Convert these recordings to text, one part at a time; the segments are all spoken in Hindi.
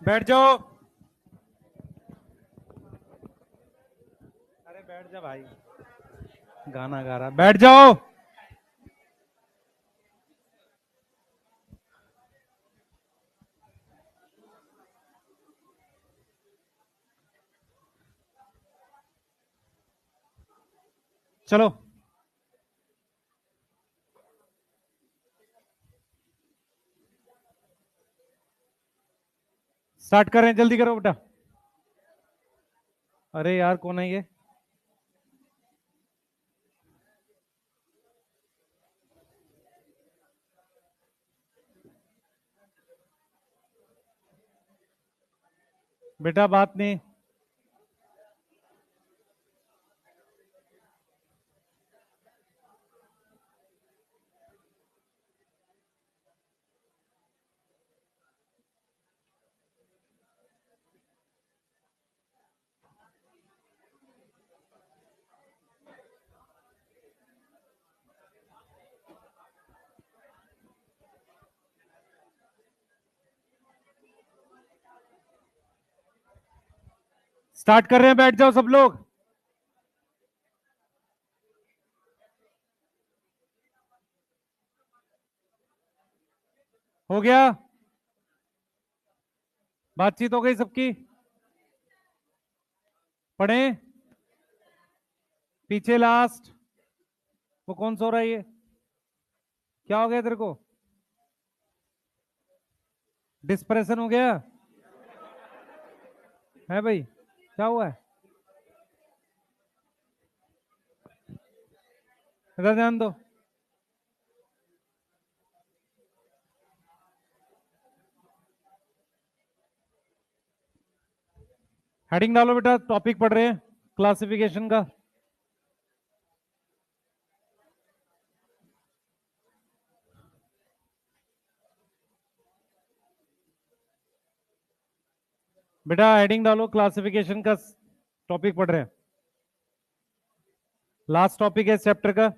बैठ जाओ। अरे बैठ जा भाई, गाना गा रहा, बैठ जाओ। चलो स्टार्ट कर रहे हैं, जल्दी करो बेटा। अरे यार कौन है ये? बेटा बात नहीं। स्टार्ट कर रहे हैं, बैठ जाओ सब लोग। हो गया? बातचीत हो गई सबकी? पढ़ें? पीछे लास्ट। वो कौन सो रहा है ये? क्या हो गया तेरे को? डिस्प्रेशन हो गया है भाई? क्या हुआ है? इधर ध्यान दो। हेडिंग डालो बेटा, टॉपिक पढ़ रहे हैं क्लासिफिकेशन का। बेटा हेडिंग डालो, क्लासिफिकेशन का टॉपिक पढ़ रहे हैं। लास्ट टॉपिक है चैप्टर का।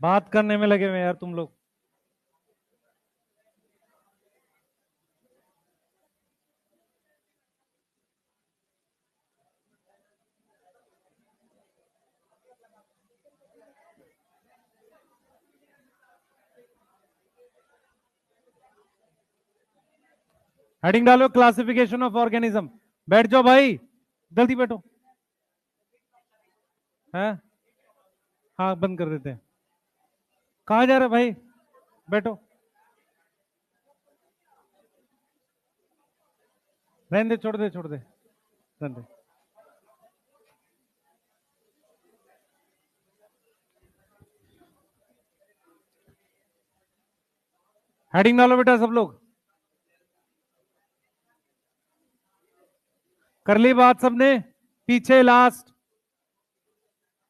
बात करने में लगे हुए यार तुम लोग। हेडिंग डालो, क्लासिफिकेशन ऑफ ऑर्गेनिज्म। बैठ जाओ भाई, जल्दी बैठो। है? हाँ बंद कर देते हैं। कहाँ जा रहे भाई? बैठो। रहने दे, छोड़ दे, छोड़ दे, रहने दे। हेडिंग डालो बेटा सब लोग। कर ली बात सबने? पीछे लास्ट।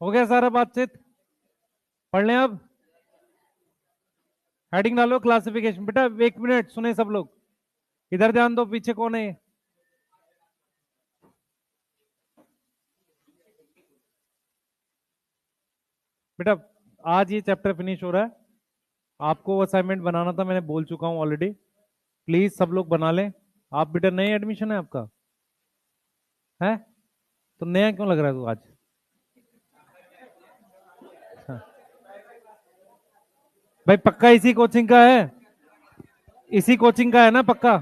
हो गया सारा बातचीत? पढ़ लें अब। हेडिंग डालो, क्लासिफिकेशन। बेटा एक मिनट सुने सब लोग, इधर ध्यान दो, पीछे कौन है? बेटा आज ये चैप्टर फिनिश हो रहा है, आपको असाइनमेंट बनाना था, मैंने बोल चुका हूं ऑलरेडी। प्लीज सब लोग बना लें। आप बेटा नई एडमिशन है आपका? है? तो नया क्यों लग रहा है तू आज? अच्छा। भाई पक्का इसी कोचिंग का है? इसी कोचिंग का है ना पक्का?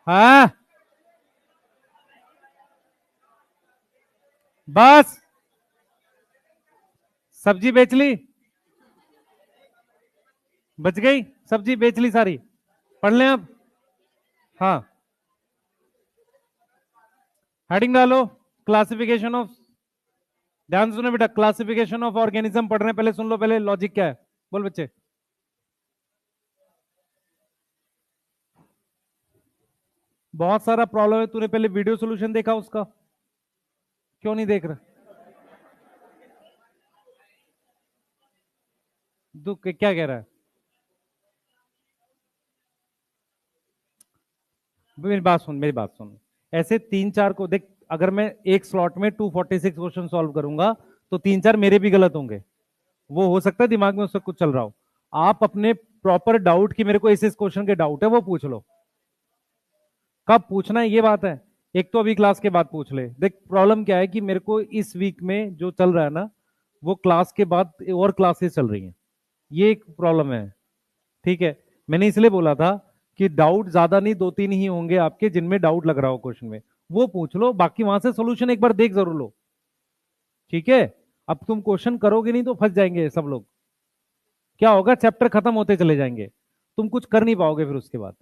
हाँ बस। सब्जी बेच ली? बच गई? सब्जी बेच ली सारी? पढ़ लें अब। हाँ हेडिंग डालो, क्लासिफिकेशन ऑफ। ध्यान सुनो बेटा, क्लासिफिकेशन ऑफ ऑर्गेनिज्म पढ़ रहे हैं, पहले सुन लो, पहले लॉजिक क्या है। बोल बच्चे। बहुत सारा प्रॉब्लम है, तूने पहले वीडियो सोल्यूशन देखा उसका? क्यों नहीं देख रहा? तू क्या कह रहा है? मेरी बात सुन, मेरी बात सुन। ऐसे तीन चार को देख, अगर मैं एक स्लॉट में 246 क्वेश्चन सॉल्व करूंगा तो तीन चार मेरे भी गलत होंगे। वो हो सकता है दिमाग में उससे कुछ चल रहा हो। आप अपने प्रॉपर डाउट की, मेरे को इस क्वेश्चन के डाउट है वो पूछ लो। कब पूछना है ये बात है। एक तो अभी क्लास के बाद पूछ ले। देख प्रॉब्लम क्या है कि मेरे को इस वीक में जो चल रहा है ना, वो क्लास के बाद और क्लासेस चल रही हैं। ये एक प्रॉब्लम है। ठीक है, मैंने इसलिए बोला था कि डाउट ज्यादा नहीं, दो तीन ही होंगे आपके जिनमें डाउट लग रहा हो क्वेश्चन में, वो पूछ लो। बाकी वहां से सोल्यूशन एक बार देख जरूर लो। ठीक है। अब तुम क्वेश्चन करोगे नहीं तो फंस जाएंगे सब लोग। क्या होगा, चैप्टर खत्म होते चले जाएंगे, तुम कुछ कर नहीं पाओगे फिर उसके बाद।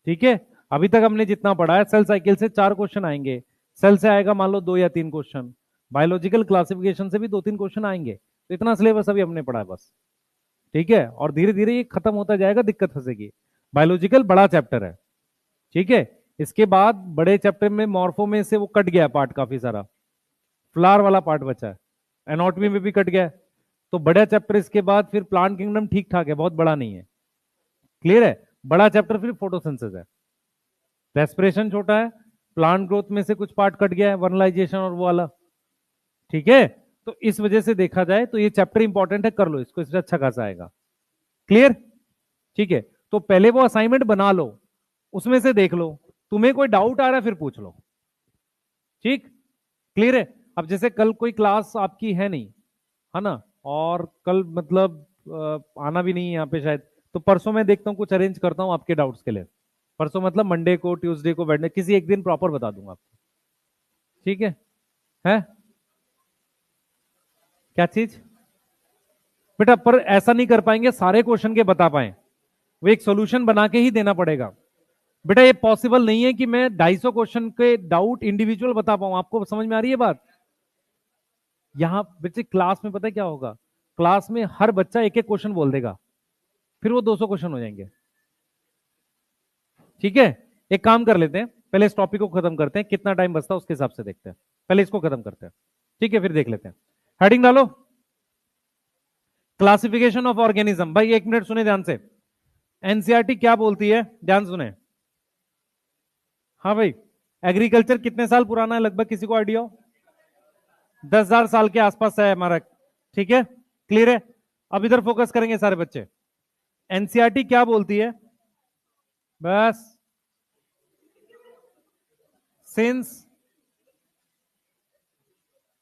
ठीक है। अभी तक हमने जितना पढ़ा है, सेल साइकिल से 4 क्वेश्चन आएंगे, सेल से आएगा मान लो 2 या 3 क्वेश्चन, बायोलॉजिकल क्लासिफिकेशन से भी 2-3 क्वेश्चन आएंगे। तो इतना सिलेबस अभी हमने पढ़ा है बस। ठीक है, और धीरे धीरे ये खत्म होता जाएगा, दिक्कत फंसेगी। बायोलॉजिकल बड़ा चैप्टर है। ठीक है। इसके बाद बड़े चैप्टर में मॉर्फो में से वो कट गया पार्ट काफी सारा, फ्लावर वाला पार्ट बचा है, एनाटॉमी में भी कट गया है। तो बड़ा चैप्टर इसके बाद फिर प्लांट किंगडम ठीक ठाक है, बहुत बड़ा नहीं है। क्लियर है। बड़ा चैप्टर फिर फोटोसिंथेसिस है। रेस्पिरेशन छोटा है, प्लांट ग्रोथ में से कुछ पार्ट कट गया है, वर्नलाइजेशन और वो वाला। ठीक है। तो इस वजह से देखा जाए तो ये चैप्टर इंपॉर्टेंट है, कर लो इसको, इससे अच्छा खासा आएगा। क्लियर। ठीक है। तो पहले वो असाइनमेंट बना लो, उसमें से देख लो, तुम्हें कोई डाउट आ रहा है फिर पूछ लो। ठीक। क्लियर है। अब जैसे कल कोई क्लास आपकी है नहीं, है ना, और कल मतलब आना भी नहीं है यहाँ पे शायद, तो परसों मैं देखता हूँ कुछ अरेंज करता हूँ आपके डाउट्स के लिए। परसों मतलब मंडे को, ट्यूसडे को, वेडनेसडे, किसी एक दिन प्रॉपर बता दूंगा आपको। ठीक है। क्या चीज? बेटा पर ऐसा नहीं कर पाएंगे सारे क्वेश्चन के बता पाए, वो एक सोल्यूशन बना के ही देना पड़ेगा। बेटा ये पॉसिबल नहीं है कि मैं 250 क्वेश्चन के डाउट इंडिविजुअल बता पाऊं। आपको समझ में आ रही है बात? यहां बच्चे क्लास में पता है क्या होगा, क्लास में हर बच्चा एक एक क्वेश्चन बोल देगा, फिर वो 200 क्वेश्चन हो जाएंगे। ठीक है। एक काम कर लेते हैं, पहले इस टॉपिक को खत्म करते हैं, कितना टाइम बचता है उसके हिसाब से देखते हैं। पहले इसको खत्म करते हैं, ठीक है, फिर देख लेते हैं। हेडिंग डालो, क्लासिफिकेशन ऑफ ऑर्गेनिज्म। भाई एक मिनट सुने ध्यान से, एनसीईआरटी क्या बोलती है, ध्यान सुने। हाँ भाई, एग्रीकल्चर कितने साल पुराना है लगभग, किसी को आइडिया हो? 10,000 साल के आसपास है हमारा। ठीक है, क्लियर है। अब इधर फोकस करेंगे सारे बच्चे। एनसीईआरटी क्या बोलती है, बस सिंस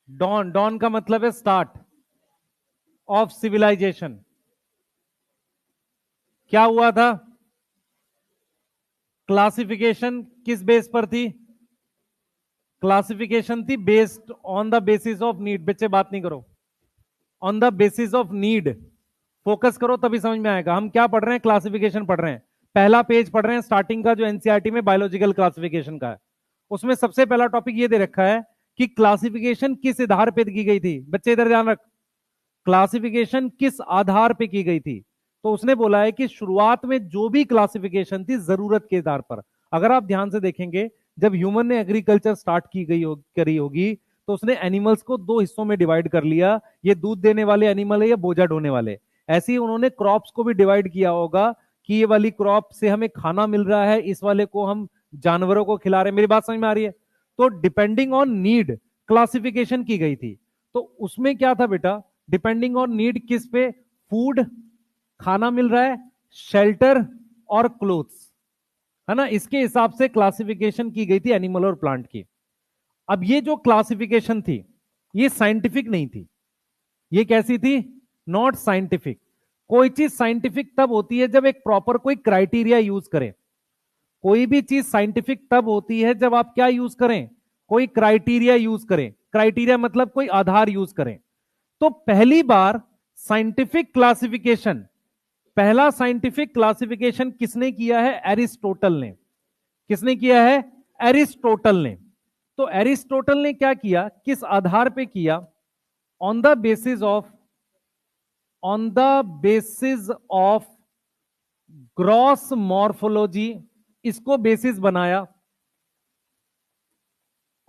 डॉन, डॉन का मतलब है स्टार्ट ऑफ सिविलाइजेशन। क्या हुआ था? क्लासिफिकेशन किस बेस पर थी? क्लासिफिकेशन थी based on the basis of need. बच्चे बात नहीं करो, on the basis of need. Focus करो तभी समझ में आएगा। हम क्या पढ़ रहे हैं? क्लासिफिकेशन पढ़ रहे हैं। पहला पेज पढ़ रहे हैं स्टार्टिंग का, जो एनसीईआरटी में बायोलॉजिकल क्लासिफिकेशन का है। उसमें सबसे पहला टॉपिक ये दे रखा है कि क्लासिफिकेशन किस आधार पर की गई थी। बच्चे इधर ध्यान रख, क्लासिफिकेशन किस आधार पे की गई थी। तो उसने बोला है कि शुरुआत में जो भी क्लासिफिकेशन थी जरूरत के आधार पर। अगर आप ध्यान से देखेंगे, जब ह्यूमन ने एग्रीकल्चर स्टार्ट की गई करी होगी, तो उसने एनिमल्स को 2 हिस्सों में डिवाइड कर लिया, ये दूध देने वाले एनिमल है या बोझा ढोने वाले। ऐसे ही उन्होंने क्रॉप्स को भी डिवाइड किया होगा कि ये वाली क्रॉप से हमें खाना मिल रहा है, इस वाले को हम जानवरों को खिला रहे हैं। मेरी बात समझ में आ रही है? तो डिपेंडिंग ऑन नीड क्लासिफिकेशन की गई थी। तो उसमें क्या था बेटा, डिपेंडिंग ऑन नीड, किस पे? फूड, खाना मिल रहा है, शेल्टर और क्लोथ्स, है ना, इसके हिसाब से क्लासिफिकेशन की गई थी एनिमल और प्लांट की। अब ये जो क्लासिफिकेशन थी, ये साइंटिफिक नहीं थी। ये कैसी थी? Not scientific. कोई चीज साइंटिफिक तब होती है जब एक प्रॉपर कोई क्राइटेरिया यूज करें। कोई भी चीज साइंटिफिक तब होती है जब आप क्या यूज करें? कोई क्राइटेरिया यूज करें। क्राइटेरिया मतलब कोई आधार यूज करें। तो पहली बार साइंटिफिक क्लासिफिकेशन, पहला साइंटिफिक क्लासिफिकेशन किसने किया है? एरिस्टोटल ने। किसने किया है? एरिस्टोटल ने। तो एरिस्टोटल ने क्या किया, किस आधार पे किया? On the basis of, on the basis of gross morphology, इसको बेसिस बनाया।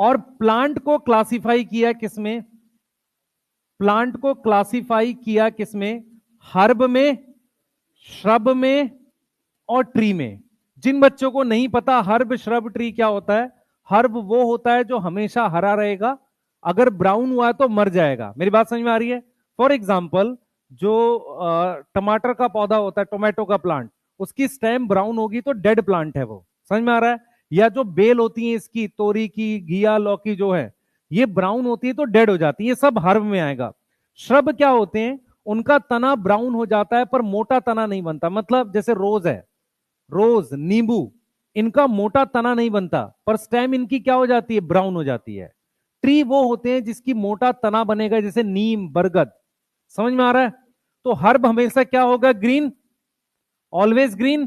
और प्लांट को क्लासिफाई किया किसमें? प्लांट को क्लासिफाई किया किसमें? हर्ब में, श्रब में और ट्री में। जिन बच्चों को नहीं पता हर्ब श्रब ट्री क्या होता है, हर्ब वो होता है जो हमेशा हरा रहेगा, अगर ब्राउन हुआ है तो मर जाएगा। मेरी बात समझ में आ रही है? फॉर एग्जाम्पल, जो टमाटर का पौधा होता है, टोमेटो का प्लांट, उसकी स्टेम ब्राउन होगी तो डेड प्लांट है वो। समझ में आ रहा है? या जो बेल होती है इसकी, तोरी की, घिया, लौकी जो है, ये ब्राउन होती है तो डेड हो जाती है। ये सब हर्ब में आएगा। श्रब क्या होते हैं? उनका तना ब्राउन हो जाता है पर मोटा तना नहीं बनता। मतलब जैसे रोज है, रोज, नींबू, इनका मोटा तना नहीं बनता पर स्टेम इनकी क्या हो जाती है? ब्राउन हो जाती है। ट्री वो होते हैं जिसकी मोटा तना बनेगा, जैसे नीम, बरगद। समझ में आ रहा है? तो हर्ब हमेशा क्या होगा? Green, always green.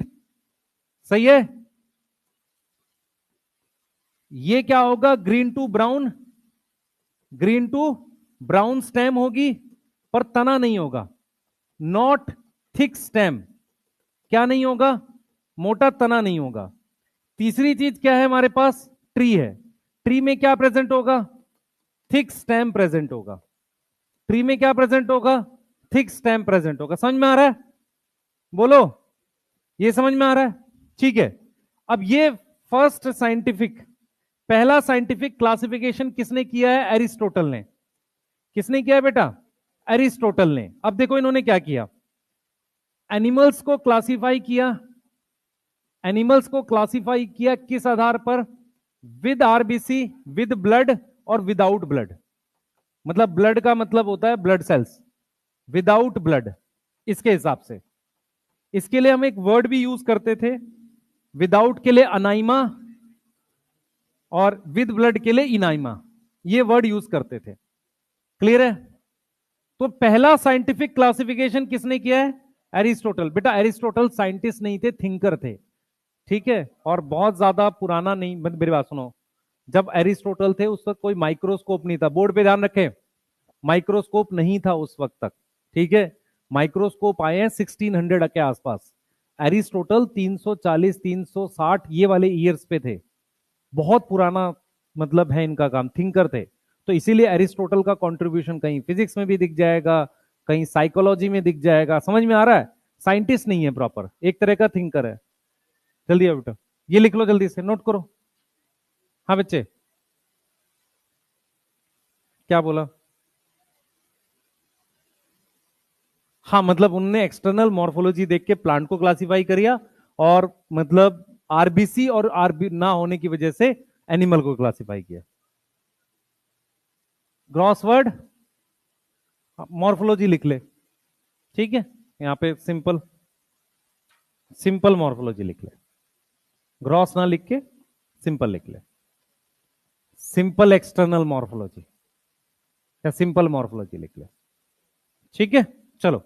सही है? ये क्या होगा? Green to brown, green to brown stem होगी पर तना नहीं होगा। नॉट थिक स्टेम, क्या नहीं होगा? मोटा तना नहीं होगा। तीसरी चीज क्या है हमारे पास? ट्री है। ट्री में क्या प्रेजेंट होगा? थिक स्टेम प्रेजेंट होगा। ट्री में क्या प्रेजेंट होगा? थिक स्टेम प्रेजेंट होगा। समझ में आ रहा है? बोलो, ये समझ में आ रहा है? ठीक है। अब ये फर्स्ट साइंटिफिक, पहला साइंटिफिक क्लासिफिकेशन किसने किया है? एरिस्टोटल ने। किसने किया है बेटा? एरिस्टोटल ने। अब देखो इन्होंने क्या किया, एनिमल्स को क्लासिफाई किया। एनिमल्स को क्लासिफाई किया किस आधार पर? विद आरबीसी, विद ब्लड और विदाउट ब्लड। मतलब ब्लड का मतलब होता है ब्लड सेल्स, विदाउट ब्लड, इसके हिसाब से। इसके लिए हम एक वर्ड भी यूज करते थे, विदाउट के लिए अनाइमा और विद ब्लड के लिए इनाइमा, ये वर्ड यूज करते थे। क्लियर है? तो पहला साइंटिफिक क्लासिफिकेशन किसने किया है? एरिस्टोटल। बेटा एरिस्टोटल साइंटिस्ट नहीं थे, थिंकर थे। ठीक है? और बहुत ज्यादा पुराना नहीं, मेरी बात सुनो, जब एरिस्टोटल थे उस वक्त कोई माइक्रोस्कोप नहीं था। बोर्ड पे ध्यान रखें, माइक्रोस्कोप नहीं था उस वक्त तक। ठीक है? माइक्रोस्कोप आए हैं 1600 के आसपास। एरिस्टोटल 340 360 ये वाले ईयर्स पे थे। बहुत पुराना मतलब है इनका काम, थिंकर थे। तो इसीलिए एरिस्टोटल का कंट्रीब्यूशन कहीं फिजिक्स में भी दिख जाएगा, कहीं साइकोलॉजी में दिख जाएगा। समझ में आ रहा है? साइंटिस्ट नहीं है प्रॉपर, एक तरह का थिंकर है। जल्दी आओ बेटा, ये लिख लो जल्दी से, नोट करो। हाँ बच्चे, क्या बोला? हाँ, मतलब उनने एक्सटर्नल मॉर्फोलॉजी देख के प्लांट को क्लासिफाई किया, और मतलब आरबीसी और आरबी ना होने की वजह से एनिमल को क्लासिफाई किया। ग्रॉस वर्ड मॉर्फोलॉजी लिख ले। ठीक है? यहाँ पे सिंपल, सिंपल मॉर्फोलॉजी लिख ले, ग्रॉस ना लिख के सिंपल लिख ले। सिंपल एक्सटर्नल मॉर्फोलॉजी या सिंपल मॉर्फोलॉजी लिख ले। ठीक है? चलो,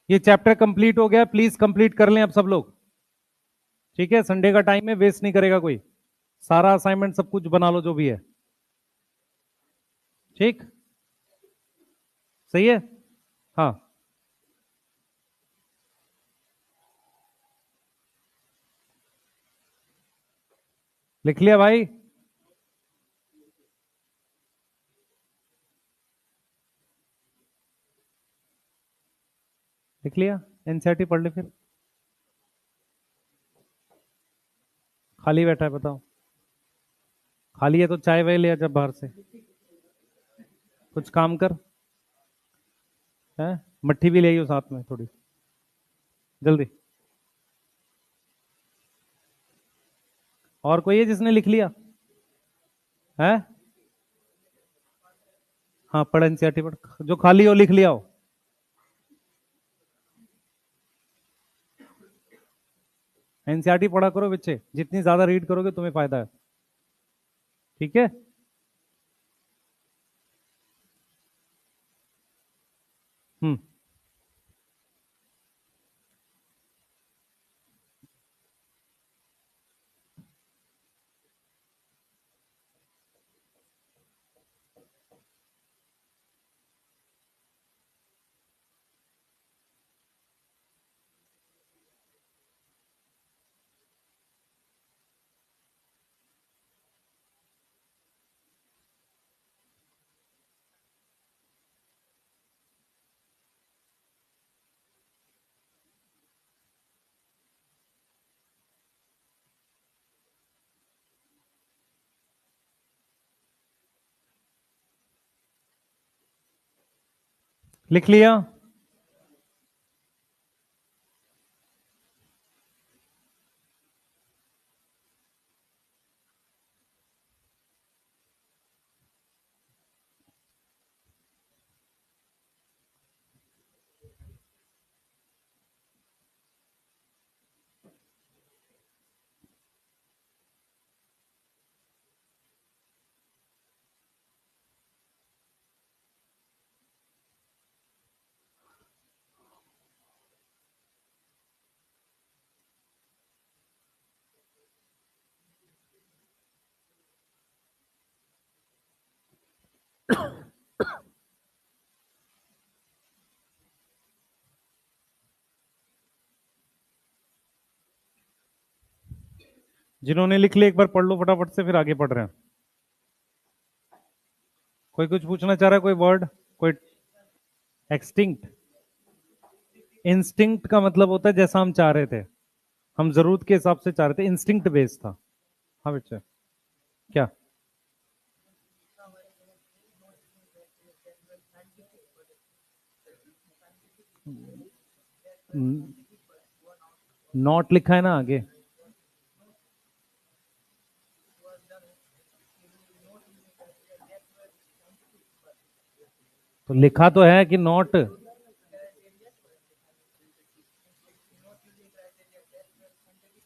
ये चैप्टर कंप्लीट हो गया, प्लीज कंप्लीट कर लें अब सब लोग। ठीक है? संडे का टाइम है, वेस्ट नहीं करेगा कोई। सारा असाइनमेंट सब कुछ बना लो जो भी है। ठीक? सही है? हाँ, लिख लिया भाई? लिख लिया? एनसीईआरटी पढ़ ले फिर। खाली बैठा है बताओ? खाली है तो चाय वाय ले आ, जब बाहर से कुछ काम कर। है? मट्ठी भी ले आइयो साथ में थोड़ी, जल्दी। और कोई है जिसने लिख लिया है? हाँ पढ़, एनसीईआरटी पढ़, जो खाली हो लिख लिया हो। एनसीईआरटी पढ़ा करो बच्चे, जितनी ज्यादा रीड करोगे तुम्हें फायदा है। ठीक है? हम्म। लिख लिया? जिन्होंने लिख लिया एक बार पढ़ लो फटाफट से, फिर आगे पढ़ रहे हैं। कोई कुछ पूछना चाह रहा है? कोई वर्ड? कोई? एक्सटिंक्ट? इंस्टिंक्ट का मतलब होता है जैसा हम चाह रहे थे, हम जरूरत के हिसाब से चाह रहे थे, इंस्टिंक्ट बेस्ड था। हाँ बच्चा, क्या? नॉट लिखा है ना आगे। तो लिखा तो है कि नॉट।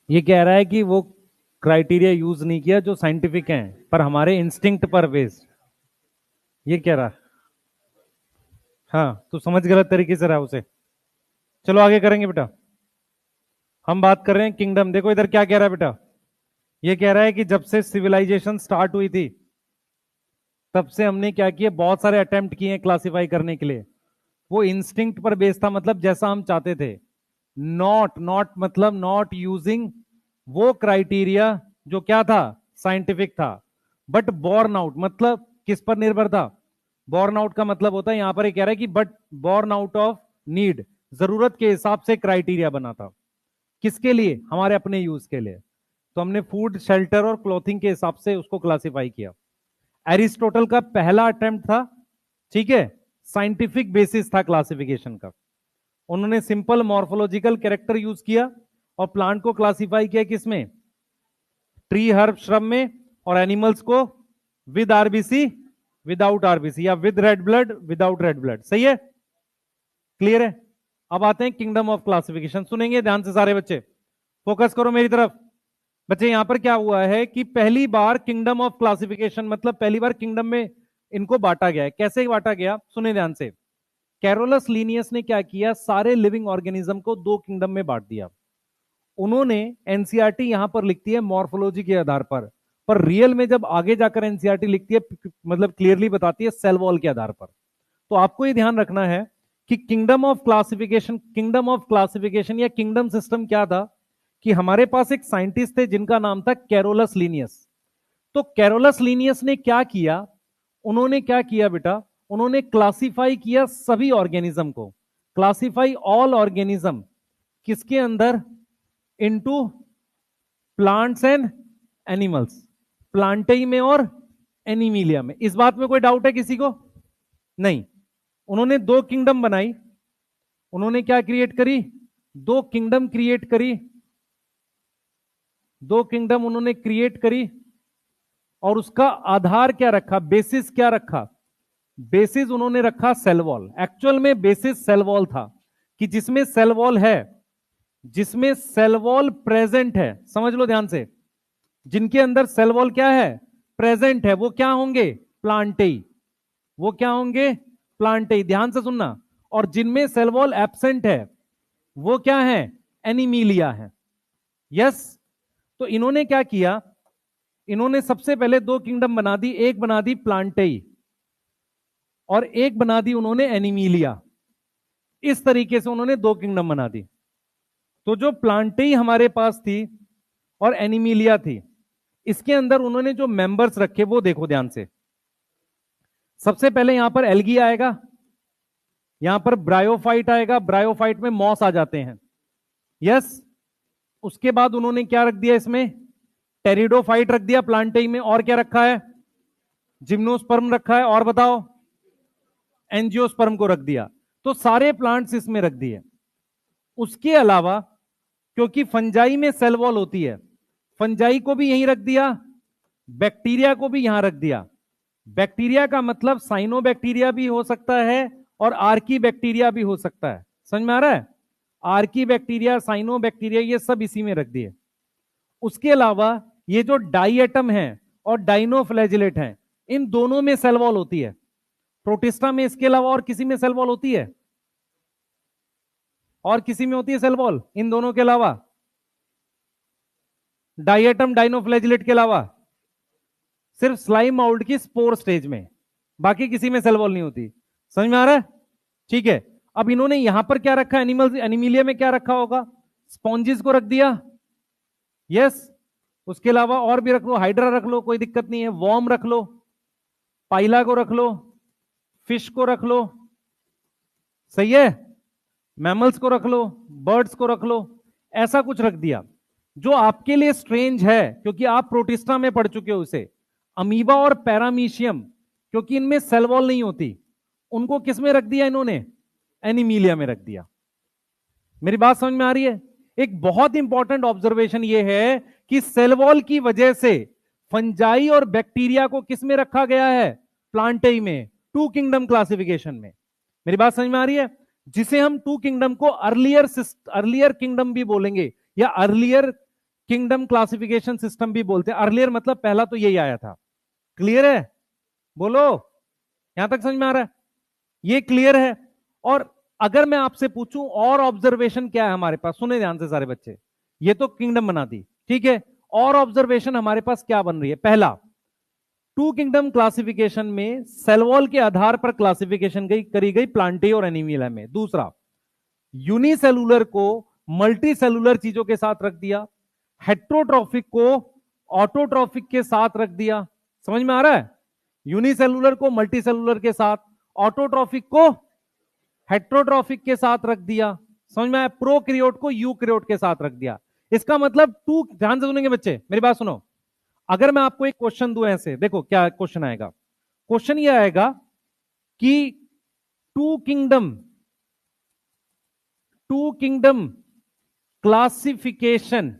ये कह रहा है कि वो क्राइटेरिया यूज नहीं किया जो साइंटिफिक हैं, पर हमारे इंस्टिंक्ट पर बेस्ड, ये कह रहा है। हाँ, तो समझ गलत तरीके से रहा उसे। चलो आगे करेंगे बेटा। हम बात कर रहे हैं किंगडम। देखो इधर क्या कह रहा है बेटा, ये कह रहा है कि जब से सिविलाइजेशन स्टार्ट हुई थी तब से हमने क्या किया, बहुत सारे अटेम्प्ट किए हैं क्लासिफाई करने के लिए। वो इंस्टिंक्ट पर बेस था, मतलब जैसा हम चाहते थे। नॉट, नॉट मतलब नॉट यूजिंग वो क्राइटेरिया जो क्या था, साइंटिफिक था। बट बॉर्न आउट मतलब किस पर निर्भर था? बॉर्न आउट का मतलब होता है, यहां पर ये कह रहा है कि but born out of need, जरूरत के हिसाब से क्राइटेरिया बना था। किसके लिए? हमारे अपने यूज के लिए। तो हमने फूड, शेल्टर और क्लोथिंग के हिसाब से उसको क्लासिफाई किया। एरिस्टोटल का पहला अटेम्प्ट था, ठीक है, साइंटिफिक बेसिस था क्लासिफिकेशन का। उन्होंने सिंपल मॉर्फोलॉजिकल कैरेक्टर यूज किया और प्लांट को क्लासिफाई किया किसमें? ट्री, हर्ब, श्रब में। और एनिमल्स को विद आरबीसी, विदाउट आरबीसी, या with red blood, without red blood. सही है? क्लियर है? अब आते हैं किंगडम ऑफ क्लासिफिकेशन। सुनेंगे ध्यान से सारे बच्चे, फोकस करो मेरी तरफ। बच्चे यहां पर क्या हुआ है कि पहली बार किंगडम ऑफ क्लासिफिकेशन मतलब पहली बार किंगडम में इनको बांटा गया है। कैसे बांटा गया, सुने ध्यान से। कैरोलस लीनियस ने क्या किया, सारे लिविंग ऑर्गेनिज्म को दो किंगडम में बांट दिया। उन्होंने, एनसीईआरटी यहां पर लिखती है मॉर्फोलॉजी के आधार पर रियल में जब आगे जाकर एनसीईआरटी लिखती है, मतलब क्लियरली बताती है सेल वॉल के आधार पर। तो आपको ये ध्यान रखना है कि किंगडम ऑफ क्लासिफिकेशन या किंगडम सिस्टम क्या था, कि हमारे पास एक साइंटिस्ट थे जिनका नाम था कैरोलस लीनियस। तो कैरोलस लीनियस ने क्या किया, उन्होंने क्या किया बेटा, उन्होंने क्लासिफाई किया सभी ऑर्गेनिज्म को, क्लासिफाई ऑल ऑर्गेनिज्म, किसके अंदर? इनटू प्लांट्स एंड एनिमल्स, प्लांटेई में और एनिमीलिया में। इस बात में कोई डाउट है किसी को? नहीं। उन्होंने दो किंगडम बनाई, उन्होंने क्या क्रिएट करी, दो किंगडम क्रिएट करी, दो किंगडम उन्होंने क्रिएट करी। और उसका आधार क्या रखा, बेसिस क्या रखा? बेसिस उन्होंने रखा सेल वॉल। एक्चुअल में बेसिस सेल वॉल था, कि जिसमें सेल वॉल है, जिसमें सेल वॉल प्रेजेंट है, समझ लो ध्यान से, जिनके अंदर सेल वॉल क्या है, प्रेजेंट है, वो क्या होंगे? प्लांटेई। वो क्या होंगे? प्लांटेई। ध्यान से सुनना। और जिनमें सेल वॉल एब्सेंट है वो क्या है? एनिमीलिया है। यस। तो इन्होंने क्या किया, इन्होंने सबसे पहले दो किंगडम बना दी, एक बना दी प्लांटेई और एक बना दी उन्होंने एनिमीलिया। इस तरीके से उन्होंने दो किंगडम बना दी। तो जो प्लांटेई हमारे पास थी और एनिमीलिया थी, इसके अंदर उन्होंने जो मेंबर्स रखे वो देखो ध्यान से। सबसे पहले यहां पर एल्गी आएगा, यहां पर ब्रायोफाइट आएगा, ब्रायोफाइट में मॉस आ जाते हैं। यस। उसके बाद उन्होंने क्या रख दिया इसमें? टेरिडोफाइट रख दिया प्लांटेई में। और क्या रखा है? जिम्नोस्पर्म रखा है। और बताओ? एंजियोस्पर्म को रख दिया। तो सारे प्लांट्स इसमें रख दिए। उसके अलावा क्योंकि फंजाई में सेल वॉल होती है, फंजाई को भी यहीं रख दिया, बैक्टीरिया को भी यहां रख दिया। बैक्टीरिया का मतलब साइनो बैक्टीरिया भी हो सकता है और आर्की बैक्टीरिया भी हो सकता है। समझ में आ रहा है? आर्की बैक्टीरिया, साइनो बैक्टीरिया, ये सब इसी में रख दिए। उसके अलावा ये जो डाइएटम है और डाइनोफ्लैजिलेट है, इन दोनों में सेल वॉल होती है। प्रोटिस्टा में इसके अलावा और किसी में सेल वॉल होती है? और किसी में होती है सेल वॉल इन दोनों के अलावा? डाइएटम डाइनोफ्लैजिलेट के अलावा सिर्फ स्लाइम माउल्ट की स्पोर स्टेज में, बाकी किसी में सेल वॉल नहीं होती। समझ में आ रहा है? ठीक है। अब इन्होंने यहां पर क्या रखा? एनिमल एनिमिलिया में क्या रखा होगा? स्पॉन्जिस को रख दिया। यस। उसके अलावा और भी रख लो, हाइड्रा रख लो, कोई दिक्कत नहीं है, वॉर्म रख लो, पाइला को रख लो, फिश को रख लो, सही है, मैमल्स को रख लो, बर्ड्स को रख लो, ऐसा कुछ रख दिया। जो आपके लिए स्ट्रेंज है क्योंकि आप प्रोटिस्टा में पढ़ चुके हो उसे, अमीबा और पैरामीशियम, क्योंकि इनमें सेल वॉल नहीं होती, उनको किस में रख दिया इन्होंने? एनिमीलिया में रख दिया। मेरी बात समझ में आ रही है? एक बहुत इंपॉर्टेंट ऑब्जर्वेशन यह है कि सेल वॉल की वजह से फंजाई और बैक्टीरिया को किस में रखा गया है? प्लांटेई में, टू किंगडम क्लासिफिकेशन में। मेरी बात समझ में आ रही है? जिसे हम टू किंगडम को अर्लियर किंगडम भी बोलेंगे या अर्लियर किंगडम क्लासिफिकेशन सिस्टम भी बोलते हैं। अर्लियर मतलब पहला तो यही आया था। क्लियर है? बोलो, यहां तक समझ में आ रहा है? ये क्लियर है? और अगर मैं आपसे पूछूं और ऑब्जर्वेशन क्या है हमारे पास, सुने ध्यान से सारे बच्चे, ये तो किंगडम बना दी, ठीक है, और ऑब्जर्वेशन हमारे पास क्या बन रही है? पहला, टू किंगडम क्लासिफिकेशन में सेल वॉल के आधार पर क्लासिफिकेशन करी गई प्लांटेई और एनिमिलिया में। दूसरा, यूनिसेलुलर को मल्टी सेलुलर चीजों के साथ रख दिया, हेट्रोट्रॉफिक को ऑटोट्रॉफिक के साथ रख दिया। समझ में आ रहा है? यूनिसेलुलर को मल्टी सेलुलर के साथ, ऑटोट्रॉफिक को हेट्रोट्रॉफिक के साथ रख दिया। समझ में आया? प्रोक्रियोट को यूक्रियोट के साथ रख दिया। इसका मतलब टू, ध्यान से सुनेंगे बच्चे, मेरी बात सुनो। अगर मैं आपको एक क्वेश्चन दूं ऐसे, देखो क्या क्वेश्चन आएगा। क्वेश्चन ये आएगा कि टू किंगडम क्लासिफिकेशन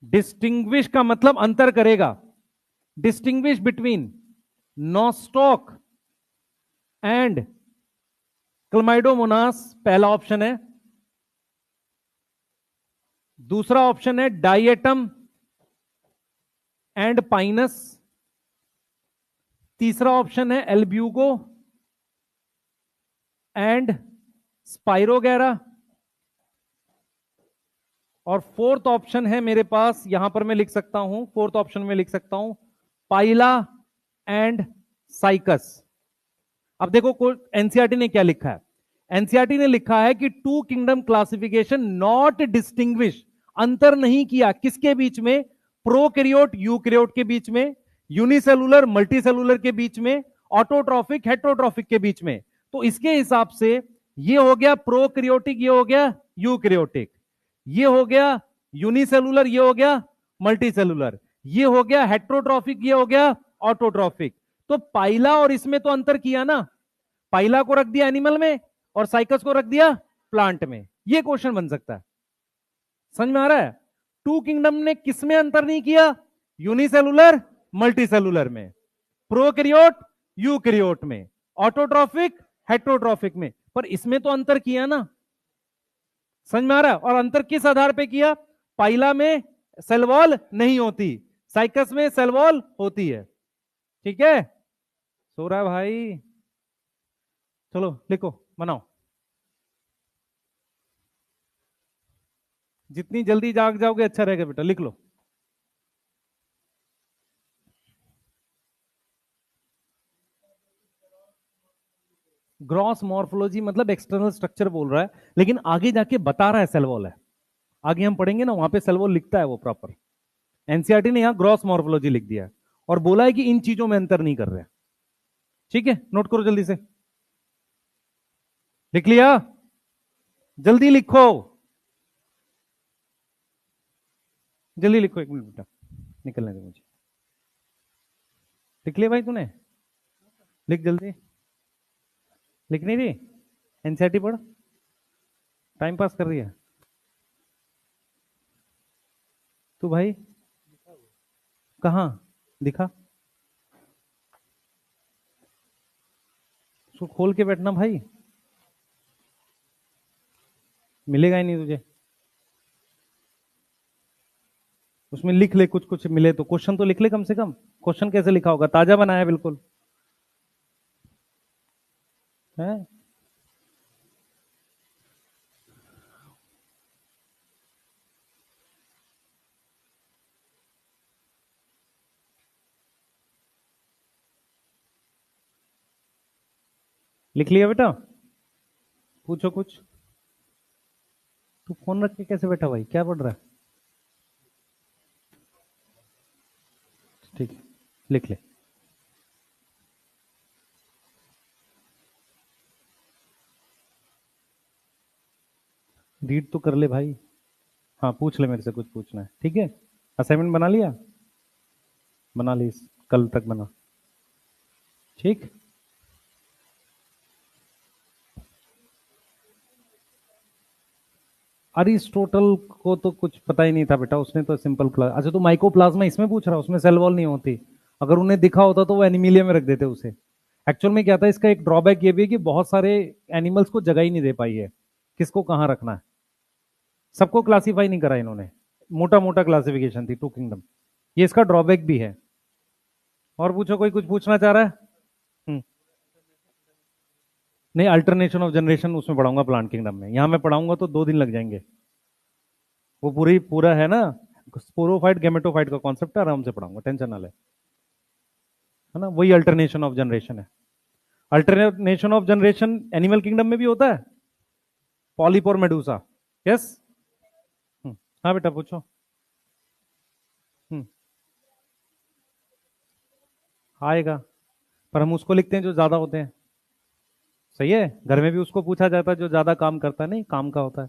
डिस्टिंग्विश का मतलब अंतर करेगा, distinguish between nostoc and Chlamydomonas, पहला ऑप्शन है। दूसरा ऑप्शन है डाइएटम एंड पाइनस। तीसरा ऑप्शन है एल्ब्यूगो एंड स्पाइरोगैरा। और फोर्थ ऑप्शन है मेरे पास, यहां पर मैं लिख सकता हूं, फोर्थ ऑप्शन में लिख सकता हूं पाइला एंड साइकस। अब देखो एनसीईआरटी ने क्या लिखा है। एनसीईआरटी ने लिखा है कि two kingdom classification not distinguish, अंतर नहीं किया किसके बीच में? प्रोकैरियोट यूकैरियोट के बीच में, यूनिसेलुलर मल्टीसेलुलर के बीच में, ऑटोट्रॉफिक हेट्रोट्रॉफिक के बीच में। तो इसके हिसाब से ये हो गया प्रोकैरियोटिक, ये हो गया यूकैरियोटिक, ये हो गया यूनिसेलुलर, ये हो गया मल्टीसेलुलर, ये हो गया हेट्रोट्रॉफिक, ये हो गया ऑटोट्रॉफिक। तो पाइला और इसमें तो अंतर किया ना, पाइला को रख दिया एनिमल में और साइकस को रख दिया प्लांट में। ये क्वेश्चन बन सकता है। समझ में आ रहा है? टू किंगडम ने किसमें अंतर नहीं किया? यूनिसेलुलर मल्टीसेलुलर में, प्रोकैरियोट यूकैरियोट में, ऑटोट्रॉफिक हेट्रोट्रॉफिक में, पर इसमें तो अंतर किया ना। समझ में आ रहा है? और अंतर किस आधार पे किया? पाइला में सेल वॉल नहीं होती, साइकस में सेल वॉल होती है। ठीक है? सो रहा है भाई? चलो लिखो, बनाओ, जितनी जल्दी जाग जाओगे अच्छा रहेगा बेटा, लिख लो। ग्रॉस मॉर्फोलॉजी मतलब एक्सटर्नल स्ट्रक्चर बोल रहा है, लेकिन आगे जाके बता रहा है सेल वॉल है। आगे हम पढ़ेंगे ना, वहां पे सेल वॉल लिखता है वो प्रॉपर। एनसीईआरटी ने यहां ग्रॉस मॉर्फोलॉजी लिख दिया है और बोला है कि इन चीजों में अंतर नहीं कर रहे। ठीक है, नोट करो जल्दी से। लिख लिया? जल्दी लिखो, जल्दी लिखो, एक मिनट बेटा, निकलने दो मुझे। लिख लिया भाई तूने? लिख जल्दी, लिख नहीं रही? एनसीईआरटी पढ़, टाइम पास कर रही है तू भाई? कहाँ दिखा? उसको खोल के बैठना भाई, मिलेगा ही नहीं तुझे। उसमें लिख ले, कुछ कुछ मिले तो क्वेश्चन तो लिख ले कम से कम। क्वेश्चन कैसे लिखा होगा? ताजा बनाया बिल्कुल है। लिख लिया बेटा? पूछो कुछ। तू फोन रख के कैसे बैठा भाई, क्या पढ़ रहा है? ठीक है, लिख ले। रीड तो कर ले भाई। हाँ पूछ ले, मेरे से कुछ पूछना है ठीक है। असाइनमेंट बना लिया? बना ली, कल तक बना। ठीक। अरिस्टोटल को तो कुछ पता ही नहीं था बेटा, उसने तो सिंपल क्लास। अच्छा तो माइकोप्लाज्मा इसमें पूछ रहा, उसमें सेल वॉल नहीं होती। अगर उन्हें दिखा होता तो वो एनिमिलिया में रख देते उसे। एक्चुअल में क्या था इसका, एक ड्रॉबैक ये भी है कि बहुत सारे एनिमल्स को जगह ही नहीं दे पाई है, किसको कहाँ रखना है। सबको क्लासीफाई नहीं करा इन्होंने, मोटा मोटा क्लासिफिकेशन थी टू किंगडम। ये इसका ड्रॉबैक भी है। और पूछो, कोई कुछ पूछना चाह रहा है? हम्म। नहीं, अल्टरनेशन ऑफ जनरेशन उसमें पढ़ाऊंगा प्लांट किंगडम में। यहां मैं पढ़ाऊंगा तो 2 दिन लग जाएंगे। वो पूरी पूरा है ना, स्पोरोफाइट गेमेटोफाइट का कॉन्सेप्ट है, आराम से पढ़ाऊंगा, टेंशन ना ले। है ना, वही अल्टरनेशन ऑफ जनरेशन है। Alternation of generation animal kingdom में भी होता है, पॉलिप और मेडूसा। यस। हाँ बेटा पूछो। हम्म, आएगा, पर हम उसको लिखते हैं जो ज्यादा होते हैं। सही है, घर में भी उसको पूछा जाता है जो ज्यादा काम करता है, नहीं काम का होता है,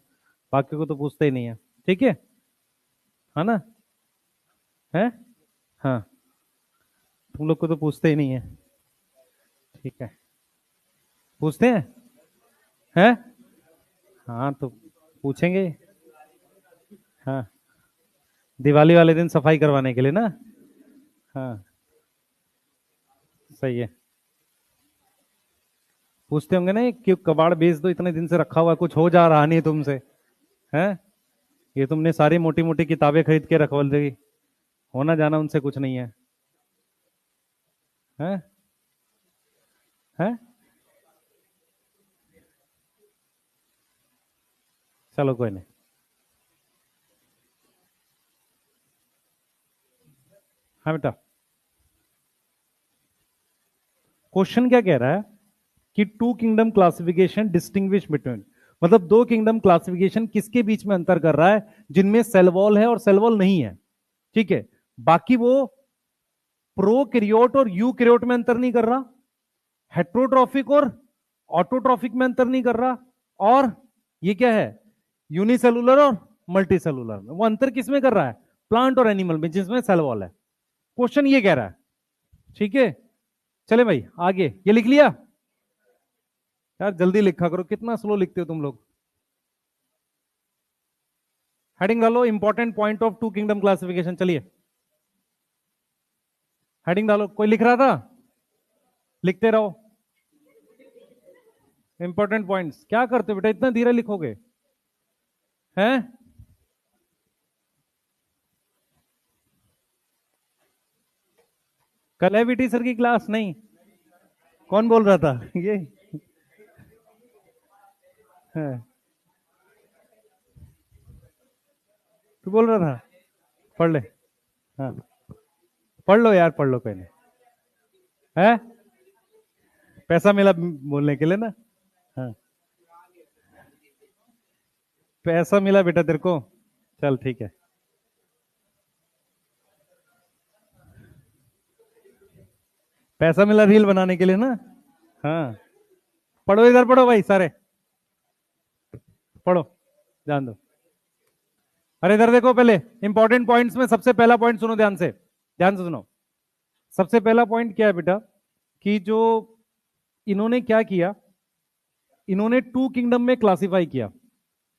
बाकी को तो पूछते ही नहीं है। ठीक है ना? है। हाँ, तुम लोग को तो पूछते ही नहीं है। ठीक है, पूछते हैं। हाँ तो पूछेंगे। हाँ, दिवाली वाले दिन सफाई करवाने के लिए ना। हाँ सही है। पूछते होंगे ना, क्यों कबाड़ बेच दो, इतने दिन से रखा हुआ, कुछ हो जा रहा नहीं तुमसे? है, ये तुमने सारी मोटी मोटी किताबें खरीद के रखवा दी, होना जाना उनसे कुछ नहीं है। है है। चलो कोई नहीं। हाँ बेटा, क्वेश्चन क्या कह रहा है कि two kingdom classification distinguish between, मतलब 2 किंगडम क्लासिफिकेशन किसके बीच में अंतर कर रहा है, जिनमें सेल वॉल है और सेल वॉल नहीं है। ठीक है, बाकी वो प्रोकैरियोट और यूकैरियोट में अंतर नहीं कर रहा, हेट्रोट्रॉफिक और ऑटोट्रॉफिक में अंतर नहीं कर रहा, और ये क्या है, यूनिसेलुलर और मल्टी सेलुलर में। वो अंतर किस में कर रहा है, प्लांट और एनिमल में, जिसमें सेल वॉल है। क्वेश्चन ये कह रहा है। ठीक है, चले भाई आगे। ये लिख लिया? यार जल्दी लिखा करो, कितना स्लो लिखते हो तुम लोग। हेडिंग डालो, important point of two kingdom classification. चलिए हेडिंग डालो। कोई लिख रहा था? लिखते रहो इंपॉर्टेंट पॉइंट्स। क्या करते हो बेटा, इतना धीरे लिखोगे? हैं? कल है बीटी सर की क्लास? नहीं, कौन बोल रहा था ये? है, तू बोल रहा था? पढ़ ले। हाँ पढ़ लो यार, पढ़ लो, कोई नहीं है। पैसा मिला बोलने के लिए ना। हाँ, पैसा मिला बेटा तेरे को, चल ठीक है। पैसा मिला रील बनाने के लिए ना। हाँ, पढ़ो इधर, पढ़ो भाई सारे, पढ़ो, ध्यान दो। अरे इधर देखो, पहले इंपॉर्टेंट पॉइंट्स में सबसे पहला पॉइंट सुनो ध्यान से, ध्यान से सुनो। सबसे पहला पॉइंट क्या है बेटा, कि जो इन्होंने क्या किया, इन्होंने 2 किंगडम में क्लासिफाई किया।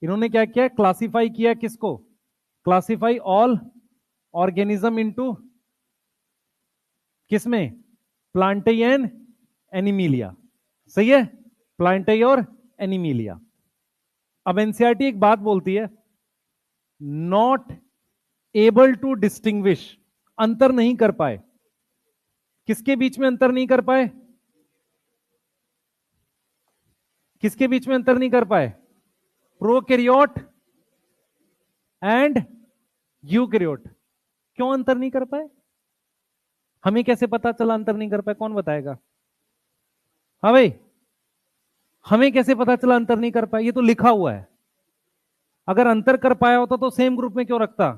इन्होंने क्या किया, क्लासिफाई किया किसको, क्लासिफाई ऑल ऑर्गेनिज्म इनटू किसमें, प्लांटाई एंड एनिमिलिया। सही है, प्लांटाई और एनिमिलिया। अब एनसीईआरटी एक बात बोलती है, नॉट एबल टू डिस्टिंग्विश, अंतर नहीं कर पाए। किसके बीच में अंतर नहीं कर पाए, किसके बीच में अंतर नहीं कर पाए, प्रोकैरियोट एंड यूकैरियोट। क्यों अंतर नहीं कर पाए, हमें कैसे पता चला अंतर नहीं कर पाए, कौन बताएगा। हाँ भाई, हमें कैसे पता चला अंतर नहीं कर पाए, ये तो लिखा हुआ है। अगर अंतर कर पाया होता तो सेम ग्रुप में क्यों रखता।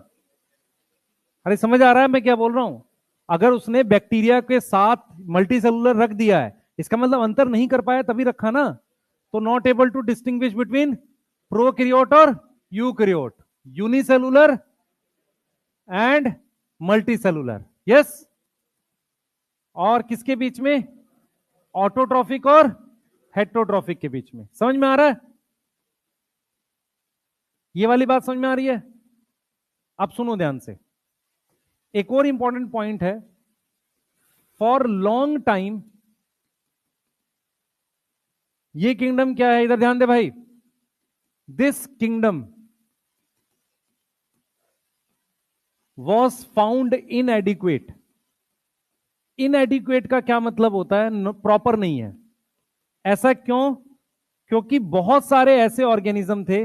अरे समझ आ रहा है मैं क्या बोल रहा हूं, अगर उसने बैक्टीरिया के साथ मल्टी सेलुलर रख दिया है, इसका मतलब अंतर नहीं कर पाया तभी रखा ना। तो not able to distinguish between prokaryote और eukaryote, unicellular and multicellular. Yes, और किसके बीच में, ऑटोट्रॉफिक और हेट्रोट्रॉफिक के बीच में। समझ में आ रहा है, ये वाली बात समझ में आ रही है। अब सुनो ध्यान से, एक और इंपॉर्टेंट पॉइंट है, फॉर लॉन्ग टाइम, ये किंगडम क्या है, इधर ध्यान दे भाई, दिस किंगडम वॉज फाउंड इनएडिक्वेट। इनएडिक्वेट का क्या मतलब होता है, प्रॉपर नहीं है। ऐसा क्यों, क्योंकि बहुत सारे ऐसे ऑर्गेनिज्म थे,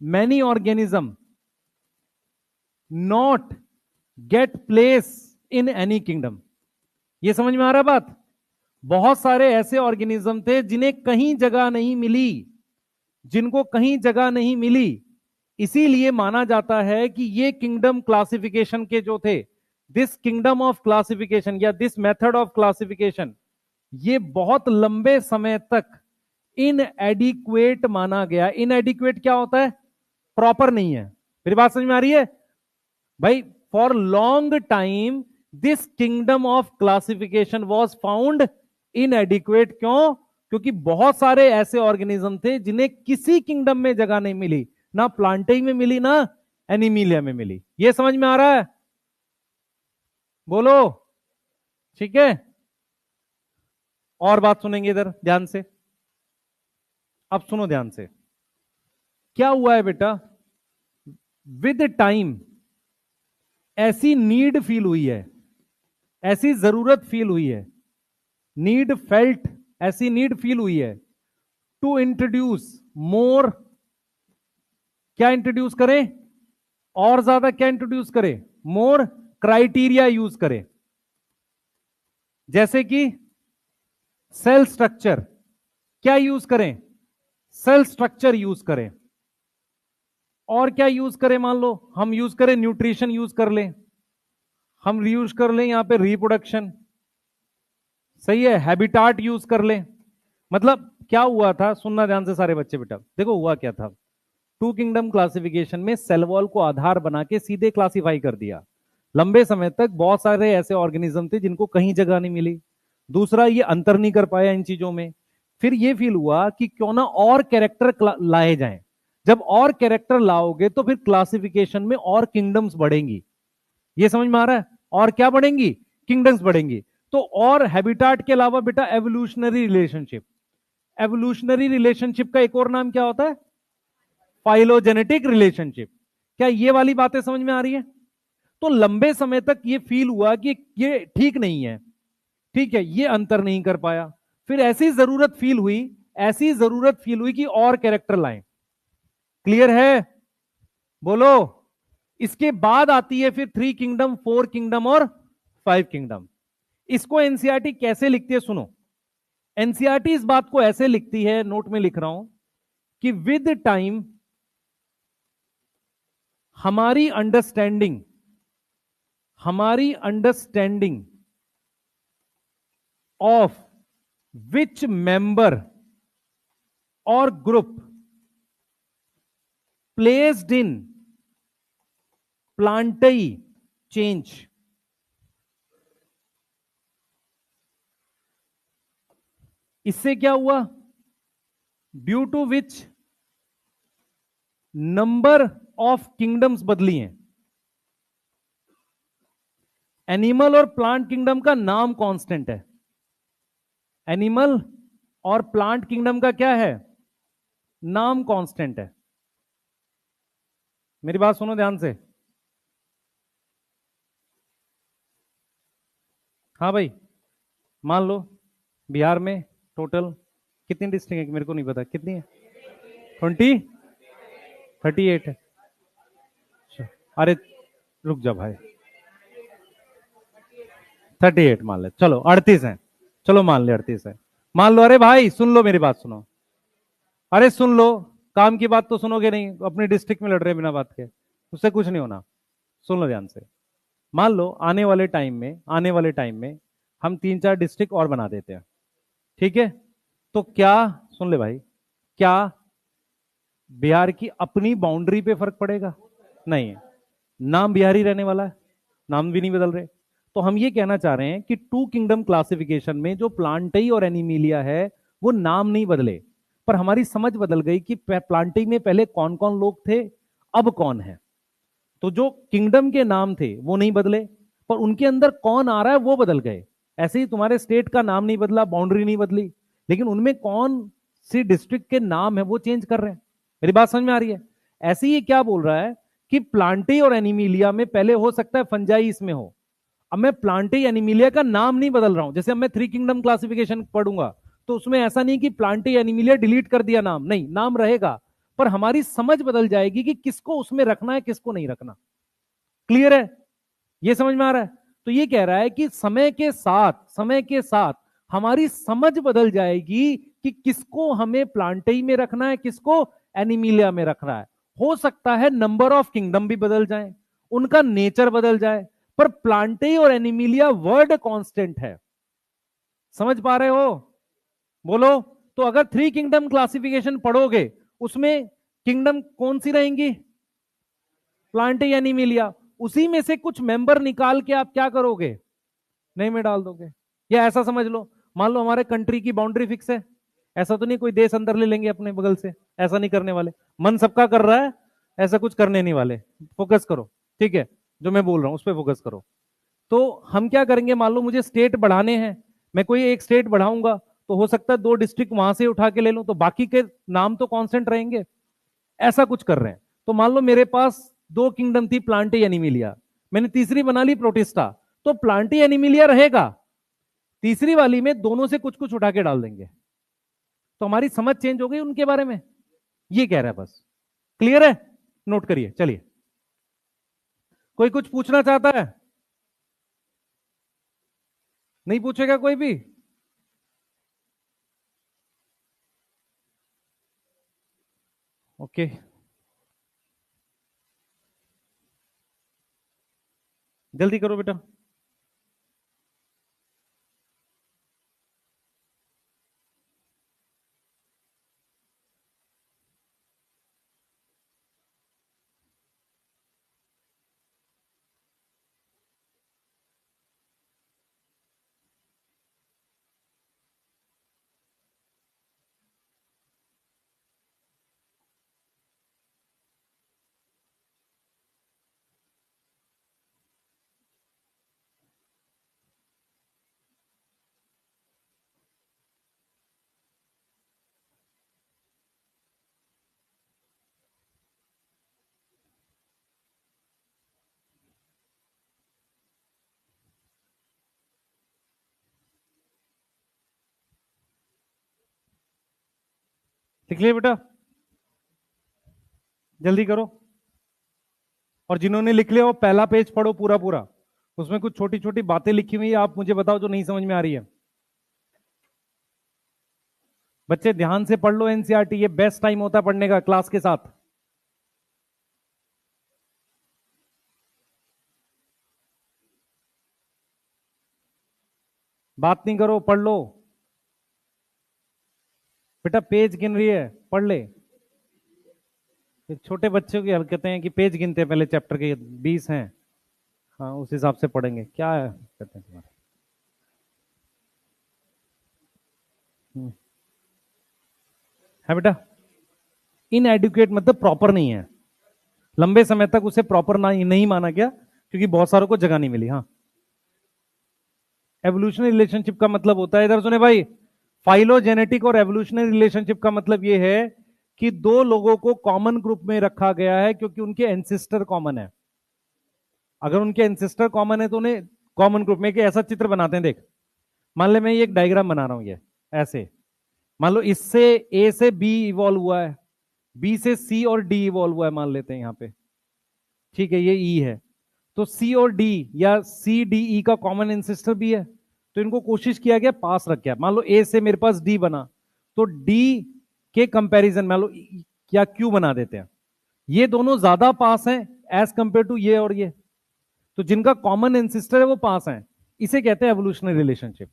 many organism not get place in any kingdom. ये समझ में आ रहा बात, बहुत सारे ऐसे ऑर्गेनिज्म थे जिन्हें कहीं जगह नहीं मिली, जिनको कहीं जगह नहीं मिली, इसीलिए माना जाता है कि ये किंगडम क्लासिफिकेशन के जो थे, दिस किंगडम ऑफ क्लासिफिकेशन या दिस मेथड ऑफ क्लासिफिकेशन, ये बहुत लंबे समय तक इनएडिक्वेट माना गया। इनएडिक्वेट क्या होता है, प्रॉपर नहीं है। मेरी बात समझ में आ रही है भाई, for long time this kingdom of classification was found इनएडिक्वेट। क्यों, क्योंकि बहुत सारे ऐसे ऑर्गेनिज्म थे जिन्हें किसी किंगडम में जगह नहीं मिली, ना प्लांटाई में मिली ना एनिमिलिया में मिली। यह समझ में आ रहा है, बोलो, ठीक है। और बात सुनेंगे इधर ध्यान से, अब सुनो ध्यान से, क्या हुआ है बेटा, विद टाइम ऐसी नीड फील हुई है, ऐसी जरूरत फील हुई है, नीड फेल्ट, ऐसी नीड फील हुई है टू इंट्रोड्यूस मोर, क्या इंट्रोड्यूस करें, और ज्यादा क्या इंट्रोड्यूस करें, मोर क्राइटेरिया यूज करें। जैसे कि सेल स्ट्रक्चर, क्या यूज करें, सेल स्ट्रक्चर यूज करें। और क्या यूज करें, मान लो हम यूज करें न्यूट्रिशन यूज कर लें, हम यूज कर लें यहां पे रिप्रोडक्शन, सही है, हैबिटाट यूज कर लें। मतलब क्या हुआ था, सुनना ध्यान से सारे बच्चे बेटा, देखो हुआ क्या था, 2 किंगडम क्लासिफिकेशन में सेल वॉल को आधार बना के सीधे क्लासिफाई कर दिया। लंबे समय तक बहुत सारे ऐसे ऑर्गेनिज्म थे जिनको कहीं जगह नहीं मिली। दूसरा, ये अंतर नहीं कर पाया इन चीजों में। फिर ये फील हुआ कि क्यों ना और कैरेक्टर लाए जाएं। जब और कैरेक्टर लाओगे तो फिर क्लासिफिकेशन में और किंगडम्स बढ़ेंगी। ये समझ में आ रहा है, और क्या बढ़ेंगी, किंगडम्स बढ़ेंगी। तो और हैबिटाट के अलावा बेटा एवोल्यूशनरी रिलेशनशिप, एवोल्यूशनरी रिलेशनशिप का एक और नाम क्या होता है, फाइलोजेनेटिक रिलेशनशिप। क्या ये वाली बातें समझ में आ रही है। तो लंबे समय तक ये फील हुआ कि ये ठीक नहीं है, ठीक है, ये अंतर नहीं कर पाया। फिर ऐसी जरूरत फील हुई, ऐसी जरूरत फील हुई कि और कैरेक्टर लाएं। क्लियर है, बोलो। इसके बाद आती है फिर 3 किंगडम, 4 किंगडम और 5 किंगडम। इसको एनसीईआरटी कैसे लिखती है, सुनो। एनसीईआरटी इस बात को ऐसे लिखती है, नोट में लिख रहा हूं, कि विद टाइम हमारी अंडरस्टैंडिंग, हमारी अंडरस्टैंडिंग ऑफ विच मेंबर और ग्रुप प्लेस्ड इन प्लांटाई इससे क्या हुआ? Due to which number of kingdoms बदली हैं। एनिमल और प्लांट किंगडम का नाम कांस्टेंट है। एनिमल और प्लांट किंगडम का क्या है? नाम कांस्टेंट है। मेरी बात सुनो ध्यान से। हाँ भाई, मान लो बिहार में टोटल कितनी डिस्ट्रिक्ट है, मेरे को नहीं पता कितनी है। 38 है। अच्छा, अरे रुक जा भाई, 38 मान ले, चलो 38 है, चलो मान ले 38 है, मान लो। अरे भाई सुन लो, मेरी बात सुनो, अरे सुन लो, काम की बात तो सुनोगे नहीं, अपनी डिस्ट्रिक्ट में लड़ रहे बिना बात के, उससे कुछ नहीं होना। सुन लो ध्यान से। मान लो आने वाले टाइम में हम 3-4 डिस्ट्रिक्ट और बना देते हैं, ठीक है? तो क्या, सुन ले भाई, क्या बिहार की अपनी बाउंड्री पे फर्क पड़ेगा? नहीं है। नाम बिहारी रहने वाला है, नाम भी नहीं बदल रहे। तो हम ये कहना चाह रहे हैं कि टू किंगडम क्लासिफिकेशन में जो प्लांटई और एनिमिलिया है वो नाम नहीं बदले, पर हमारी समझ बदल गई कि प्लांटई में पहले कौन कौन लोग थे, अब कौन है। तो जो किंगडम के नाम थे वो नहीं बदले, पर उनके अंदर कौन आ रहा है वो बदल गए। ऐसे ही तुम्हारे स्टेट का नाम नहीं बदला, बाउंड्री नहीं बदली, लेकिन उनमें कौन सी डिस्ट्रिक्ट के नाम है वो चेंज कर रहे हैं। मेरी बात समझ में आ रही है? ऐसे ही क्या बोल रहा है कि प्लांटी और एनिमिलिया में पहले हो सकता है फंजाई इसमें हो, अब मैं प्लांटी एनिमिलिया का नाम नहीं बदल रहा हूं। जैसे अब मैं 3 किंगडम क्लासिफिकेशन पढ़ूंगा तो उसमें ऐसा नहीं कि प्लांटी एनिमिलिया डिलीट कर दिया, नाम नहीं, नाम रहेगा, पर हमारी समझ बदल जाएगी कि किसको उसमें रखना है किसको नहीं रखना। क्लियर है? ये समझ में आ रहा है? तो ये कह रहा है कि समय के साथ हमारी समझ बदल जाएगी कि किसको हमें प्लांटई में रखना है किसको एनिमिलिया में रखना है। हो सकता है नंबर ऑफ किंगडम भी बदल जाए, उनका नेचर बदल जाए, पर प्लांटई और एनिमिलिया वर्ड कांस्टेंट है। समझ पा रहे हो? बोलो। तो अगर 3 किंगडम क्लासिफिकेशन पढ़ोगे उसमें किंगडम कौन सी रहेंगी? Plantae Animalia. उसी में से कुछ मेंबर निकाल के आप क्या करोगे? नहीं में डाल दोगे। या ऐसा समझ लो, मान लो हमारे कंट्री की बाउंड्री फिक्स है, ऐसा तो नहीं कोई देश अंदर ले लेंगे अपने बगल से, ऐसा नहीं करने वाले। मन सबका कर रहा है, ऐसा कुछ करने नहीं वाले। फोकस करो, ठीक है? जो मैं बोल रहा हूं उस पर फोकस करो। तो हम क्या करेंगे, मान लो मुझे स्टेट बढ़ाने हैं, मैं कोई एक स्टेट बढ़ाऊंगा तो हो सकता है 2 डिस्ट्रिक्ट वहां से उठा के ले लूं, तो बाकी के नाम तो कांस्टेंट रहेंगे। ऐसा कुछ कर रहे हैं। तो मान लो मेरे पास 2 किंगडम थी, प्लांटी एनिमिलिया, मैंने तीसरी बना ली प्रोटिस्टा, तो प्लांटी एनिमिलिया रहेगा, तीसरी वाली में दोनों से कुछ कुछ उठा के डाल देंगे। तो हमारी समझ चेंज हो गई उनके बारे में, ये कह रहा है बस। क्लियर है? नोट करिए, चलिए। कोई कुछ पूछना चाहता है? नहीं पूछेगा कोई भी? ओके, जल्दी करो बेटा। लिख लिया बेटा? जल्दी करो। और जिन्होंने लिख लिया वो पहला पेज पढ़ो पूरा पूरा, उसमें कुछ छोटी छोटी बातें लिखी हुई है, आप मुझे बताओ जो नहीं समझ में आ रही है। बच्चे ध्यान से पढ़ लो एनसीईआरटी, ये बेस्ट टाइम होता है पढ़ने का क्लास के साथ। बात नहीं करो, पढ़ लो बेटा, पेज गिन रही है, पढ़ ले। ये छोटे बच्चों की हरकतें हैं कि पेज गिनते हैं, पहले चैप्टर के 20 हैं, हाँ उस हिसाब से पढ़ेंगे, क्या है कहते हैं तुम्हारे। है बेटा। इनएडुकेट मतलब प्रॉपर नहीं है, लंबे समय तक उसे प्रॉपर नहीं माना गया क्योंकि बहुत सारों को जगह नहीं मिली। हाँ, एवोल्यूशनरी रिलेशनशिप का मतलब होता है, इधर सुने भाई, फाइलोजेनेटिक और एवोल्यूशनरी रिलेशनशिप का मतलब यह है कि दो लोगों को कॉमन ग्रुप में रखा गया है क्योंकि उनके एंसेस्टर कॉमन है। अगर उनके एंसेस्टर कॉमन है तो उन्हें कॉमन ग्रुप में, एक ऐसा चित्र बनाते हैं, देख, मान ले मैं ये एक डायग्राम बना रहा हूं, ये ऐसे, मान लो इससे ए से बी इवॉल्व हुआ है, बी से सी और डी इवॉल्व हुआ है, मान लेते हैं यहां पे, ठीक है, ये ई है, तो सी और डी या सी डी ई का कॉमन एंसेस्टर भी है, तो इनको कोशिश किया गया पास रख गया। मान लो ए से मेरे पास डी बना, तो डी के कंपैरिजन मान लो क्या क्यू बना देते हैं, ये दोनों ज्यादा पास हैं एज कंपेयर टू ये और ये, तो जिनका कॉमन एंसेस्टर है वो पास हैं, इसे कहते हैं एवोल्यूशनरी रिलेशनशिप।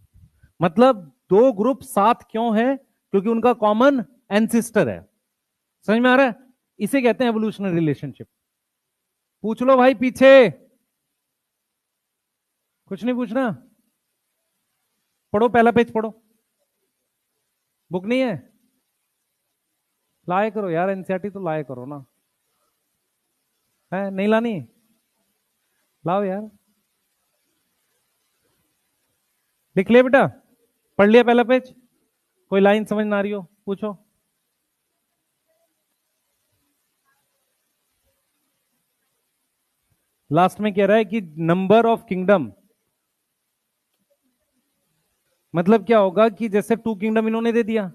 मतलब दो ग्रुप साथ क्यों है, क्योंकि उनका कॉमन एंसेस्टर है। समझ में आ रहा है? इसे कहते हैं एवोल्यूशनरी रिलेशनशिप। पूछ लो भाई पीछे, कुछ नहीं पूछना, पढ़ो, पहला पेज पढ़ो। बुक नहीं है, लाए करो यार, एनसीईआरटी तो लाए करो ना, है नहीं लानी, लाओ यार। लिख लिया बेटा, पढ़ लिया पहला पेज, कोई लाइन समझ ना आ रही हो पूछो। लास्ट में कह रहा है कि नंबर ऑफ किंगडम, मतलब क्या होगा कि जैसे 2 किंगडम इन्होंने दे दिया,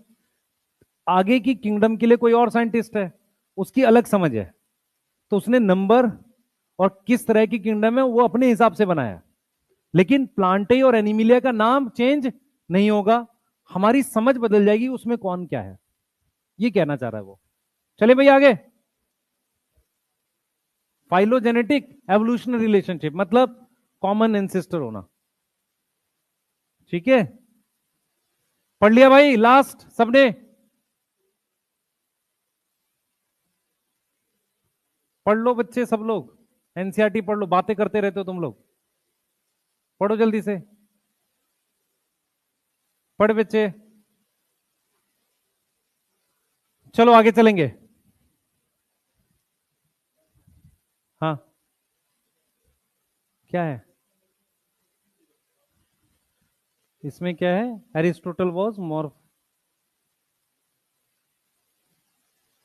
आगे की किंगडम के लिए कोई और साइंटिस्ट है, उसकी अलग समझ है, तो उसने नंबर और किस तरह की किंगडम है वो अपने हिसाब से बनाया, लेकिन प्लांटे और एनिमिलिया का नाम चेंज नहीं होगा, हमारी समझ बदल जाएगी उसमें कौन क्या है, ये कहना चाह रहा है वो। चले भाई आगे। फाइलोजेनेटिक एवोल्यूशनरी रिलेशनशिप मतलब कॉमन एंसेस्टर होना, ठीक है, पढ़ लिया भाई लास्ट सबने? पढ़ लो बच्चे सब लोग, एनसीईआरटी पढ़ लो, बातें करते रहते हो तुम लोग, पढ़ो जल्दी से, पढ़ बच्चे, चलो आगे चलेंगे। हाँ, क्या है इसमें, क्या है, एरिस्टोटल वॉज मोर,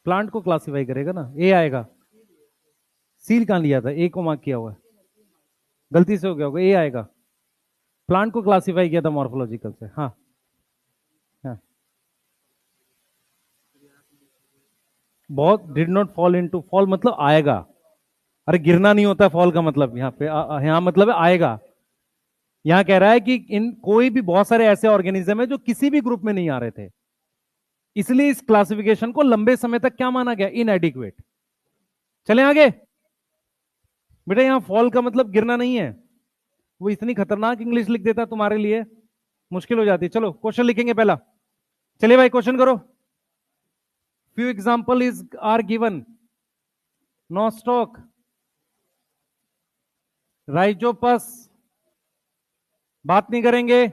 प्लांट को क्लासिफाई करेगा ना, ए आएगा, सील कहां लिया था, ए को मार्क किया हुआ है, गलती से हो गया होगा, ए आएगा, प्लांट को क्लासिफाई किया था मॉर्फोलॉजिकल से। हाँ, हाँ, बहुत did not fall into, fall मतलब आएगा, अरे गिरना नहीं होता फॉल का मतलब, यहाँ पे यहाँ मतलब है आएगा। यहां कह रहा है कि इन कोई भी, बहुत सारे ऐसे ऑर्गेनिज्म है जो किसी भी ग्रुप में नहीं आ रहे थे, इसलिए इस क्लासिफिकेशन को लंबे समय तक क्या माना गया, इनएडिक्वेट। चले आगे बेटा, यहां फॉल का मतलब गिरना नहीं है, वो इतनी खतरनाक इंग्लिश लिख देता तुम्हारे लिए मुश्किल हो जाती। चलो क्वेश्चन लिखेंगे पहला, चलिए भाई क्वेश्चन करो। Few example is are given, nostoc, rhizopus, बात नहीं करेंगे,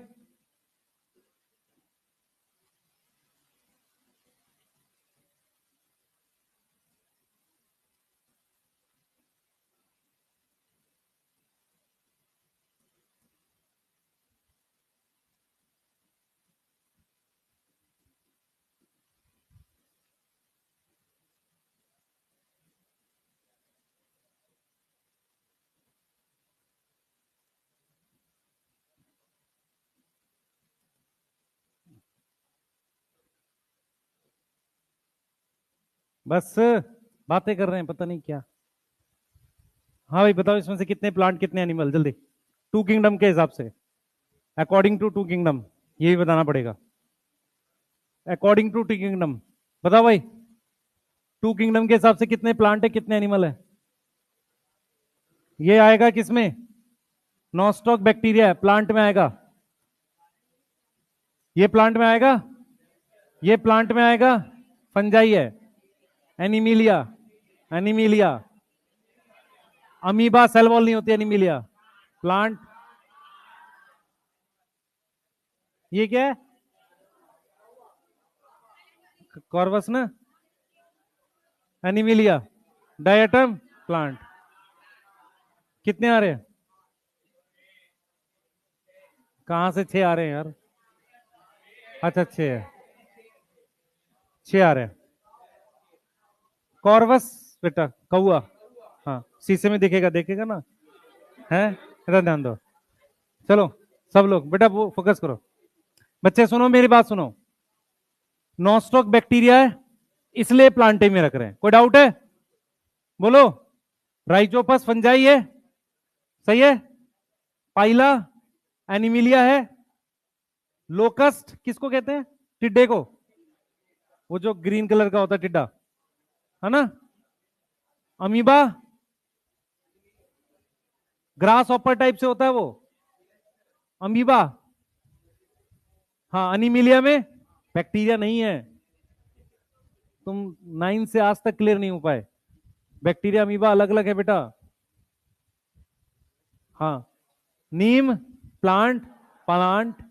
बस बातें कर रहे हैं पता नहीं क्या। हाँ भाई बताओ, इसमें से कितने प्लांट कितने एनिमल, जल्दी, 2 किंगडम के हिसाब से, अकॉर्डिंग टू 2 किंगडम, ये भी बताना पड़ेगा, अकॉर्डिंग टू 2 किंगडम, बताओ भाई, 2 किंगडम के हिसाब से कितने प्लांट है कितने एनिमल है? ये आएगा किसमें, नॉस्टॉक बैक्टीरिया है, प्लांट में आएगा, ये प्लांट में आएगा, ये प्लांट में आएगा, फंजाई है, animalia, animalia, amoeba cell wall नहीं होती, एनिमिलिया, प्लांट, ये क्या है, कॉर्वस ना, एनिमिलिया, डायटम प्लांट। कितने आ रहे हैं? कहां से 6 आ रहे हैं यार? अच्छा 6 है, 6 आ रहे हैं। कॉर्वस बेटा कौआ, हाँ शीशे में दिखेगा, देखेगा ना, है इधर ध्यान दो। चलो सब लोग बेटा वो फोकस करो। बच्चे सुनो मेरी बात सुनो, नॉस्टॉक बैक्टीरिया है इसलिए प्लांटे में रख रहे हैं, कोई डाउट है? बोलो। राइजोपस फंजाई है, सही है। पाइला एनिमिलिया है। लोकस्ट किसको कहते हैं? टिड्डे को, वो जो ग्रीन कलर का होता है टिड्डा, है ना। अमीबा ग्रास ऑपर टाइप से होता है वो, अमीबा। हाँ एनिमिलिया में बैक्टीरिया नहीं है, तुम 9 से आज तक क्लियर नहीं हो पाए। बैक्टीरिया अमीबा अलग अलग है बेटा। हाँ neem plant, plant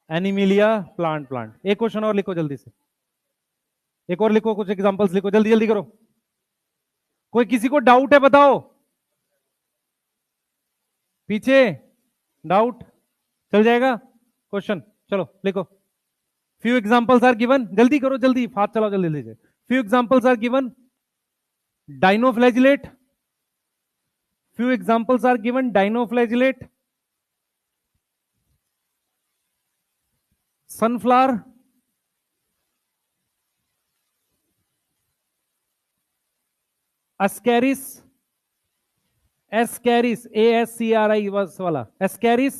animalia plant, plant. एक क्वेश्चन और लिखो जल्दी से, एक और लिखो, कुछ एग्जांपल्स लिखो, जल्दी जल्दी करो। कोई किसी को डाउट है बताओ, पीछे डाउट चल जाएगा क्वेश्चन। चलो लिखो। फ्यू एग्जांपल्स आर गिवन, जल्दी करो जल्दी, हाथ चलाओ जल्दी जल्दी। Few examples are given, dinoflagellate. Few examples are given, dinoflagellate, sunflower, ascaris, ascaris ASCRI वाला ascaris,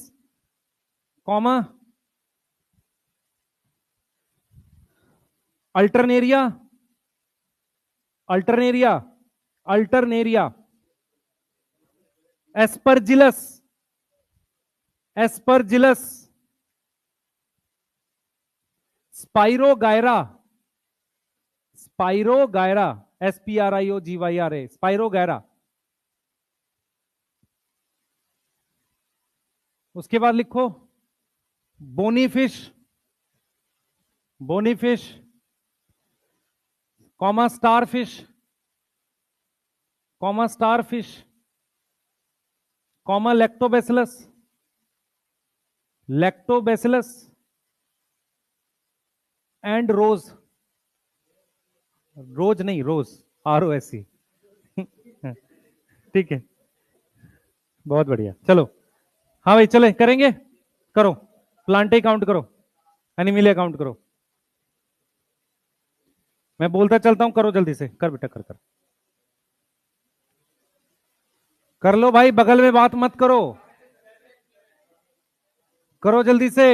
comma alternaria, alternaria, alternaria, aspergillus, aspergillus, spirogyra, spirogyra SPRIOGYRA, spirogyra. उसके बाद लिखो bony fish, bony fish, comma starfish, comma starfish, comma lactobacillus, lactobacillus and rose, rose नहीं रोज, ROSE। ठीक है, बहुत बढ़िया। चलो हाँ भाई चले करेंगे, करो प्लांटे काउंट करो, एनिमिलिया काउंट करो। मैं बोलता चलता हूं, करो जल्दी से, कर बेटा कर कर कर लो भाई, बगल में बात मत करो, करो जल्दी से।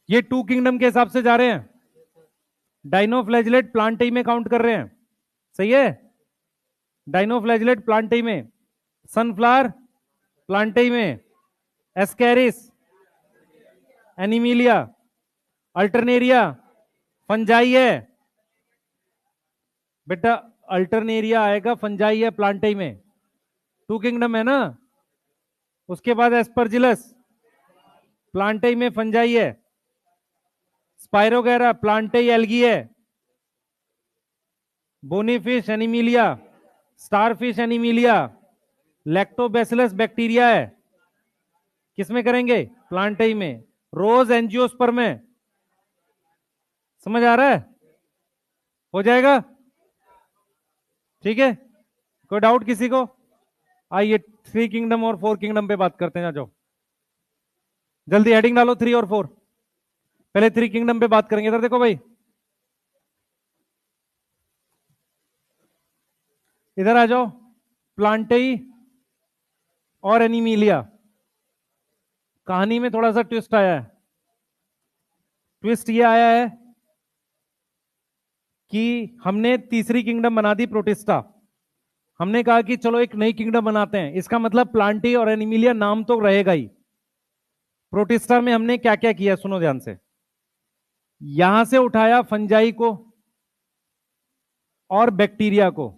ये 2 किंगडम के हिसाब से जा रहे हैं, डाइनोफ्लैजिलेट प्लांटे में काउंट कर रहे हैं, सही है। डाइनोफ्लैजिलेट प्लांटे में, सनफ्लावर प्लांटे में, एस्कैरिस, एनिमिलिया, अल्टरनेरिया फंजाई है बेटा, अल्टरनेरिया आएगा, फंजाई है प्लांटे में, 2 किंगडम है ना। उसके बाद एस्परजिलस प्लांटे में फंजाई है, स्पाइरोगैरा प्लांटे एल्गी है, bony fish Animalia, starfish Animalia, lactobacillus bacteria है, किसमें करेंगे? प्लांटे में। रोज एंजियोस्पर्म में, समझ आ रहा है? हो जाएगा ठीक है। कोई डाउट किसी को? आइए 3 किंगडम और 4 किंगडम पे बात करते हैं, जाओ जल्दी हेडिंग डालो 3 और 4। पहले 3 किंगडम पे बात करेंगे, इधर देखो भाई, इधर आ जाओ। प्लांटेई और एनिमिलिया, कहानी में थोड़ा सा ट्विस्ट आया है। ट्विस्ट ये आया है कि हमने तीसरी किंगडम बना दी प्रोटिस्टा, हमने कहा कि चलो एक नई किंगडम बनाते हैं, इसका मतलब प्लांटी और एनिमिलिया नाम तो रहेगा ही। प्रोटिस्टा में हमने क्या क्या किया सुनो ध्यान से, यहां से उठाया फंजाई को और बैक्टीरिया को,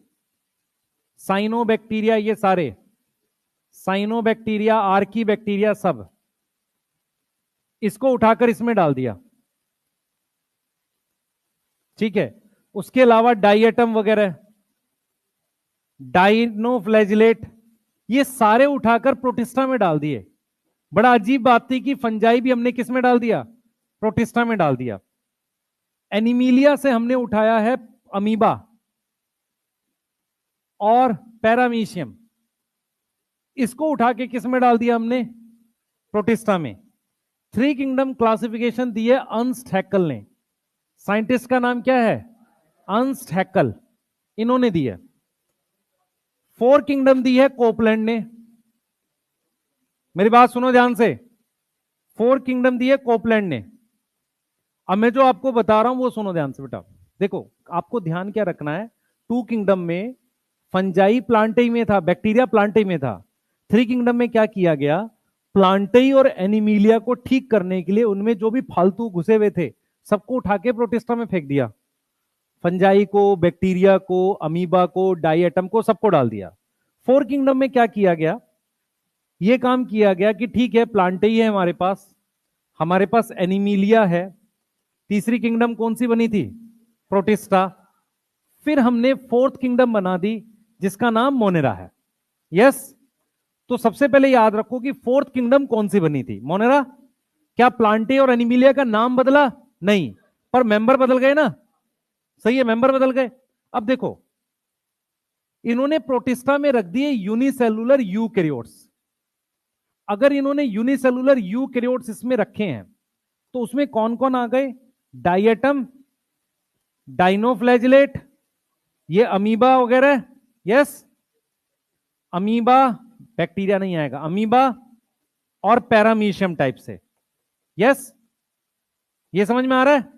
साइनोबैक्टीरिया, ये सारे साइनोबैक्टीरिया, आर्की बैक्टीरिया सब, इसको उठाकर इसमें डाल दिया, ठीक है। उसके अलावा डाइएटम वगैरह, डाइनोफ्लैजिलेट, ये सारे उठाकर प्रोटिस्टा में डाल दिए। बड़ा अजीब बात थी कि फंजाई भी हमने किस में डाल दिया, प्रोटिस्टा में डाल दिया। एनीमिलिया से हमने उठाया है अमीबा और पैरामीशियम, इसको उठा के किस में डाल दिया हमने, प्रोटिस्टा में। थ्री किंगडम क्लासिफिकेशन दी है अर्नस्ट हैक्कल ने, साइंटिस्ट का नाम क्या है, अर्नस्ट हैक्कल, इन्होंने दी है। फोर किंगडम दी है कोपलैंड ने, मेरी बात सुनो ध्यान से, फोर किंगडम दी है कोपलैंड ने। अब मैं जो आपको बता रहा हूं वो सुनो ध्यान से बेटा। देखो आपको ध्यान क्या रखना है, टू किंगडम में फंजाई प्लांटेई में था, बैक्टीरिया प्लांटेई में था। थ्री किंगडम में क्या किया गया, प्लांटेई और एनीमिलिया को ठीक करने के लिए उनमें जो भी फालतू घुसे हुए थे सबको उठा के प्रोटिस्टा में फेंक दिया। फंजाई को, बैक्टीरिया को, अमीबा को, डाइएटम को, सबको डाल दिया। फोर किंगडम में क्या किया गया, यह काम किया गया कि ठीक है प्लांटेई है हमारे पास एनीमिलिया है। तीसरी किंगडम कौन सी बनी थी, प्रोटिस्टा। फिर हमने फोर्थ किंगडम बना दी जिसका नाम मोनेरा है। यस, तो सबसे पहले याद रखो कि फोर्थ किंगडम कौन सी बनी थी, मोनेरा। क्या प्लांटे और एनीमिलिया का नाम बदला, नहीं, पर मेंबर बदल गए ना, सही है, मेंबर बदल गए। अब देखो इन्होंने प्रोटिस्टा में रख दिए यूनिसेलुलर यूकैरियोट्स। अगर इन्होंने यूनिसेलुलर यूकैरियोट्स इसमें रखे हैं तो उसमें कौन कौन आ गए, डाइएटम, डाइनोफ्लैजिलेट, ये अमीबा वगैरह। यस, अमीबा, बैक्टीरिया नहीं आएगा, अमीबा और पैरामीशियम टाइप से। यस, ये समझ में आ रहा है।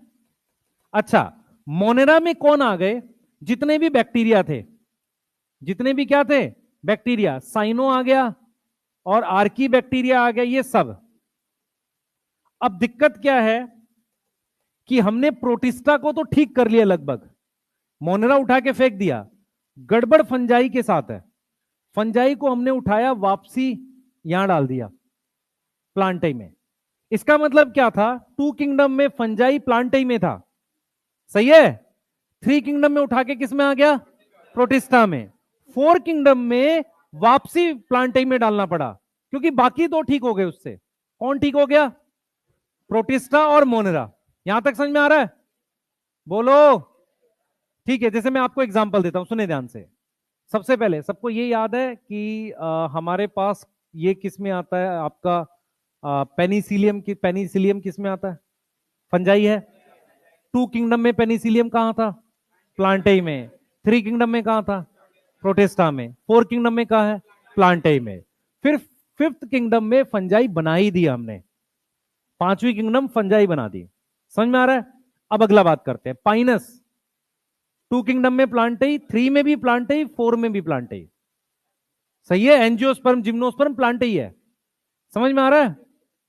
अच्छा, मोनेरा में कौन आ गए, जितने भी बैक्टीरिया थे, जितने भी क्या थे बैक्टीरिया, साइनो आ गया और आर्की बैक्टीरिया आ गया, ये सब। अब दिक्कत क्या है कि हमने प्रोटिस्टा को तो ठीक कर लिया लगभग, मोनेरा उठा के फेंक दिया। गड़बड़ फंजाई के साथ है, फंजाई को हमने उठाया वापसी यहां डाल दिया प्लांटेई में। इसका मतलब क्या था, टू किंगडम में फंजाई प्लांटेई में था, सही है। थ्री किंगडम में उठा के किस में आ गया, प्रोटिस्टा में। फोर किंगडम में वापसी प्लांटेई में डालना पड़ा क्योंकि बाकी दो ठीक हो गए उससे। कौन ठीक हो गया, प्रोटिस्टा और मोनेरा। यहां तक समझ में आ रहा है, बोलो। ठीक है, जैसे मैं आपको एग्जांपल देता हूं, सुने ध्यान से। सबसे पहले सबको ये याद है कि हमारे पास ये किस में आता है आपका, पेनिसिलियम किस में आता है, फंजाई है। टू किंगडम में पेनिसिलियम कहां था, प्लांटेई में। थ्री किंगडम में कहां था, प्रोटिस्टा में। फोर किंगडम में कहां है, प्लांटेई में। फिर फिफ्थ किंगडम में फंजाई बना ही दिया हमने, पांचवी किंगडम फंजाई बना दी। समझ में आ रहा है। अब अगला बात करते हैं, पाइनस। टू किंगडम में प्लांटेई, थ्री में भी प्लांटेई, फोर में भी प्लांटेई, सही है। एंजियोस्पर्म, जिम्नोस्पर्म प्लांटेई है, समझ में आ रहा है।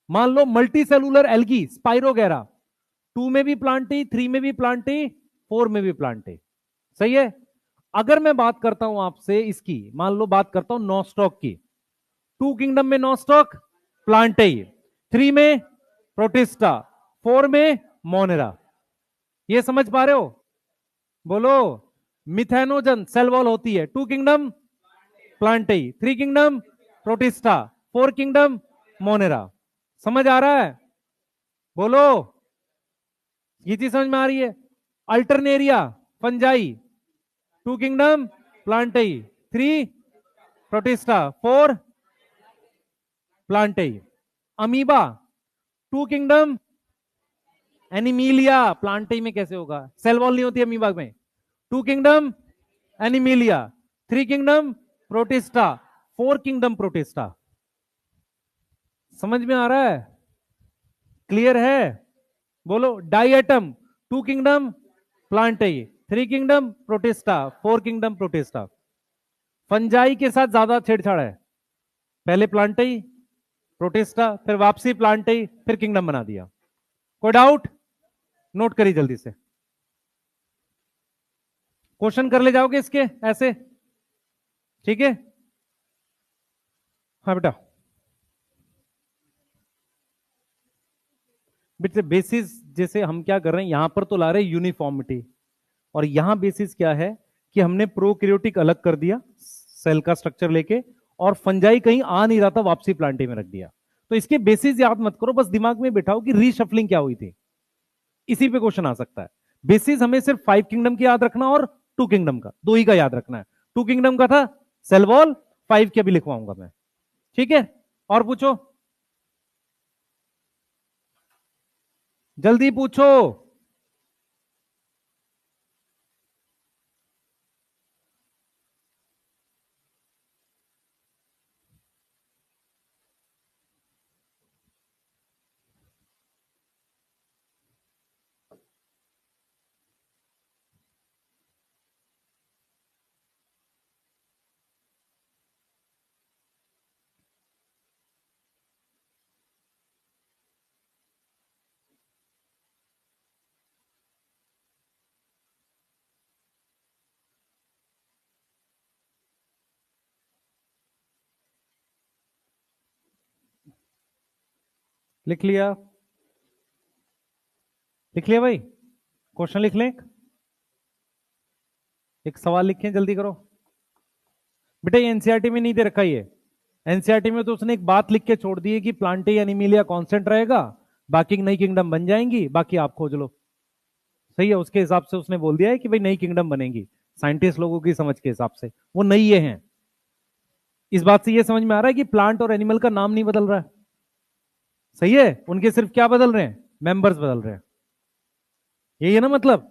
मान लो मल्टी सेलुलर एल्गी, स्पाइरोगेरा, टू में भी प्लांटेई, थ्री में भी प्लांटेई, फोर में भी प्लांटेई, सही है। अगर मैं बात करता हूं आपसे इसकी, मान लो बात करता हूं नॉस्टॉक की, टू किंगडम में नॉस्टॉक, प्लांटेई, थ्री में प्रोटिस्टा, फोर में मोनेरा। ये समझ पा रहे हो, बोलो। मिथेनोजन सेल वॉल होती है, two kingdom प्लांटेई, three kingdom protista, four kingdom monera. समझ आ रहा है, बोलो। ये चीज समझ में आ रही है। Alternaria, fungi, two kingdom प्लांटेई, three Protista, four Plantae. Amoeba, two kingdom Animalia, Plantae में कैसे होगा, सेल वॉल नहीं होती अमीबा में। Two kingdom Animalia, three kingdom protista, four kingdom Protista. समझ में आ रहा है, क्लियर है, बोलो। Diatom, two kingdom प्लांटेई, three kingdom protista, four kingdom Protista. Fungi के साथ ज्यादा छेड़छाड़ है, पहले प्लांटेई, प्रोटिस्टा, फिर वापसी प्लांटेई, फिर किंगडम बना दिया। कोई डाउट, नोट करिए जल्दी से, क्वेश्चन कर ले जाओगे इसके ऐसे, ठीक है। हाँ बेटा, बेसिस जैसे हम क्या कर रहे हैं, यहां पर तो ला रहे हैं यूनिफॉर्मिटी, और यहां बेसिस क्या है कि हमने प्रोकैरियोटिक अलग कर दिया सेल का स्ट्रक्चर लेके, और फंजाई कहीं आ नहीं रहा था, वापसी प्लांटे में रख दिया। तो इसके बेसिस याद मत करो, बस दिमाग में बिठाओ कि रीशफलिंग क्या हुई थी, इसी पे क्वेश्चन आ सकता है। बेसिस हमें सिर्फ 5 किंगडम की याद रखना और 2 किंगडम का, दो ही का याद रखना है। 2 किंगडम का था सेल वॉल, 5 के भी लिखवाऊंगा मैं, ठीक है। और पूछो, जल्दी पूछो। लिख लिया, लिख लिया भाई, क्वेश्चन लिख लें, एक सवाल लिखें, जल्दी करो बेटा। ये एनसीईआरटी में नहीं दे रखा, ये एनसीईआरटी में तो उसने एक बात लिख के छोड़ दी है कि प्लांटे एनिमिलिया कांस्टेंट रहेगा, बाकी नई किंगडम बन जाएंगी, बाकी आप खोज लो। सही है, उसके हिसाब से उसने बोल दिया है कि भाई नई किंगडम बनेगी, साइंटिस्ट लोगों की समझ के हिसाब से वो नई ये हैं। इस बात से ये समझ में आ रहा है कि प्लांट और एनिमल का नाम नहीं बदल रहा है, सही है, उनके सिर्फ क्या बदल रहे हैं, मेंबर्स बदल रहे हैं, यही है ना मतलब।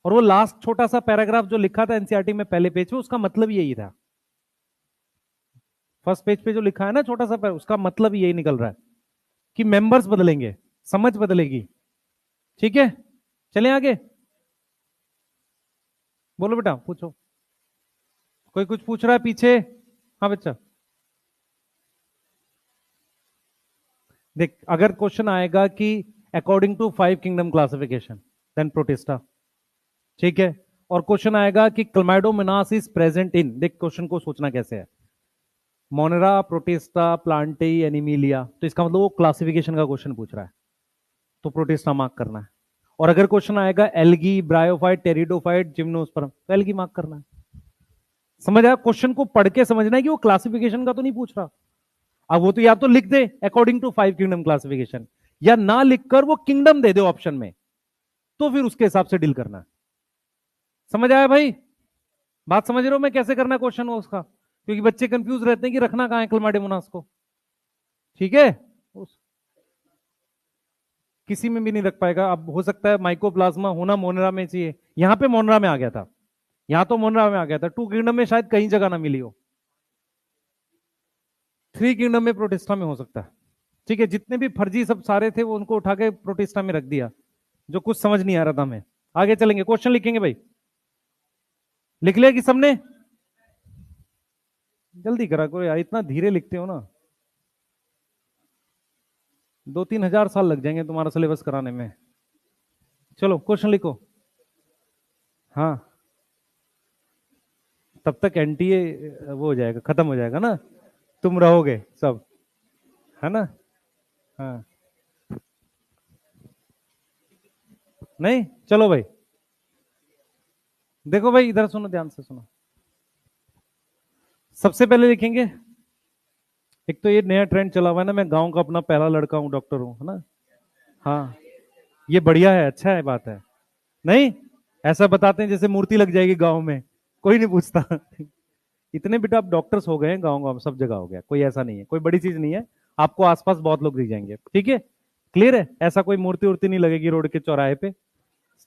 और वो लास्ट छोटा सा पैराग्राफ जो लिखा था एनसीईआरटी में पहले पेज पे, उसका मतलब यही था। फर्स्ट पेज पे जो लिखा है ना छोटा सा उसका मतलब यही निकल रहा है कि मेंबर्स बदलेंगे, समझ बदलेगी, ठीक है। चलें आगे, बोलो बेटा, पूछो। कोई कुछ पूछ रहा है पीछे? हाँ बच्चा, देख अगर क्वेश्चन आएगा कि according to 5 kingdom classification, then protista, ठीक है। और क्वेश्चन आएगा कि क्लमाइडोमोनास इज प्रेजेंट इन, देख क्वेश्चन को सोचना कैसे है, मोनेरा, प्रोटिस्टा, प्लांटेई, एनिमिलिया, तो इसका मतलब वो क्लासिफिकेशन का क्वेश्चन पूछ रहा है, तो प्रोटिस्टा मार्क करना है। और अगर क्वेश्चन आएगा एल्गी, ब्रायोफाइट, टेरिडोफाइट, जिम्नोस्पर्म, तो एल्गी मार्क करना है। समझ आया, क्वेश्चन को पढ़ के समझना है कि वो क्लासिफिकेशन का तो नहीं पूछ रहा। अब वो तो या तो लिख दे अकॉर्डिंग टू 5 किंगडम क्लासिफिकेशन, या ना लिखकर वो किंगडम दे दे ऑप्शन में, तो फिर उसके हिसाब से डील करना है। समझ आया भाई, बात समझ रहे हो मैं कैसे करना क्वेश्चन वो उसका, क्योंकि बच्चे कंफ्यूज रहते हैं कि रखना कहां है क्लमाइडोमोनास को, ठीक है। किसी में भी नहीं रख पाएगा, अब हो सकता है माइकोप्लाज्मा होना मोनेरा में चाहिए, यहां पे मोनेरा में आ गया था, यहां तो मोनेरा में आ गया था, 2 किंगडम में शायद कहीं जगह ना मिली हो, 3 किंगडम में प्रोटिस्टा में हो सकता है, ठीक है। जितने भी फर्जी सब सारे थे वो उनको उठा के प्रोटिस्टा में रख दिया, जो कुछ समझ नहीं आ रहा था हमें। आगे चलेंगे, क्वेश्चन लिखेंगे भाई, लिख लिया कि सबने? जल्दी करा करो यार, इतना धीरे लिखते हो ना, 2-3 हजार साल लग जाएंगे तुम्हारा सिलेबस कराने में। चलो क्वेश्चन लिखो। हाँ, तब तक एनटीए वो हो जाएगा, खत्म हो जाएगा ना, तुम रहोगे सब, है ना। हाँ, नहीं चलो भाई, देखो भाई इधर सुनो, ध्यान से सुनो। सबसे पहले लिखेंगे, एक तो ये नया ट्रेंड चला हुआ है ना, मैं गांव का अपना पहला लड़का हूँ, डॉक्टर हूँ, है ना। हाँ, ये बढ़िया है, अच्छा है, बात है। नहीं, ऐसा बताते हैं जैसे मूर्ति लग जाएगी गांव में, कोई नहीं पूछता। इतने बेटा आप डॉक्टर्स हो गए हैं गांव गांव सब जगह हो गया, कोई ऐसा नहीं है, कोई बड़ी चीज नहीं है, आपको आसपास बहुत लोग दिख जाएंगे, ठीक है। क्लियर है, ऐसा कोई मूर्ति उर्ति नहीं लगेगी रोड के चौराहे पे,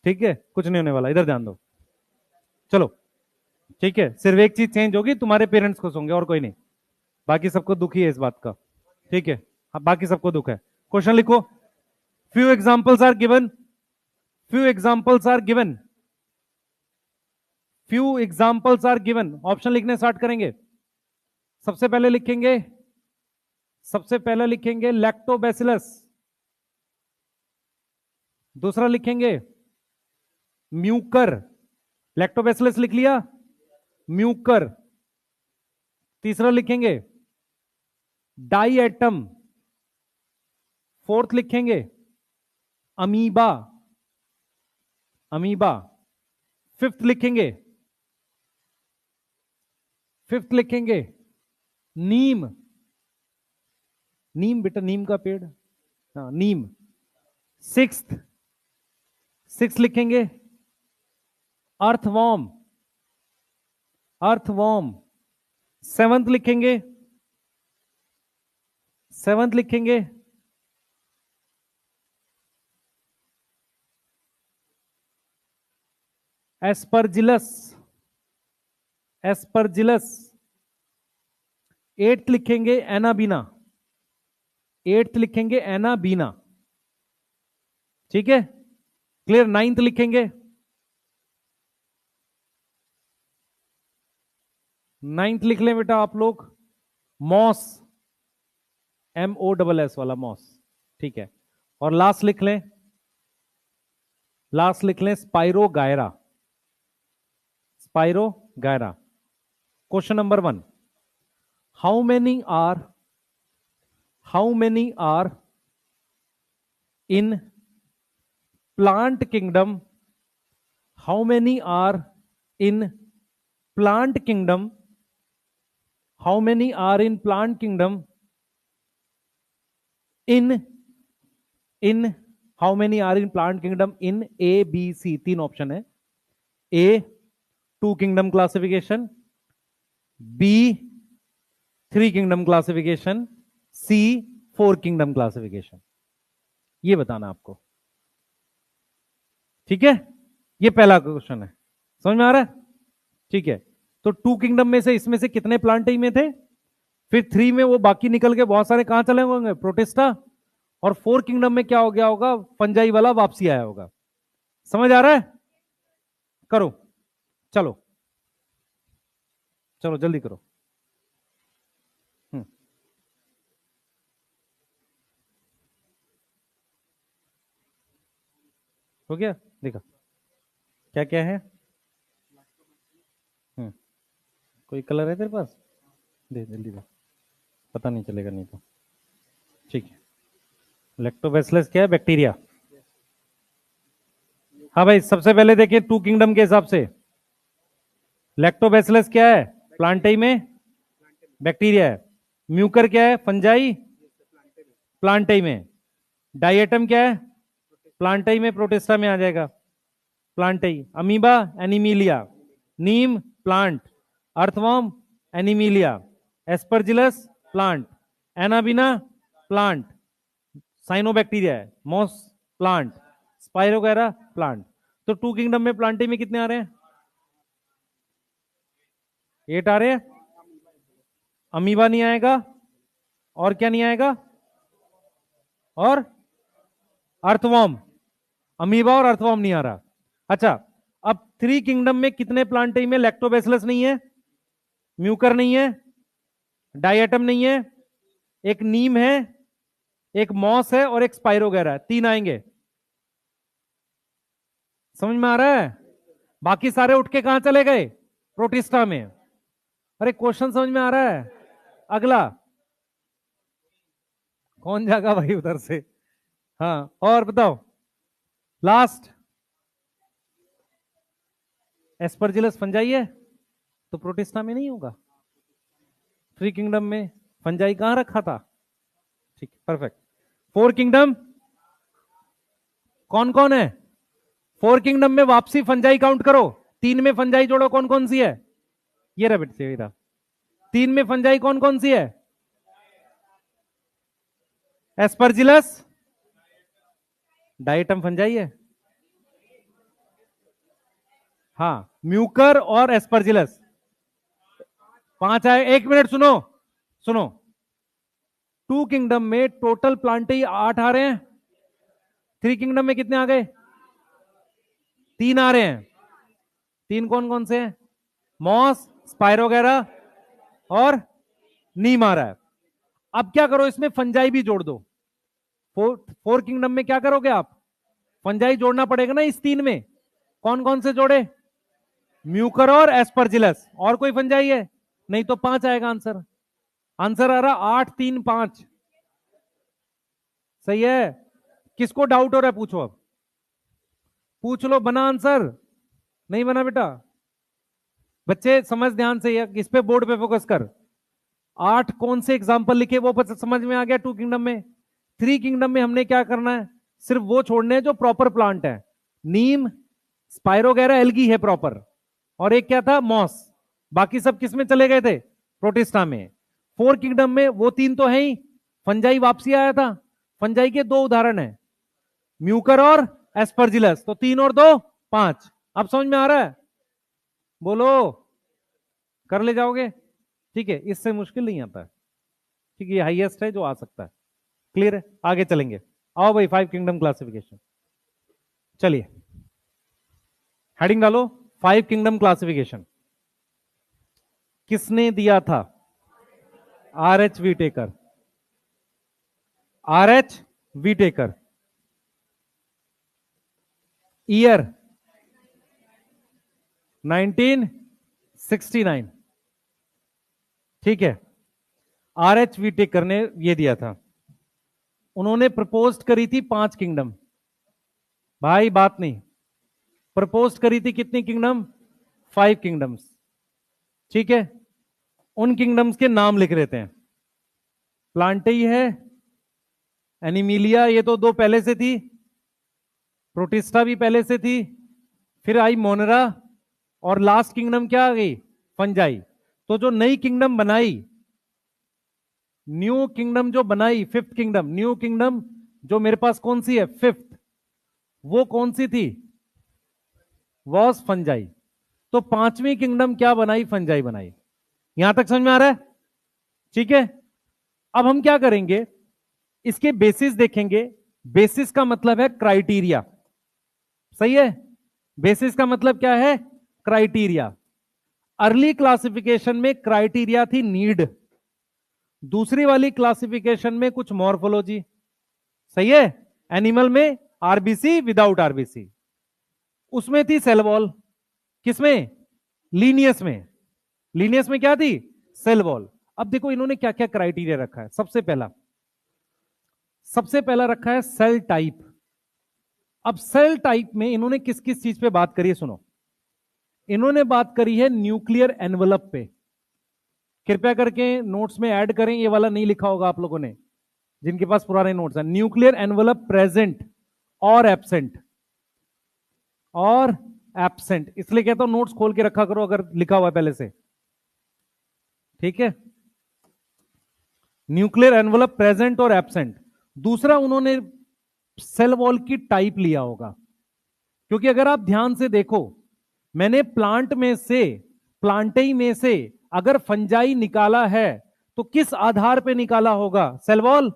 ठीक है, कुछ नहीं होने वाला, इधर ध्यान दो। चलो, ठीक है, सिर्फ एक चीज चेंज होगी, तुम्हारे पेरेंट्स खुश होंगे और कोई नहीं, बाकी सबको दुखी है इस बात का, ठीक है। हाँ, बाकी सबको दुख है। क्वेश्चन लिखो, few examples are given, few examples are given, few examples are given, option लिखने स्टार्ट करेंगे। सबसे पहले लिखेंगे, सबसे पहले लिखेंगे लैक्टोबैसिलस, दूसरा लिखेंगे म्यूकर, लैक्टोबैसिलस लिख लिया, म्यूकर। तीसरा लिखेंगे डाई एटम, फोर्थ लिखेंगे अमीबा, अमीबा। फिफ्थ लिखेंगे, फिफ्थ लिखेंगे नीम, नीम बेटा, नीम का पेड़, हाँ नीम। सिक्स्थ, सिक्स लिखेंगे अर्थवॉर्म, अर्थवॉर्म। सेवंथ लिखेंगे, सेवंथ लिखेंगे एस्परजिलस, एस्परजिलस। एट्थ लिखेंगे एनाबीना, एट्थ लिखेंगे एनाबीना। ठीक है, क्लियर। नाइन्थ लिखेंगे, नाइन्थ लिख लें बेटा आप लोग मॉस, MOSS वाला मॉस। ठीक है, और लास्ट लिख लें, लास्ट लिख लें spirogyra, spirogyra. Question number 1, how many are in plant kingdom, how many are in plant kingdom, how many are in plant kingdom in how many are in plant kingdom in ABC, तीन ऑप्शन है। A 2 kingdom classification, B 3 kingdom classification, C 4 kingdom classification. ये बताना आपको। ठीक है, ये पहला क्वेश्चन है, समझ में आ रहा है? ठीक है, तो 2 किंगडम में से इसमें से कितने प्लांटेई में थे, फिर 3 में वो बाकी निकल के बहुत सारे कहां चले होंगे, प्रोटिस्टा, और 4 किंगडम में क्या हो गया होगा, फंजाई वाला वापसी आया होगा। समझ आ रहा है? करो, चलो चलो जल्दी करो। हो गया, देखा क्या क्या है। कोई कलर है तेरे पास, दे जल्दी दे, पता नहीं चलेगा नहीं तो। ठीक है, लैक्टोबैसिलस क्या है, बैक्टीरिया। हाँ भाई, सबसे पहले देखिए 2 किंगडम के हिसाब से लैक्टोबैसिलस क्या है, प्लांटेई में बैक्टीरिया है। म्यूकर क्या है, फंजाई, प्लांटेई में। डायेटम क्या है, प्लांटेई में, प्रोटिस्टा में आ जाएगा, Plantae. Amoeba Animalia, neem plant, earthworm Animalia, Aspergillus plant, Anabaena plant, cyanobacteria है, मॉस प्लांट, स्पाइरोगैरा प्लांट। तो 2 किंगडम में प्लांटेई में कितने आ रहे हैं, 8 आ रहे हैं। अमीबा नहीं आएगा, और क्या नहीं आएगा, और अर्थवॉर्म, अमीबा और अर्थवॉर्म नहीं आ रहा। अच्छा, अब 3 किंगडम में कितने प्लांटेई में लैक्टोबैसिलस नहीं है, म्यूकर नहीं है, डायेटम नहीं है, एक नीम है, एक मॉस है, और एक स्पाइरोगैरा है, 3 आएंगे। समझ में आ रहा है? बाकी सारे उठ के कहां चले गए, प्रोटिस्टा में। अरे क्वेश्चन समझ में आ रहा है? अगला कौन जाएगा भाई उधर से? हाँ, और बताओ लास्ट। एस्परजिलस फंजाई है, तो प्रोटिस्टा में नहीं होगा। 3 किंगडम में फंजाई कहां रखा था? ठीक, परफेक्ट। 4 किंगडम कौन कौन है, 4 किंगडम में वापसी फंजाई काउंट करो, 3 में फंजाई जोड़ो, कौन कौन सी है, ये रहा बेटे, ये रहा। 3 में फंजाई कौन कौन सी है, एस्परजिलस, डायटम फंजाई है, हाँ, म्यूकर और एस्परजिलस। 5 आए, 1 मिनट सुनो, सुनो। 2 किंगडम में टोटल प्लांटेई 8 आ रहे हैं, 3 किंगडम में कितने आ गए, 3 आ रहे हैं। 3 कौन कौन से हैं, मॉस, स्पाइरोगैरा और नीम आ रहा है। अब क्या करो, इसमें फंजाई भी जोड़ दो। 4 किंगडम में क्या करोगे आप, फंजाई जोड़ना पड़ेगा ना इस 3 में। कौन कौन से जोड़े, म्यूकर और एस्परजिलस, और कोई फंजाई है नहीं, तो 5 आएगा आंसर। आंसर आ रहा 8 3 5, सही है। किसको डाउट हो रहा है पूछो, अब पूछ लो, बना आंसर? नहीं बना बेटा? बच्चे समझ ध्यान से, इस पे बोर्ड पे फोकस कर। 8 कौन से एग्जाम्पल लिखे वो समझ में आ गया? 2 किंगडम में। 3 किंगडम में हमने क्या करना है? सिर्फ वो छोड़ने हैं जो प्रॉपर प्लांट है। नीम, स्पाइरोगैरा, एल्गी है प्रॉपर, और एक क्या था? मॉस। बाकी सब किस में चले गए थे? प्रोटिस्टा में। 4 किंगडम में वो 3 तो है ही। फंजाई वापसी आया था। फंजाई के 2 उदाहरण है, म्यूकर और एस्परजिलस। तो 3 और 2 5। अब समझ में आ रहा है? बोलो, कर ले जाओगे? ठीक है, इससे मुश्किल नहीं आता है। ठीक है, ये हाईएस्ट है जो आ सकता है। क्लियर है? आगे चलेंगे। आओ भाई, 5 किंगडम क्लासिफिकेशन। चलिए हेडिंग डालो, 5 किंगडम क्लासिफिकेशन। किसने दिया था? R H. Whittaker. R H. Whittaker. Year 1969। ठीक है, आर.एच. व्हिटेकर ने ये दिया था। उन्होंने प्रपोज करी थी 5 किंगडम। भाई बात नहीं, प्रपोज करी थी कितनी किंगडम? 5 किंगडम्स। ठीक है, उन किंगडम्स के नाम लिख लेते हैं। प्लांटेई है, एनिमिलिया, ये तो 2 पहले से थी। प्रोटिस्टा भी पहले से थी। फिर आई मोनेरा, और लास्ट किंगडम क्या आ गई? फंजाई। तो जो नई किंगडम बनाई, न्यू किंगडम जो बनाई, 5th किंगडम, न्यू किंगडम जो मेरे पास कौन सी है? 5th। वो कौन सी थी? Was fungi. तो 5वीं किंगडम क्या बनाई? फंजाई बनाई। यहां तक समझ में आ रहा है? ठीक है, अब हम क्या करेंगे? इसके बेसिस देखेंगे। बेसिस का मतलब है क्राइटेरिया। सही है? बेसिस का मतलब क्या है? क्राइटेरिया। अर्ली क्लासिफिकेशन में क्राइटेरिया थी नीड। दूसरी वाली क्लासिफिकेशन में कुछ मॉर्फोलॉजी। सही है? एनिमल में आरबीसी, विदाउट आरबीसी। उसमें थी सेल वॉल। किसमें? लीनियस में। लीनियस में क्या थी? Cell wall. अब देखो इन्होंने क्या क्या क्राइटेरिया रखा है। सबसे पहला रखा है सेल टाइप। अब सेल टाइप में इन्होंने किस किस चीज पे बात करी है? सुनो, इन्होंने बात करी है न्यूक्लियर एनवलप पे। कृपया करके नोट्स में ऐड करें, ये वाला नहीं लिखा होगा आप लोगों ने, जिनके पास पुराने नोट्स हैं। न्यूक्लियर एनवलप प्रेजेंट और एब्सेंट, और एब्सेंट। इसलिए कहता हूं नोट्स खोल के रखा करो अगर लिखा हुआ है पहले से। ठीक है, न्यूक्लियर एनवलप प्रेजेंट और एब्सेंट। दूसरा, उन्होंने सेल वॉल की टाइप लिया होगा, क्योंकि अगर आप ध्यान से देखो, मैंने प्लांट में से, प्लांटेई में से अगर फंजाई निकाला है तो किस आधार पे निकाला होगा? Cell wall.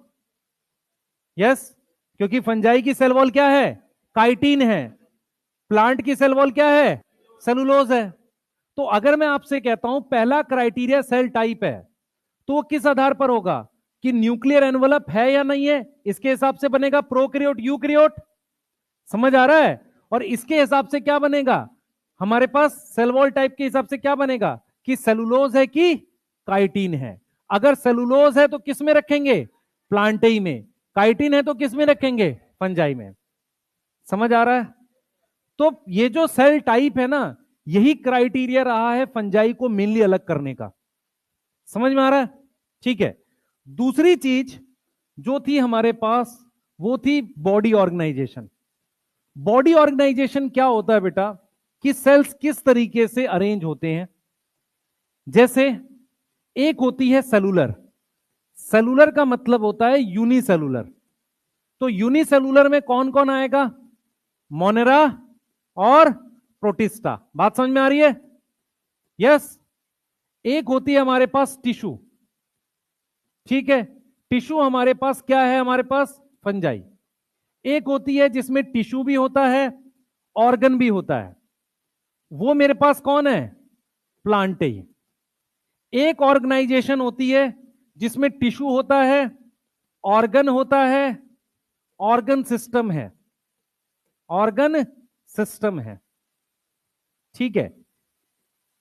यस, क्योंकि फंजाई की सेल वॉल क्या है? काइटिन है। प्लांट की सेल वॉल क्या है? सेलुलोज है। तो अगर मैं आपसे कहता हूं पहला क्राइटेरिया सेल टाइप है, तो वो किस आधार पर होगा? कि न्यूक्लियर एनवलप है या नहीं है, इसके हिसाब से बनेगा प्रोकैरियोट, यूकैरियोट। समझ आ रहा है? और इसके हिसाब से क्या बनेगा हमारे पास? सेल वॉल टाइप के हिसाब से क्या बनेगा? कि सेलुलोज है कि काइटिन है। अगर सेलुलोज है तो किस में रखेंगे? प्लांटेई में। काइटिन है तो किस में रखेंगे? फंजाई में। समझ आ रहा है? तो ये जो सेल टाइप है ना, यही क्राइटेरिया रहा है फंजाई को मेनली अलग करने का। समझ में आ रहा है? ठीक है, दूसरी चीज जो थी हमारे पास, वो थी बॉडी ऑर्गेनाइजेशन। बॉडी ऑर्गेनाइजेशन क्या होता है बेटा? कि सेल्स किस तरीके से अरेंज होते हैं। जैसे एक होती है सेलुलर। सेलुलर का मतलब होता है यूनिसेलुलर। तो यूनिसेलुलर में कौन कौन आएगा? मोनेरा और प्रोटिस्टा। बात समझ में आ रही है? यस। एक होती है हमारे पास टिश्यू। ठीक है, टिश्यू हमारे पास क्या है? हमारे पास फंजाई। एक होती है जिसमें टिश्यू भी होता है, ऑर्गन भी होता है, वो मेरे पास कौन है? प्लांटेई। एक ऑर्गेनाइजेशन होती है जिसमें टिश्यू होता है, ऑर्गन होता है, ऑर्गन सिस्टम है, ऑर्गन सिस्टम है। ठीक है,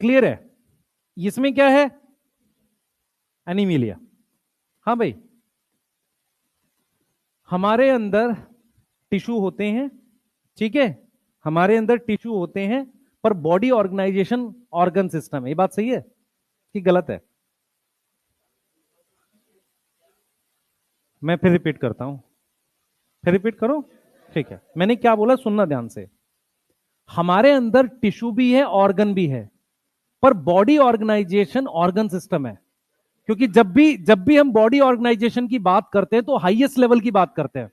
क्लियर है? इसमें क्या है? एनीमिलिया। हाँ भाई, हमारे अंदर टिश्यू होते हैं, ठीक है, हमारे अंदर टिश्यू होते हैं, पर बॉडी ऑर्गेनाइजेशन ऑर्गन सिस्टम है। ये बात सही है कि गलत है? मैं फिर रिपीट करता हूं, फिर रिपीट करो, ठीक है। मैंने क्या बोला, सुनना ध्यान से। हमारे अंदर टिश्यू भी है, ऑर्गन भी है, पर बॉडी ऑर्गेनाइजेशन ऑर्गन सिस्टम है। क्योंकि जब भी हम बॉडी ऑर्गेनाइजेशन की बात करते हैं तो हाईएस्ट लेवल की बात करते हैं।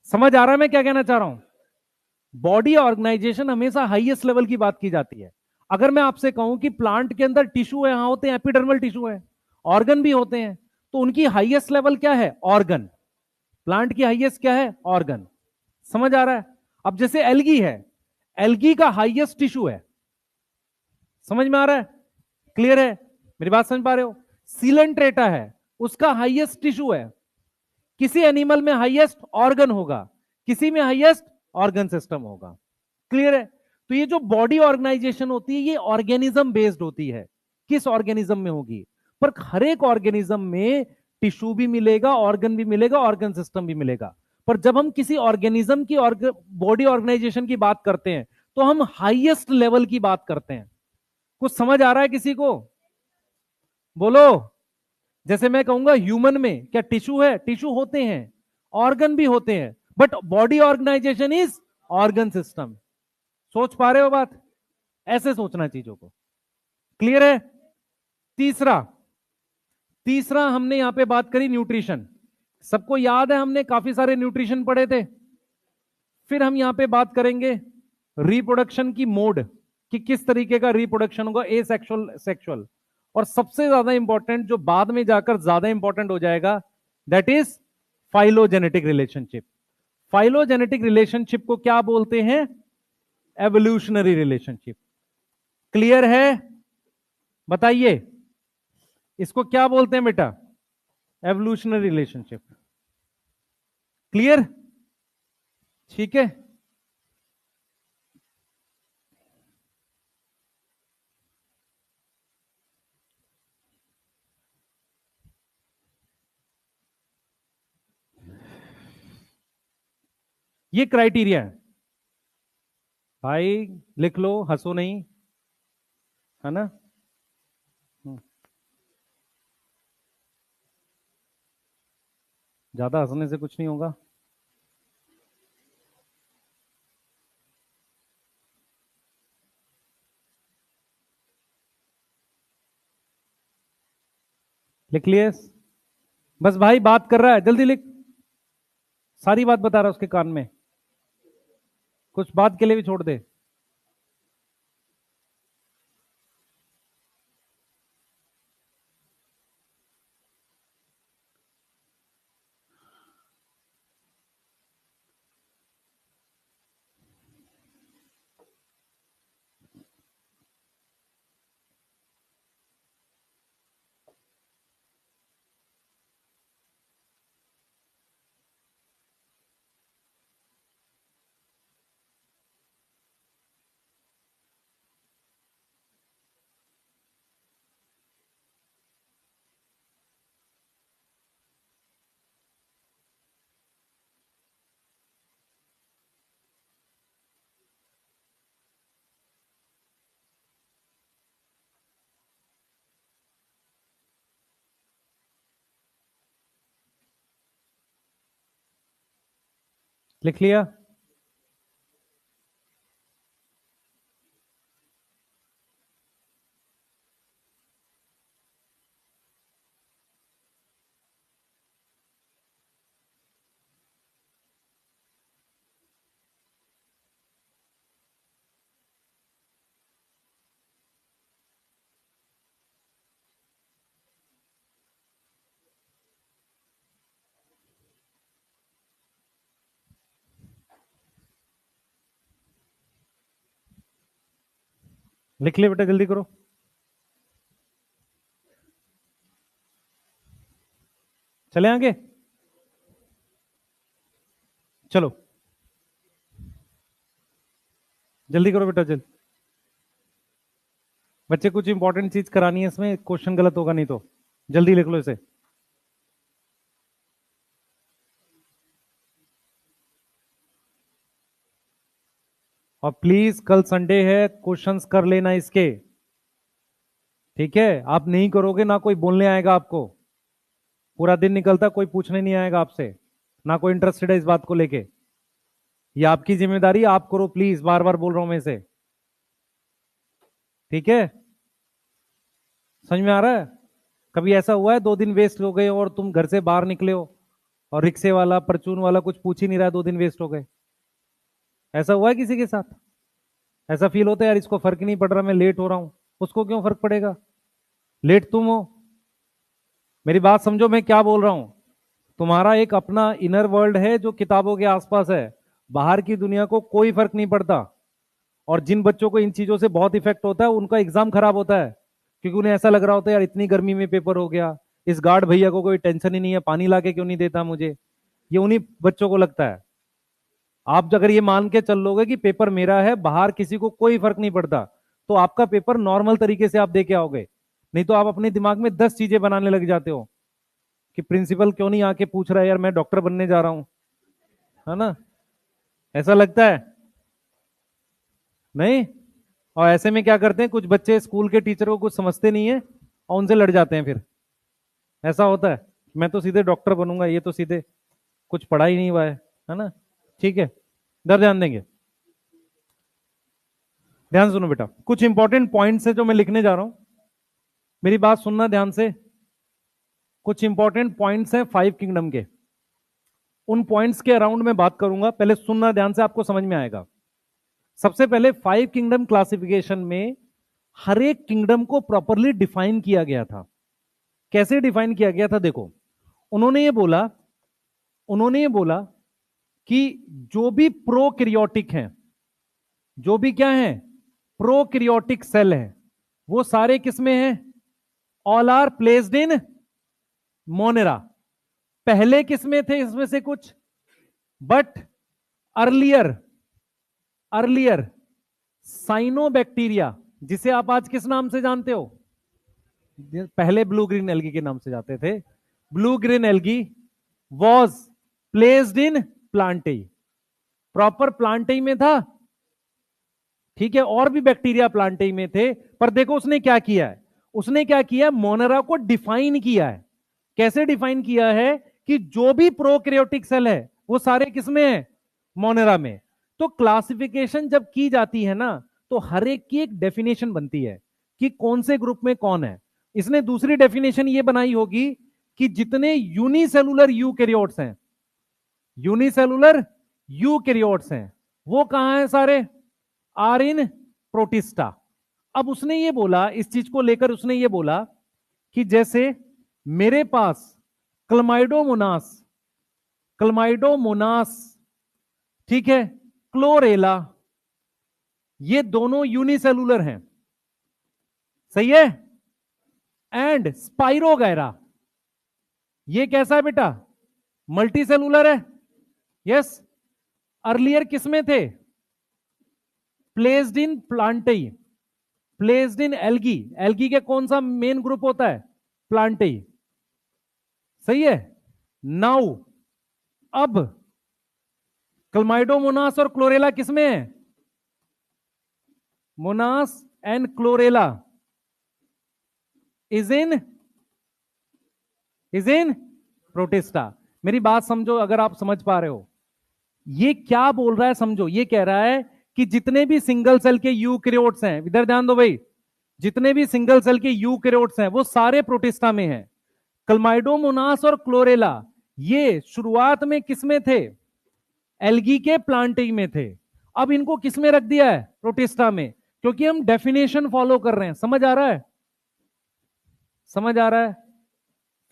समझ आ रहा है मैं क्या कहना चाह रहा हूं? बॉडी ऑर्गेनाइजेशन हमेशा हाईएस्ट लेवल की बात की जाती है। अगर मैं आपसे कहूं कि प्लांट के अंदर टिश्यू है, यहां होते हैं, एपिडर्मल टिश्यू है, ऑर्गन भी होते हैं, तो उनकी हाईएस्ट लेवल क्या है? ऑर्गन। प्लांट की हाईएस्ट क्या है? ऑर्गन। समझ आ रहा है? अब जैसे एल्गी है, एल्गी का हाईएस्ट टिश्यू है। समझ में आ रहा है? क्लियर है? मेरी बात समझ पा रहे हो? सीलेंट्रेटा है, उसका हाईएस्ट टिश्यू है। किसी एनिमल में हाईएस्ट ऑर्गन होगा, किसी में हाईएस्ट ऑर्गन सिस्टम होगा। क्लियर है? तो ये जो बॉडी ऑर्गेनाइजेशन होती है ये ऑर्गेनिज्म बेस्ड होती है। किस ऑर्गेनिज्म में होगी? पर हर एक ऑर्गेनिज्म में टिश्यू भी मिलेगा, ऑर्गन भी मिलेगा, ऑर्गन सिस्टम भी मिलेगा। पर जब हम किसी ऑर्गेनिज्म की बॉडी ऑर्गेनाइजेशन की बात करते हैं तो हम हाईएस्ट लेवल की बात करते हैं। कुछ समझ आ रहा है किसी को? बोलो। जैसे मैं कहूंगा ह्यूमन में क्या टिश्यू है? टिश्यू होते हैं, ऑर्गन भी होते हैं, but body organisation is organ system. सोच पा रहे हो बात? ऐसे सोचना चीजों को। क्लियर है? तीसरा, तीसरा हमने यहां पे बात करी न्यूट्रिशन। सबको याद है हमने काफी सारे न्यूट्रिशन पढ़े थे। फिर हम यहां पे बात करेंगे रिप्रोडक्शन की मोड, कि किस तरीके का रिप्रोडक्शन होगा, ए सेक्सुअल, सेक्सुअल। और सबसे ज्यादा इंपॉर्टेंट जो बाद में जाकर ज्यादा इंपॉर्टेंट हो जाएगा, that is phylogenetic relationship. Phylogenetic relationship को क्या बोलते हैं? Evolutionary relationship. क्लियर है? बताइए इसको क्या बोलते हैं बेटा? Evolutionary relationship. क्लियर? ठीक है। ये क्राइटेरिया है भाई, लिख लो, हंसो नहीं, है ना? ज्यादा हंसने से कुछ नहीं होगा। लिख लिए? बस भाई बात कर रहा है, जल्दी लिख। सारी बात बता रहा है उसके कान में, कुछ बात के लिए भी छोड़ दे। लिख लिया? लिख लिया बेटा, जल्दी करो। चले आगे? चलो जल्दी करो बेटा, जल्दी। बच्चे कुछ इंपॉर्टेंट चीज करानी है इसमें, क्वेश्चन गलत होगा नहीं तो। जल्दी लिख लो इसे। और प्लीज कल संडे है, क्वेश्चंस कर लेना इसके, ठीक है? आप नहीं करोगे ना कोई बोलने आएगा आपको, पूरा दिन निकलता कोई पूछने नहीं आएगा आपसे, ना कोई इंटरेस्टेड है इस बात को लेके। ये आपकी जिम्मेदारी, आप करो प्लीज, बार बार बोल रहा हूं मैं इसे, ठीक है? समझ में आ रहा है? कभी ऐसा हुआ है 2 दिन वेस्ट हो गए और तुम घर से बाहर निकले हो और रिक्शे वाला परचून वाला कुछ पूछ ही नहीं रहा, 2 दिन वेस्ट हो गए? ऐसा हुआ है किसी के साथ? ऐसा फील होता है यार इसको फर्क नहीं पड़ रहा, मैं लेट हो रहा हूं, उसको क्यों फर्क पड़ेगा? लेट तुम हो। मेरी बात समझो मैं क्या बोल रहा हूं। तुम्हारा एक अपना इनर वर्ल्ड है जो किताबों के आसपास है, बाहर की दुनिया को कोई फर्क नहीं पड़ता। और जिन बच्चों को इन चीजों से बहुत इफेक्ट होता है उनका एग्जाम खराब होता है, क्योंकि उन्हें ऐसा लग रहा होता है यार इतनी गर्मी में पेपर हो गया, इस गार्ड भैया को कोई टेंशन ही नहीं है, पानी ला के क्यों नहीं देता मुझे, ये उन्हीं बच्चों को लगता है। आप अगर ये मान के चल लोगे कि पेपर मेरा है, बाहर किसी को कोई फर्क नहीं पड़ता, तो आपका पेपर नॉर्मल तरीके से आप दे के आओगे। नहीं तो आप अपने दिमाग में 10 चीजें बनाने लग जाते हो कि प्रिंसिपल क्यों नहीं आके पूछ रहा है यार, मैं डॉक्टर बनने जा रहा हूं, है ना? ऐसा लगता है नहीं? और ऐसे में क्या करते हैं कुछ बच्चे, स्कूल के टीचर को कुछ समझते नहीं है और उनसे लड़ जाते हैं फिर। ऐसा होता है, मैं तो सीधे डॉक्टर बनूंगा, ये तो सीधे कुछ पढ़ा ही नहीं हुआ है ना? ठीक है, इधर ध्यान देंगे। ध्यान सुनो बेटा, कुछ इंपॉर्टेंट पॉइंट्स है जो मैं लिखने जा रहा हूं, मेरी बात सुनना ध्यान से। कुछ इंपॉर्टेंट पॉइंट्स हैं 5 किंगडम के, उन पॉइंट्स के अराउंड में बात करूंगा, पहले सुनना ध्यान से, आपको समझ में आएगा। सबसे पहले 5 किंगडम क्लासिफिकेशन में हर एक किंगडम को प्रॉपरली डिफाइन किया गया था। कैसे डिफाइन किया गया था? देखो, उन्होंने ये बोला कि जो भी प्रोकैरियोटिक हैं, जो भी क्या है, प्रोकैरियोटिक सेल है, वो सारे किसमें हैं? All are placed in Monera. पहले किसमें थे इसमें से कुछ, बट अर्लियर अर्लियर साइनोबैक्टीरिया, जिसे आप आज किस नाम से जानते हो? पहले ब्लू ग्रीन एल्गी के नाम से जाते थे। Blue green algae was placed in Plantae, proper Plantae में था, ठीक है? और भी बैक्टीरिया प्लांटेई में थे, पर देखो उसने क्या किया है, उसने क्या किया, मोनेरा को डिफाइन किया है। कैसे डिफाइन किया है? कि जो भी प्रोकैरियोटिक सेल है वो सारे किसमें है? मोनेरा में। तो क्लासिफिकेशन जब की जाती है ना, तो हर एक की एक डेफिनेशन बनती है कि कौन से ग्रुप में कौन है। इसने दूसरी डेफिनेशन ये बनाई होगी कि जितने यूनिसेलुलर यूकैरियोट्स हैं, यूनिसेलुलर यूकैरियोट्स हैं, वो कहां हैं सारे? Are in Protista. अब उसने ये बोला, इस चीज को लेकर उसने ये बोला कि जैसे मेरे पास क्लमाइडोमोनास क्लमाइडोमोनास ठीक है, क्लोरेला, ये दोनों यूनिसेलुलर हैं, सही है? एंड स्पाइरोगैरा, ये कैसा है बेटा? मल्टी सेलुलर है। यस, अर्लियर किसमें थे? Placed in Plantae, placed in algae. Algae के कौन सा मेन ग्रुप होता है? प्लांटेई, सही है? नाउ अब क्लमाइडोमोनास और क्लोरेला किसमें है? Mona's and chlorella is in protista. मेरी बात समझो, अगर आप समझ पा रहे हो ये क्या बोल रहा है, समझो। ये कह रहा है कि जितने भी सिंगल सेल के यूकैरियोट्स हैं, इधर ध्यान दो भाई, जितने भी सिंगल सेल के यूकैरियोट्स हैं वो सारे प्रोटिस्टा में हैं। क्लमाइडोमोनास और क्लोरेला ये शुरुआत में किसमें थे? एल्गी के प्लांटेई में थे। अब इनको किसमें रख दिया है? प्रोटिस्टा में, क्योंकि हम डेफिनेशन फॉलो कर रहे हैं। समझ आ रहा है? समझ आ रहा है?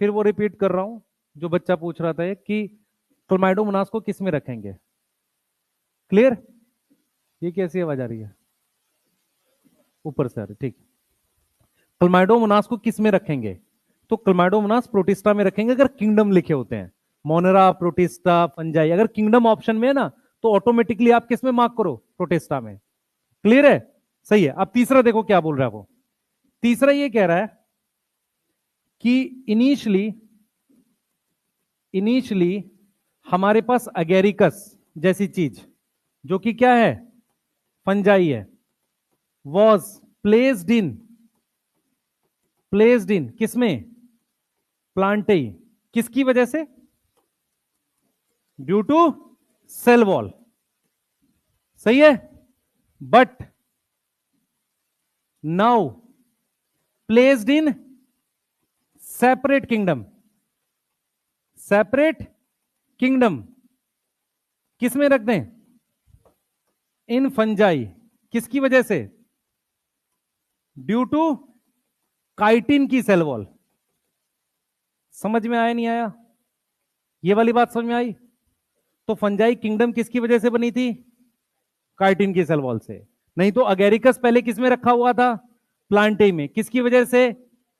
फिर वो रिपीट कर रहा हूं जो बच्चा पूछ रहा था कि क्लमाइडोमोनास को किस में रखेंगे। क्लियर? ये कैसी आवाज आ रही है? ऊपर से आ रही, ठीक। क्लमाइडोमोनास को किस में रखेंगे? तो क्लमाइडोमोनास प्रोटिस्टा में रखेंगे अगर किंगडम लिखे होते हैं, मोनेरा, प्रोटिस्टा, फंजाई। अगर किंगडम ऑप्शन में है ना, तो ऑटोमेटिकली आप किस में मार्क करो? प्रोटिस्टा में। क्लियर है? सही है। अब तीसरा देखो क्या बोल रहा है वो। तीसरा ये कह रहा है कि इनिशियली हमारे पास अगेरिकस जैसी चीज, जो कि क्या है? फंजाई है, वॉज प्लेस्ड इन किसमें, प्लांटेई, किसकी वजह से, ड्यू टू सेल वॉल, सही है। But now placed in separate kingdom किस में रख दें, इन फंजाई, किसकी वजह से, ड्यू टू काइटिन की सेल वॉल। समझ में आया नहीं आया, ये वाली बात समझ में आई। तो फंजाई किंगडम किसकी वजह से बनी थी, काइटिन की सेल वॉल से। नहीं तो अगेरिकस पहले किस में रखा हुआ था, प्लांटे में, किसकी वजह से,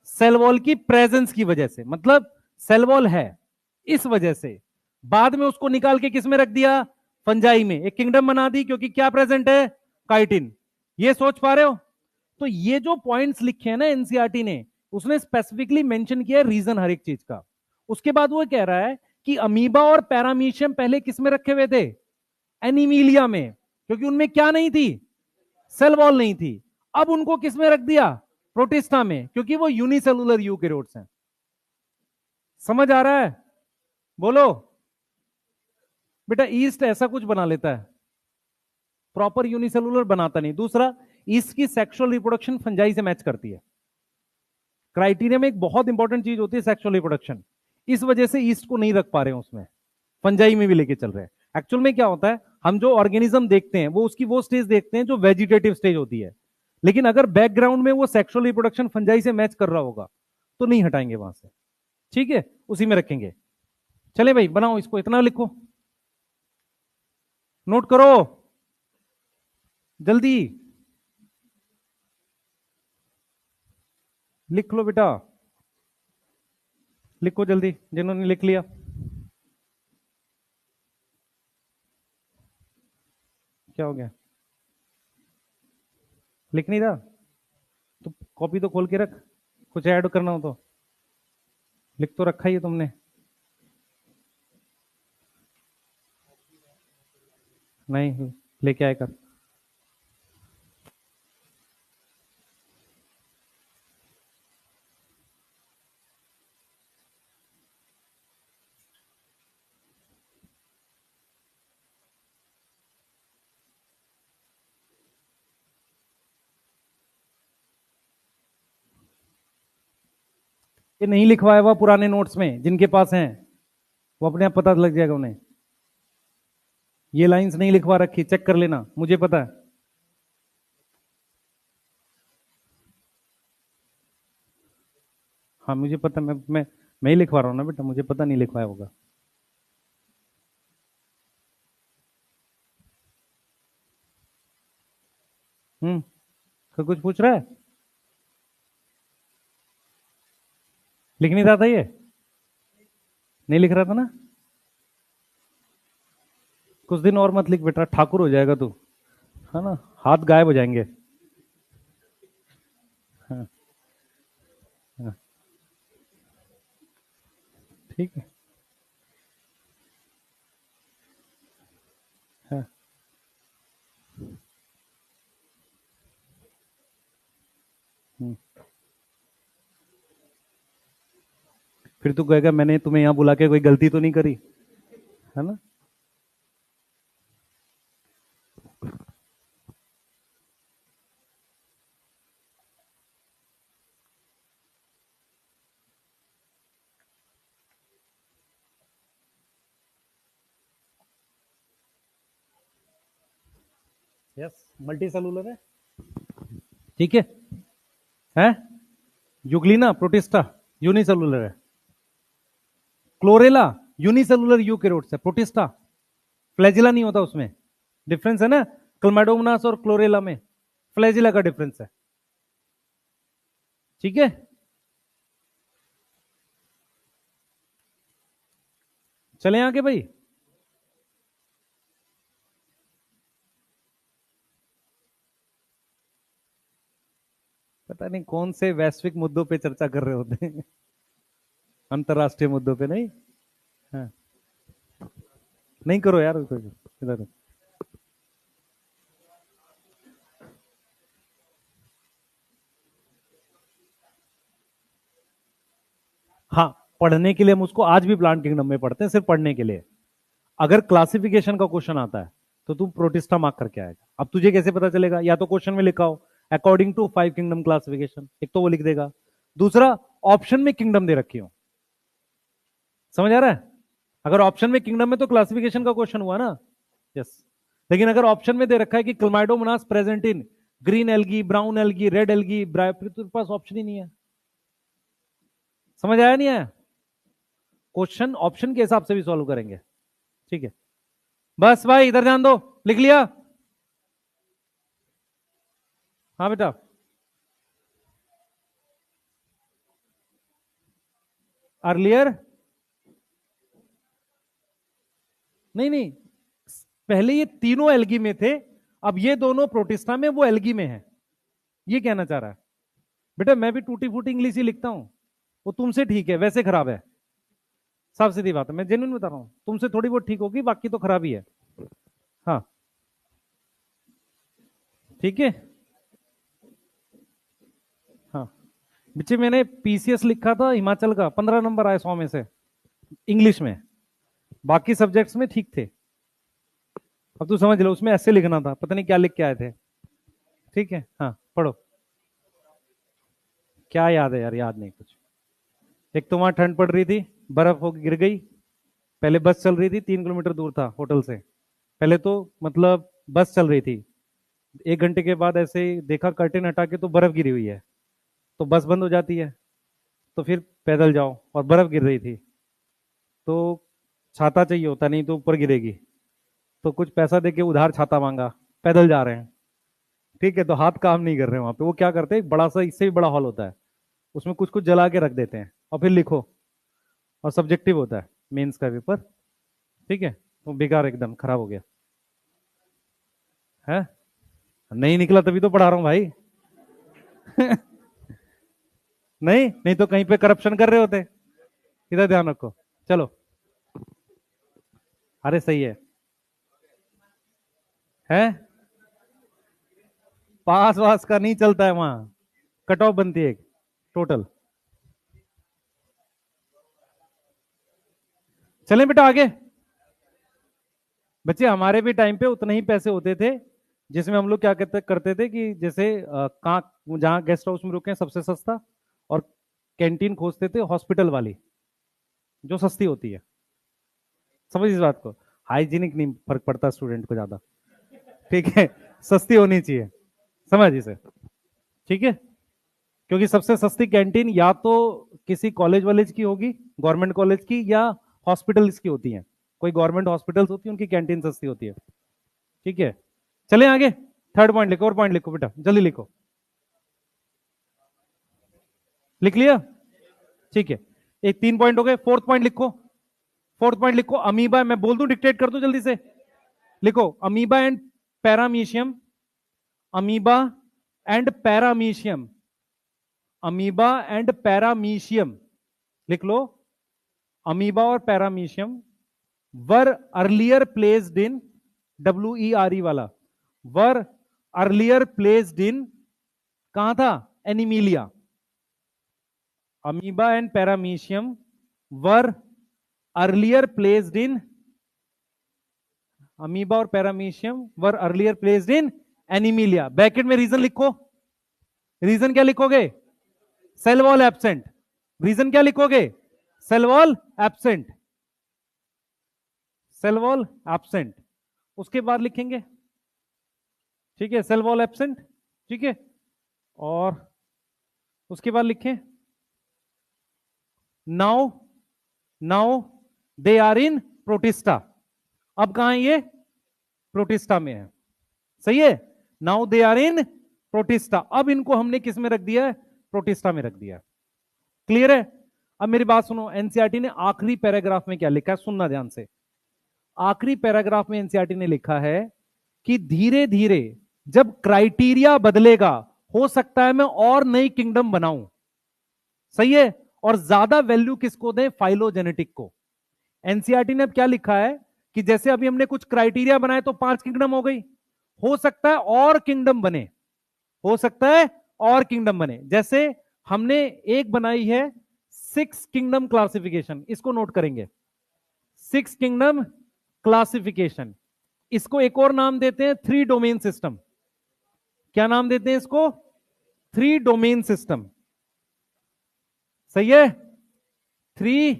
सेल वॉल की प्रेजेंस की वजह से, मतलब सेल वॉल है इस वजह से। बाद में उसको निकाल के किस में रख दिया, फंजाई में, एक किंगडम बना दी, क्योंकि क्या प्रेजेंट है, काइटिन। ये सोच पा रहे हो। तो ये जो पॉइंट्स लिखे हैं ना एनसीईआरटी ने, उसने स्पेसिफिकली मेंशन किया रीजन हर एक चीज का। उसके बाद वो कह रहा है कि अमीबा और पैरामीशियम पहले किस में रखे हुए थे, एनीमिलिया में, क्योंकि उनमें क्या नहीं थी, सेल वॉल नहीं थी। अब उनको किस में रख दिया, प्रोटिस्टा में, क्योंकि वो यूनिसेलुलर यूकेरियोट्स हैं। समझ आ रहा है, बोलो बेटा। ईस्ट ऐसा कुछ बना लेता है, प्रॉपर यूनिसेलुलर बनाता नहीं। दूसरा, ईस्ट की सेक्सुअल रिप्रोडक्शन फंजाई से मैच करती है। क्राइटेरिया में एक बहुत इंपॉर्टेंट चीज होती है सेक्सुअल रिप्रोडक्शन, इस वजह से ईस्ट को नहीं रख पा रहे हैं उसमें, फंजाई में भी लेके चल रहे हैं। एक्चुअल में क्या होता है, हम जो ऑर्गेनिज्म देखते हैं वो उसकी वो स्टेज देखते हैं जो वेजिटेटिव स्टेज होती है, लेकिन अगर बैकग्राउंड में वो सेक्सुअल रिप्रोडक्शन फंजाई से मैच कर रहा होगा तो नहीं हटाएंगे वहां से, ठीक है, उसी में रखेंगे। चले भाई बनाओ इसको, इतना लिखो, नोट करो जल्दी, लिख लो बेटा, लिखो जल्दी जिन्होंने लिख लिया। क्या हो गया, लिख नहीं रहा तो कॉपी तो खोल के रख, कुछ ऐड करना हो तो। लिख तो रखा ही है तुमने, नहीं लेके आए कर। ये नहीं लिखवाया हुआ पुराने नोट्स में, जिनके पास हैं वो अपने आप पता लग जाएगा उन्हें। ये लाइंस नहीं लिखवा रखी, चेक कर लेना, मुझे पता है। हाँ मुझे पता, मैं ही लिखवा रहा हूँ ना बेटा, मुझे पता नहीं लिखवाया होगा। तो कुछ पूछ रहा है, लिख नहीं रहा था ये, नहीं लिख रहा था ना। कुछ दिन और मत लिख बेटा, ठाकुर हो जाएगा तू, है ना, हाथ गायब हो जाएंगे। हाँ, हाँ, ठीक है। हाँ, हम्म। फिर तू कहेगा मैंने तुम्हें यहाँ बुला के कोई गलती तो नहीं करी, है ना। यस, मल्टी सेलुलर है, ठीक है युग्लिना प्रोटिस्टा यूनिसेलुलर है, क्लोरेला यूनिसेलुलर यूकेरियोट्स है, प्रोटिस्टा फ्लैजिला नहीं होता उसमें, डिफरेंस है ना, क्लमैडोमोनास और क्लोरेला में फ्लैजिला का डिफरेंस है, ठीक है। चले आगे भाई। पता नहीं कौन से वैश्विक मुद्दों पे चर्चा कर रहे होते हैं, अंतरराष्ट्रीय मुद्दों पे नहीं। हाँ, नहीं करो यार इधर। पढ़ने के लिए हम उसको आज भी प्लांट किंगडम में पढ़ते हैं, सिर्फ पढ़ने के लिए। अगर क्लासिफिकेशन का क्वेश्चन आता है तो तू प्रोटिस्टा मार्क करके आएगा। अब तुझे कैसे पता चलेगा? या तो क्वेश्चन में लिखा हो अकॉर्डिंग टू 5 किंगडम क्लासिफिकेशन, एक तो वो लिख देगा, दूसरा ऑप्शन में किंगडम दे रखी हो। समझ आ रहा है? अगर ऑप्शन में किंगडम में तो क्लासिफिकेशन का क्वेश्चन हुआ ना, यस। लेकिन अगर ऑप्शन में दे रखा है कि Chlamydomonas present in green algae, brown algae, red algae, फिर तेरे पास ऑप्शन ही नहीं है। समझ आया नहीं आया? क्वेश्चन ऑप्शन के हिसाब से भी सॉल्व करेंगे, ठीक है? बस भाई इधर ध्यान दो, लिख लिया? हाँ बेटा, अर्लियर, नहीं नहीं, पहले ये तीनों एल्गी में थे, अब ये दोनों प्रोटिस्टा में, वो एल्गी में है, ये कहना चाह रहा है। बेटा मैं भी टूटी फूटी इंग्लिश ही लिखता हूं, वो तुमसे ठीक है, वैसे खराब है। साफ सीधी बात है, मैं जेन्युइन बता रहा हूं, तुमसे थोड़ी बहुत ठीक होगी, बाकी तो खराब ही है। हाँ ठीक है। हाँ बच्चे, मैंने पीसीएस लिखा था हिमाचल का, 15 नंबर आए 100 में से इंग्लिश में, बाकी सब्जेक्ट्स में ठीक थे। अब तू समझ लो, उसमें ऐसे लिखना था, पता नहीं क्या लिख के आए थे। ठीक है, हाँ पढ़ो। क्या याद है यार? याद नहीं कुछ। एक तो वहां ठंड पड़ रही थी, बर्फ हो गिर गई, पहले बस चल रही थी, 3 किलोमीटर दूर था होटल से, पहले तो मतलब बस चल रही थी, 1 घंटे के बाद ऐसे ही देखा कर्टेन हटा के तो बर्फ गिरी हुई है, तो बस बंद हो जाती है, तो फिर पैदल जाओ, और बर्फ गिर रही थी, तो छाता चाहिए होता, नहीं तो ऊपर गिरेगी, तो कुछ पैसा देके उधार छाता मांगा, पैदल जा रहे हैं, ठीक है? तो हाथ काम नहीं कर रहे वहां पे, वो क्या करते हैं, एक बड़ा सा इससे भी बड़ा हॉल होता है, उसमें कुछ कुछ जला के रख देते हैं, और फिर लिखो, और सब्जेक्टिव होता है मेंस का पेपर, ठीक है? तो बेकार, एकदम खराब हो गया है। नहीं निकला तभी तो पढ़ा रहा हूं भाई। नहीं नहीं तो कहीं पे करप्शन कर रहे होते। इधर ध्यान रखो, चलो। अरे सही है पास वास का नहीं चलता है वहां, कट ऑफ बनती है एक टोटल। चलें बेटा आगे। बच्चे हमारे भी टाइम पे उतने ही पैसे होते थे, जिसमें हम लोग क्या करते थे कि जैसे कहाँ जहाँ गेस्ट हाउस में रुके हैं सबसे सस्ता, और कैंटीन खोजते थे हॉस्पिटल वाली, जो सस्ती होती है। समझ इस बात को, हाइजीनिक नहीं फर्क पड़ता स्टूडेंट को ज्यादा, ठीक है? सस्ती होनी चाहिए, समझ इसे, ठीक है? क्योंकि सबसे सस्ती कैंटीन या तो किसी कॉलेज वॉलेज की होगी, गवर्नमेंट कॉलेज की, या हॉस्पिटल्स की होती हैं, कोई गवर्नमेंट हॉस्पिटल्स होती है उनकी कैंटीन सस्ती होती है, ठीक है? चले आगे, थर्ड पॉइंट लिखो, और पॉइंट लिखो बेटा, जल्दी लिखो। लिख लिया? ठीक है, एक 3 पॉइंट हो गए, फोर्थ पॉइंट लिखो। फोर्थ पॉइंट लिखो, अमीबा, मैं बोल दूं डिक्टेट कर दो जल्दी से, लिखो amoeba and paramecium, amoeba and paramecium, amoeba and paramecium, लिख लो। अमीबा और paramecium were earlier placed in, WERE वाला, वर अर्लियर प्लेस्ड इन, कहां था? Animalia. Amoeba and paramecium were earlier placed in, amoeba और paramecium were earlier placed in Animalia. Bracket में रीजन लिखो, रीजन क्या लिखोगे? Cell wall absent. रीजन क्या लिखोगे? Cell wall absent, cell wall absent, उसके बाद लिखेंगे, ठीक है? सेल वॉल एब्सेंट, ठीक है? और उसके बाद लिखें now, now they are in Protista. अब कहां है ये? प्रोटिस्टा में है, सही है? Now they are in Protista. अब इनको हमने किस में रख दिया है? प्रोटिस्टा में रख दिया है। क्लियर है? अब मेरी बात सुनो, एनसीईआरटी ने आखिरी पैराग्राफ में क्या लिखा है, सुनना ध्यान से। आखिरी पैराग्राफ में एनसीईआरटी ने लिखा है कि धीरे धीरे जब क्राइटेरिया बदलेगा, हो सकता है मैं और नई किंगडम बनाऊं, सही है? और ज्यादा वैल्यू किसको दें? फाइलोजेनेटिक को। एनसीईआरटी ने अब क्या लिखा है कि जैसे अभी हमने कुछ क्राइटेरिया बनाए तो 5 किंगडम हो गई, हो सकता है और किंगडम बने, हो सकता है और किंगडम बने। जैसे हमने एक बनाई है सिक्स किंगडम क्लासिफिकेशन, इसको नोट करेंगे। सिक्स किंगडम क्लासिफिकेशन, इसको एक और नाम देते हैं थ्री डोमेन सिस्टम। क्या नाम देते हैं इसको? Three domain system. सही है? थ्री,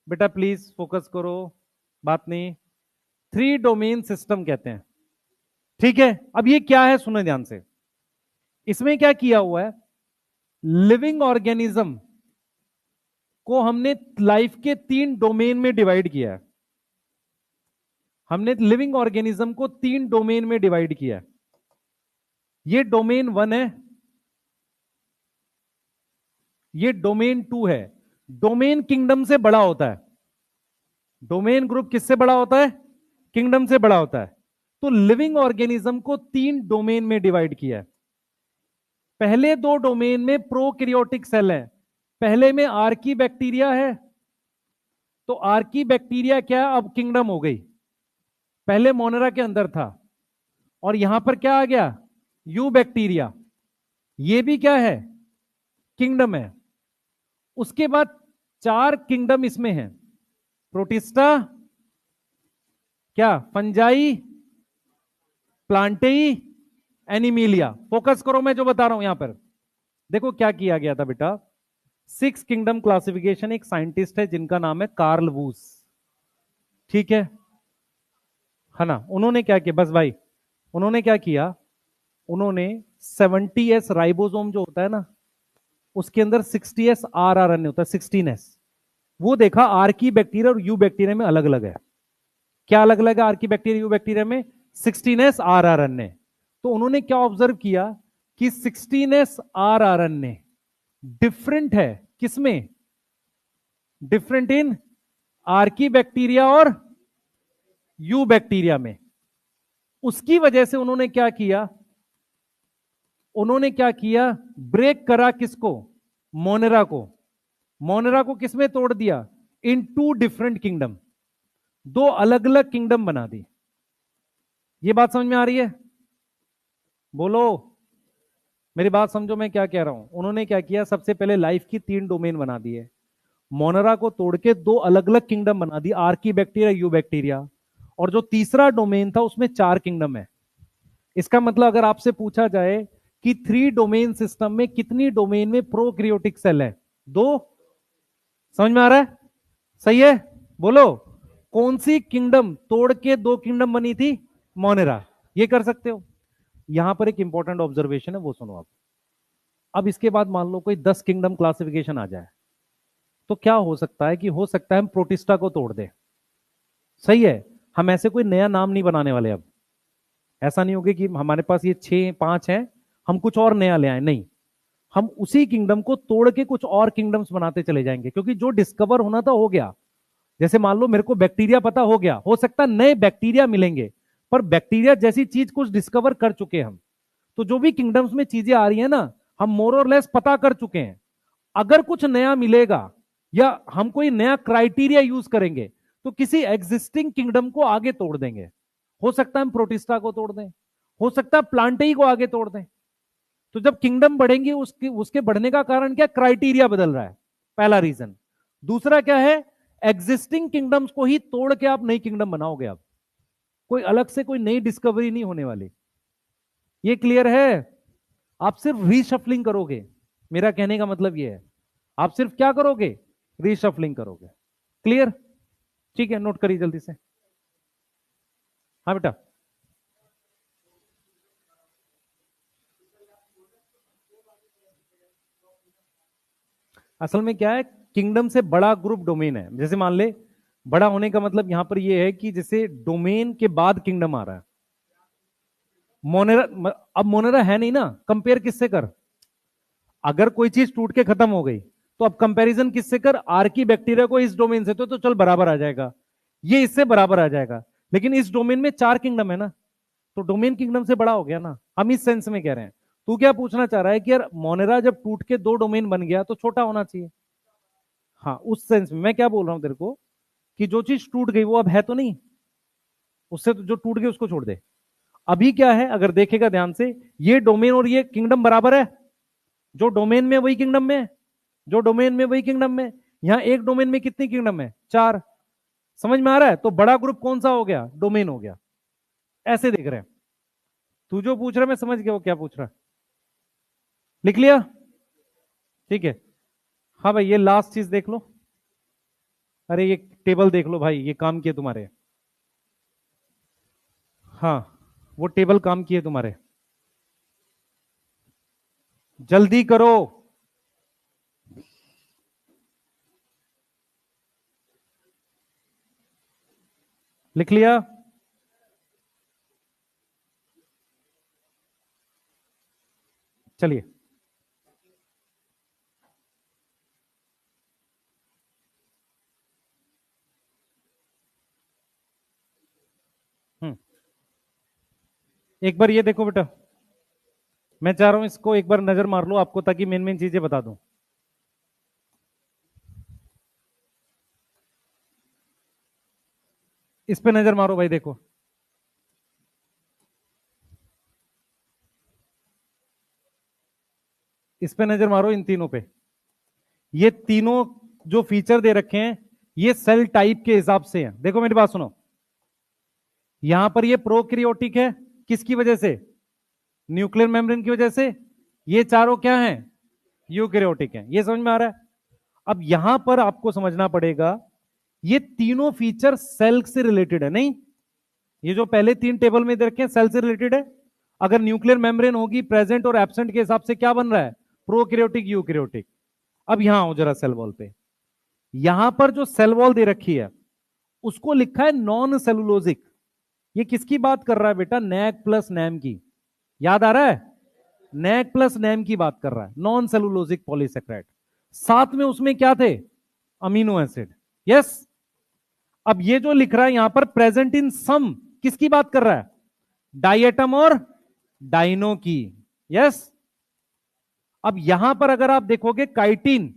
बेटा प्लीज फोकस करो, बात नहीं, थ्री डोमेन सिस्टम कहते हैं। ठीक है, अब ये क्या है सुनो ध्यान से। इसमें क्या किया हुआ है, लिविंग ऑर्गेनिज्म को हमने लाइफ के तीन डोमेन में डिवाइड किया है। हमने लिविंग ऑर्गेनिज्म को तीन डोमेन में डिवाइड किया है। ये डोमेन 1 है, ये डोमेन 2 है। डोमेन किंगडम से बड़ा होता है। डोमेन ग्रुप किससे बड़ा होता है? किंगडम से बड़ा होता है। तो लिविंग ऑर्गेनिज्म को तीन डोमेन में डिवाइड किया है। पहले दो डोमेन में प्रोकैरियोटिक सेल है। पहले में आर्की बैक्टीरिया है, तो आर्की बैक्टीरिया क्या, अब किंगडम हो गई। पहले मोनेरा के अंदर था, और यहां पर क्या आ गया, यू बैक्टीरिया, ये भी क्या है, किंगडम है। उसके बाद चार किंगडम इसमें है, प्रोटिस्टा, क्या, फंजाई, प्लांटेई, एनिमिलिया। फोकस करो, मैं जो बता रहा हूं यहां पर देखो क्या किया गया था बेटा। सिक्स किंगडम क्लासिफिकेशन, एक साइंटिस्ट है जिनका नाम है कार्ल वूस, ठीक है ना। उन्होंने क्या किया, बस भाई, उन्होंने क्या किया, उन्होंने 70s राइबोसोम जो होता है ना, उसके अंदर 60s RRNA होता है, 16s, वो देखा आर्की बैक्टीरिया और यू बैक्टीरिया में अलग अलग है। क्या अलग अलग है आर्की बैक्टीरिया यू बैक्टीरिया में? 16s RRNA। तो उन्होंने क्या ऑब्जर्व किया कि 16s RRNA डिफरेंट है, किसमें? डिफरेंट इन आर्की बैक्टीरिया और यू बैक्टीरिया में। उसकी वजह से उन्होंने क्या किया, उन्होंने क्या किया, ब्रेक करा किसको, मोनेरा को। मोनेरा को किसमें तोड़ दिया, इन टू डिफरेंट किंगडम, दो अलग अलग किंगडम बना दी। ये बात समझ में आ रही है? बोलो, मेरी बात समझो मैं क्या कह रहा हूं। उन्होंने क्या किया, सबसे पहले लाइफ की तीन डोमेन बना दिए, मोनेरा को तोड़ के दो अलग अलग किंगडम बना दी, आर्की बैक्टीरिया, यू बैक्टीरिया, और जो तीसरा डोमेन था उसमें चार किंगडम है। इसका मतलब अगर आपसे पूछा जाए कि थ्री डोमेन सिस्टम में कितनी डोमेन में प्रोकैरियोटिक सेल है, दो। समझ में आ रहा है? सही है? बोलो, कौन सी किंगडम तोड़ के दो किंगडम बनी थी? मोनेरा। ये कर सकते हो। यहां पर एक इंपॉर्टेंट ऑब्जर्वेशन है, वो सुनो आप। अब इसके बाद मान लो कोई 10 किंगडम क्लासिफिकेशन आ जाए, तो क्या हो सकता है कि हो सकता है हम प्रोटिस्टा को तोड़ दें। सही है? हम ऐसे कोई नया नाम नहीं बनाने वाले। अब ऐसा नहीं होगा कि हमारे पास ये 6-5 हैं, हम कुछ और नया ले आए, नहीं। हम उसी किंगडम को तोड़ के कुछ और किंगडम्स बनाते चले जाएंगे, क्योंकि जो डिस्कवर होना था हो गया। जैसे मान लो मेरे को बैक्टीरिया पता हो गया, हो सकता है नए बैक्टीरिया मिलेंगे, पर बैक्टीरिया जैसी चीज कुछ डिस्कवर कर चुके हम। तो जो भी किंगडम्स में चीजें आ रही है ना, हम मोर और लेस पता कर चुके हैं। अगर कुछ नया मिलेगा या हम कोई नया क्राइटेरिया यूज करेंगे, तो किसी एग्जिस्टिंग किंगडम को आगे तोड़ देंगे। हो सकता है हम प्रोटिस्टा को तोड़ दें, हो सकता है प्लांटेई को आगे तोड़ दें। तो जब किंगडम बढ़ेंगे, उसके बढ़ने का कारण क्या, क्राइटेरिया बदल रहा है, पहला रीजन। दूसरा क्या है, एग्जिस्टिंग किंगडम्स को ही तोड़ के आप नई किंगडम बनाओगे। आप कोई अलग से कोई नई डिस्कवरी नहीं होने वाली। ये क्लियर है? आप सिर्फ रीशफलिंग करोगे, मेरा कहने का मतलब ये है, आप सिर्फ क्या करोगे, रीशफलिंग करोगे। क्लियर? ठीक है, नोट करिए जल्दी से। हाँ बेटा, असल में क्या है, किंगडम से बड़ा ग्रुप डोमेन है। जैसे मान ले, बड़ा होने का मतलब यहां पर यह है कि जैसे डोमेन के बाद किंगडम आ रहा है। मोनेरा, अब मोनेरा है नहीं ना, कंपेयर किससे कर, अगर कोई चीज टूट के खत्म हो गई तो अब कंपैरिजन किससे कर, आर्की बैक्टीरिया को इस डोमेन से, तो चल बराबर आ जाएगा, ये इससे बराबर आ जाएगा। लेकिन इस डोमेन में चार किंगडम है ना, तो डोमेन किंगडम से बड़ा हो गया ना। हम इस सेंस में कह रहे हैं। तू क्या पूछना चाह रहा है कि यार मोनेरा जब टूट के दो डोमेन बन गया तो छोटा होना चाहिए। हाँ, उस सेंस में मैं क्या बोल रहा हूं तेरे को, कि जो चीज टूट गई वो अब है तो नहीं, उससे तो जो टूट गई उसको छोड़ दे। अभी क्या है, अगर देखेगा ध्यान से, ये डोमेन और ये किंगडम बराबर है, जो डोमेन में वही किंगडम में है, जो डोमेन में वही किंगडम में। यहां एक डोमेन में कितनी किंगडम है? 4। समझ में आ रहा है? तो बड़ा ग्रुप कौन सा हो गया? डोमेन हो गया। ऐसे देख रहे हैं। तू जो पूछ रहा है मैं समझ गया वो क्या पूछ रहा है। लिख लिया? ठीक है। हाँ भाई, ये लास्ट चीज देख लो। अरे ये टेबल देख लो भाई, ये काम किए तुम्हारे। हाँ, वो टेबल काम किए तुम्हारे। जल्दी करो। लिख लिया? चलिए। हम्म। एक बार ये देखो बेटा, मैं चाह रहा हूं इसको एक बार नजर मार लो आपको, ताकि मेन मेन चीजें बता दूं। इस पे नजर मारो भाई, देखो। इस पे नजर मारो, इन तीनों पे। ये तीनों जो फीचर दे रखे हैं, ये सेल टाइप के हिसाब से हैं। देखो मेरी बात सुनो। यहां पर ये प्रोकैरियोटिक है, किसकी वजह से? न्यूक्लियर मेम्ब्रेन की वजह से। ये चारों क्या हैं? यूकैरियोटिक हैं। ये समझ में आ रहा है? अब यहां पर आपको समझना पड़ेगा, ये तीनों फीचर सेल से रिलेटेड है नहीं? ये जो पहले 3 टेबल में दे रखे हैं, सेल से रिलेटेड है। अगर न्यूक्लियर मेम्ब्रेन होगी प्रेजेंट और एब्सेंट के हिसाब से क्या बन रहा है? Prokaryotic, eukaryotic. अब यहां आओ जरा सेल वॉल पे। यहां पर जो सेल वॉल दे रखी है, उसको लिखा है नॉन सेलुलोजिक। ये किसकी बात कर रहा है बेटा? नैक प्लस नैम की। याद आ रहा है? नैक प्लस नैम की बात कर रहा है, नॉन सेलुलोजिक पॉलीसेक्राइड। साथ में उसमें क्या थे? Amino acid. यस। अब ये जो लिख रहा है यहां पर प्रेजेंट इन सम, किसकी बात कर रहा है? डाइएटम और डाइनो की। यस। अब यहां पर अगर आप देखोगे काइटिन,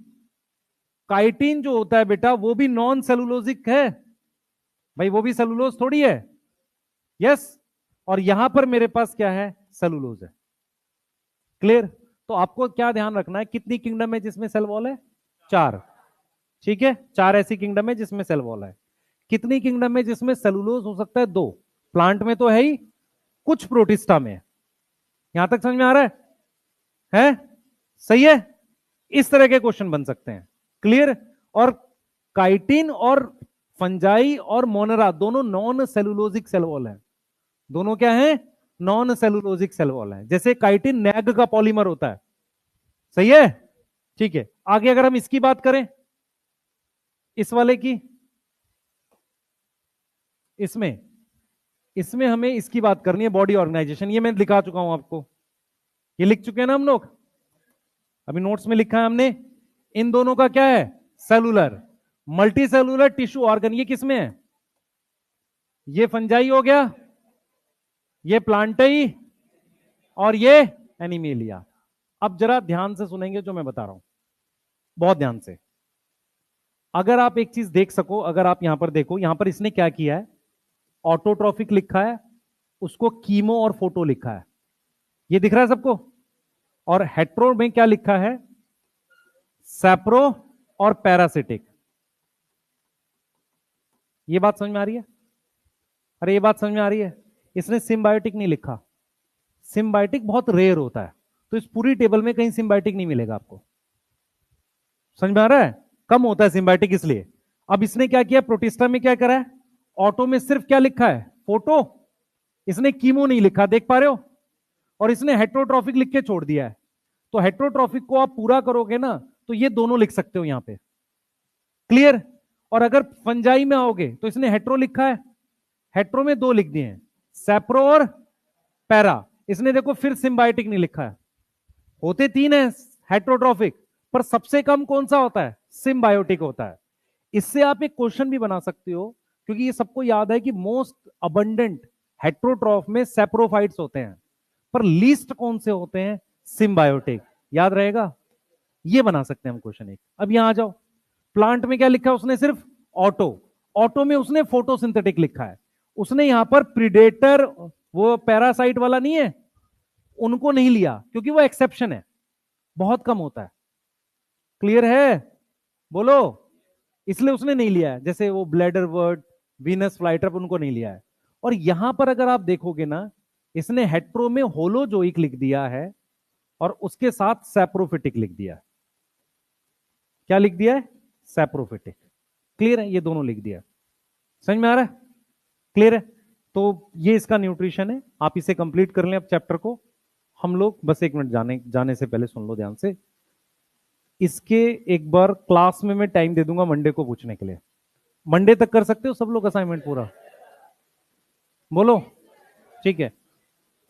काइटिन जो होता है बेटा वो भी नॉन सेलुलोजिक है भाई, वो भी सेलुलोज थोड़ी है। यस। और यहां पर मेरे पास क्या है? सेलुलोज है। क्लियर? तो आपको क्या ध्यान रखना है, कितनी किंगडम है जिसमें सेल वॉल है? 4। ठीक है, 4 ऐसी किंगडम है जिसमें सेल वॉल है। कितनी किंगडम है जिसमें सेलुलोज हो सकता है? 2। प्लांट में तो है ही, कुछ प्रोटिस्टा में है। यहां तक समझ में आ रहा है? सही है? इस तरह के क्वेश्चन बन सकते हैं। क्लियर? और काइटिन और फंजाई और मोनेरा दोनों नॉन सेलुलोजिक सेल वॉल है। दोनों क्या है? नॉन सेलुलोजिक सेल वॉल है। जैसे काइटिन नैग का पॉलीमर होता है। सही है? ठीक है। आगे अगर हम इसकी बात करें, इस वाले की, इसमें इसमें हमें इसकी बात करनी है, बॉडी ऑर्गेनाइजेशन। ये मैं लिखा चुका हूं आपको, ये लिख चुके हैं ना हम लोग, अभी नोट्स में लिखा है हमने। इन दोनों का क्या है? Cellular, multi cellular tissue organ. ये किसमें है? ये फंजाई हो गया, ये प्लांटाई, और ये एनिमेलिया। अब जरा ध्यान से सुनेंगे जो मैं बता रहा हूं, बहुत ध्यान से। अगर आप एक चीज देख सको, अगर आप यहां पर देखो, यहां पर इसने क्या किया है? ऑटोट्रॉफिक लिखा है, उसको कीमो और फोटो लिखा है। ये दिख रहा है सबको? और हेट्रो में क्या लिखा है? सैप्रो और पैरासिटिक। ये बात समझ में आ रही है? अरे ये बात समझ में आ रही है? इसने सिम्बायोटिक नहीं लिखा। सिम्बायोटिक बहुत रेयर होता है, तो इस पूरी टेबल में कहीं सिम्बायोटिक नहीं मिलेगा आपको। समझ में आ रहा है? कम होता है सिम्बायोटिक इसलिए। अब इसने क्या किया? प्रोटिस्टा में क्या करा है? ऑटो में सिर्फ क्या लिखा है? फोटो। इसने कीमो नहीं लिखा, देख पा रहे हो? और इसने हेट्रोट्रॉफिक लिख के छोड़ दिया है। तो हेट्रोट्रॉफिक को आप पूरा करोगे ना, तो ये दोनों लिख सकते हो यहां पे। क्लियर? और अगर फंजाई में आओगे तो इसने हेट्रो लिखा है, हेट्रो में 2 लिख दिए हैं, सैप्रो और पैरा। इसने देखो फिर सिम्बायोटिक नहीं लिखा है। होते 3 है हेट्रोट्रॉफिक, पर सबसे कम कौन सा होता है? सिम्बायोटिक होता है। इससे आप एक क्वेश्चन भी बना सकते हो, क्योंकि ये सबको याद है कि मोस्ट अबंडेंट हेट्रोट्रॉफ में सेप्रोफाइट्स होते हैं, पर लीस्ट कौन से होते हैं? सिम्बायोटिक। याद रहेगा? ये बना सकते हैं हम क्वेश्चन एक। अब यहां आ जाओ, प्लांट में क्या लिखा है उसने? सिर्फ ऑटो। ऑटो में उसने फोटोसिंथेटिक लिखा है। उसने यहां पर प्रीडेटर, वो पैरासाइट वाला नहीं है, उनको नहीं लिया, क्योंकि वो एक्सेप्शन है, बहुत कम होता है। क्लियर है? बोलो। इसलिए उसने नहीं लिया है, जैसे वो ब्लैडर वर्ड, वीनस फ्लाइट्रप, उनको नहीं लिया है। और यहां पर अगर आप देखोगे ना, इसने हेट्रो में होलोजोइक लिख दिया है और उसके साथ सैप्रोफिटिक लिख दिया है। क्या लिख दिया है? सैप्रोफिटिक। क्लियर है? ये दोनों लिख दिया। समझ में आ रहा है? क्लियर है? तो ये इसका न्यूट्रिशन है, आप इसे कंप्लीट कर लें अब चैप्टर को। हम लोग बस एक मिनट जाने से पहले सुन लो ध्यान से। इसके एक बार क्लास में मैं टाइम दे दूंगा मंडे को पूछने के लिए। मंडे तक कर सकते हो सब लोग असाइनमेंट पूरा? बोलो। ठीक है,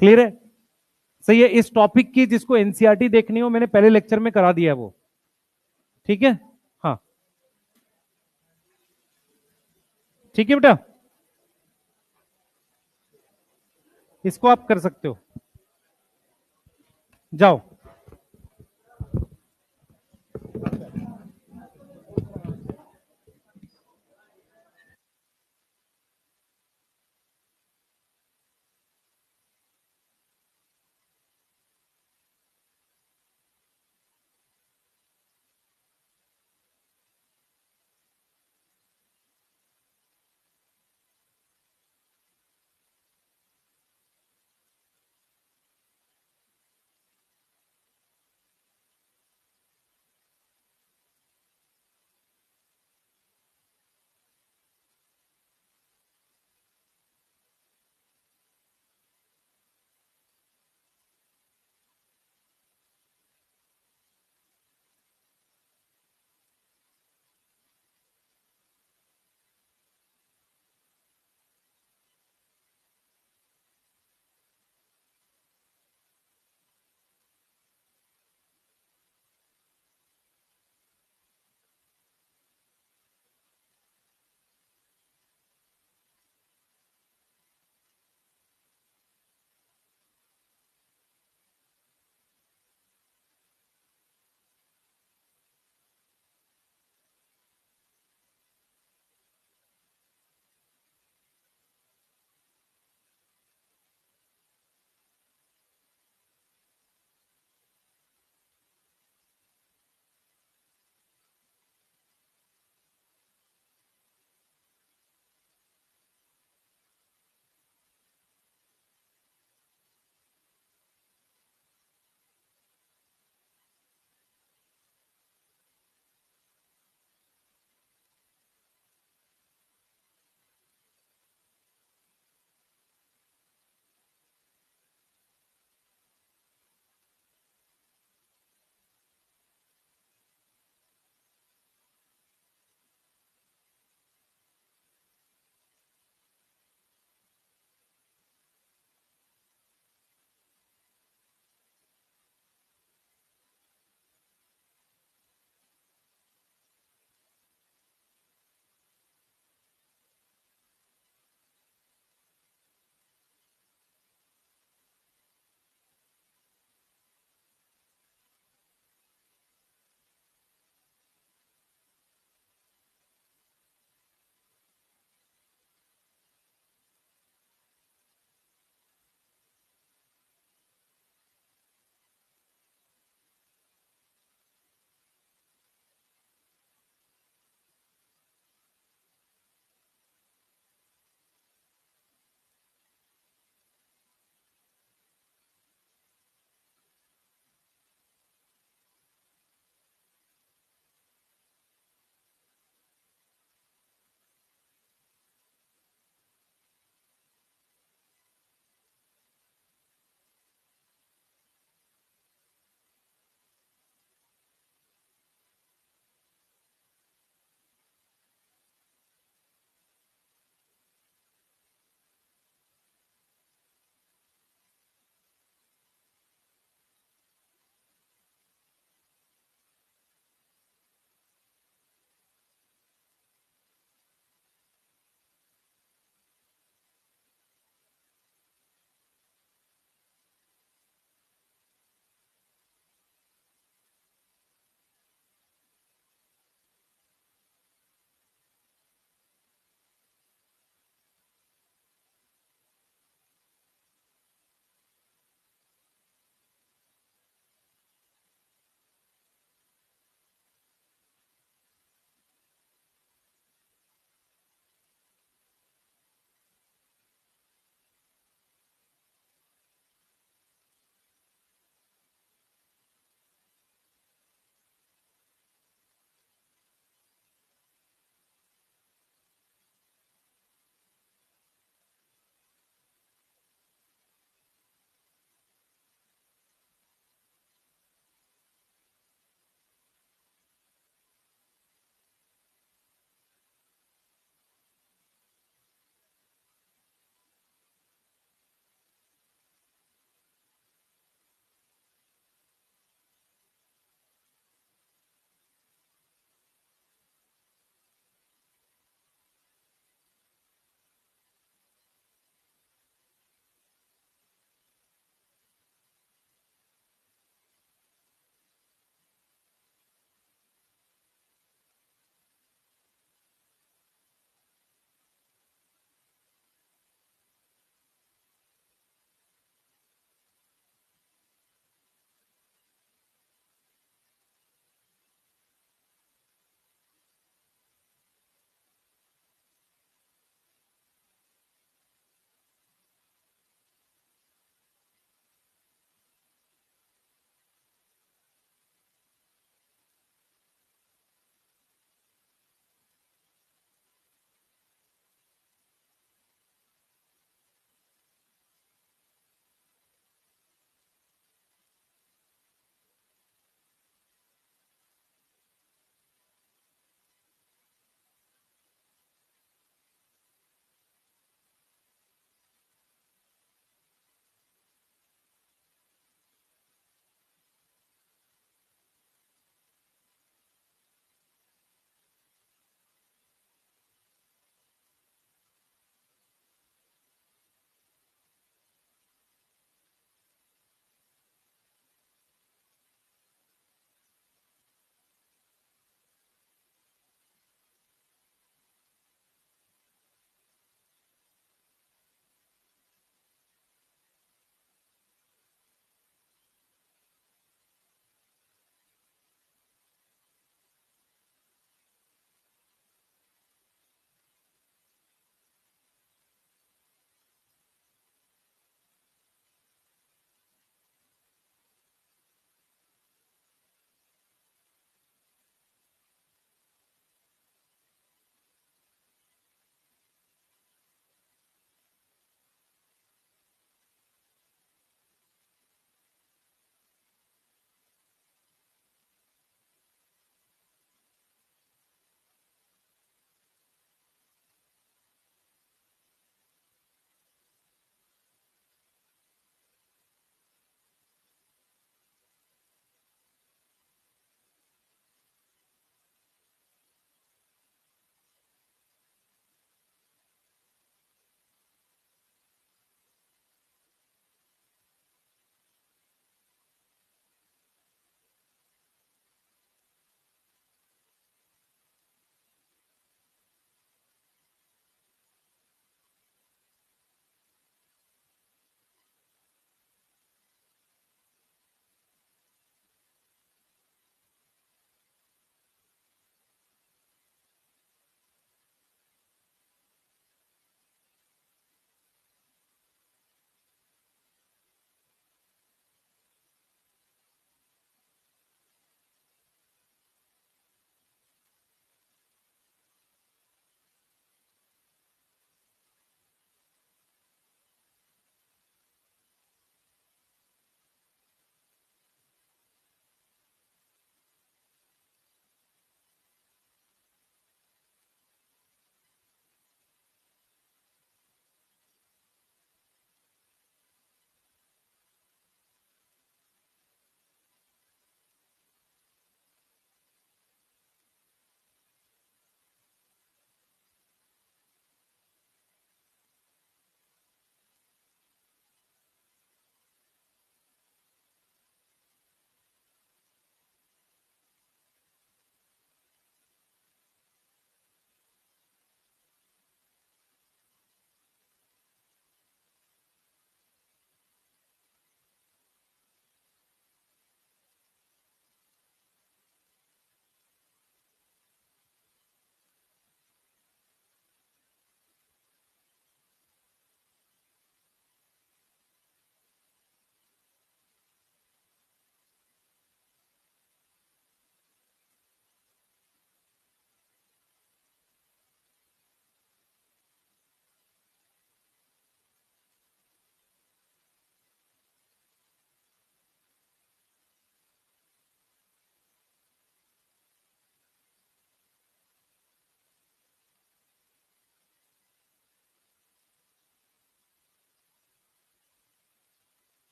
क्लियर है? सही है। इस टॉपिक की जिसको एनसीईआरटी देखनी हो, मैंने पहले लेक्चर में करा दिया है वो। ठीक है? हाँ, ठीक है बेटा, इसको आप कर सकते हो। जाओ।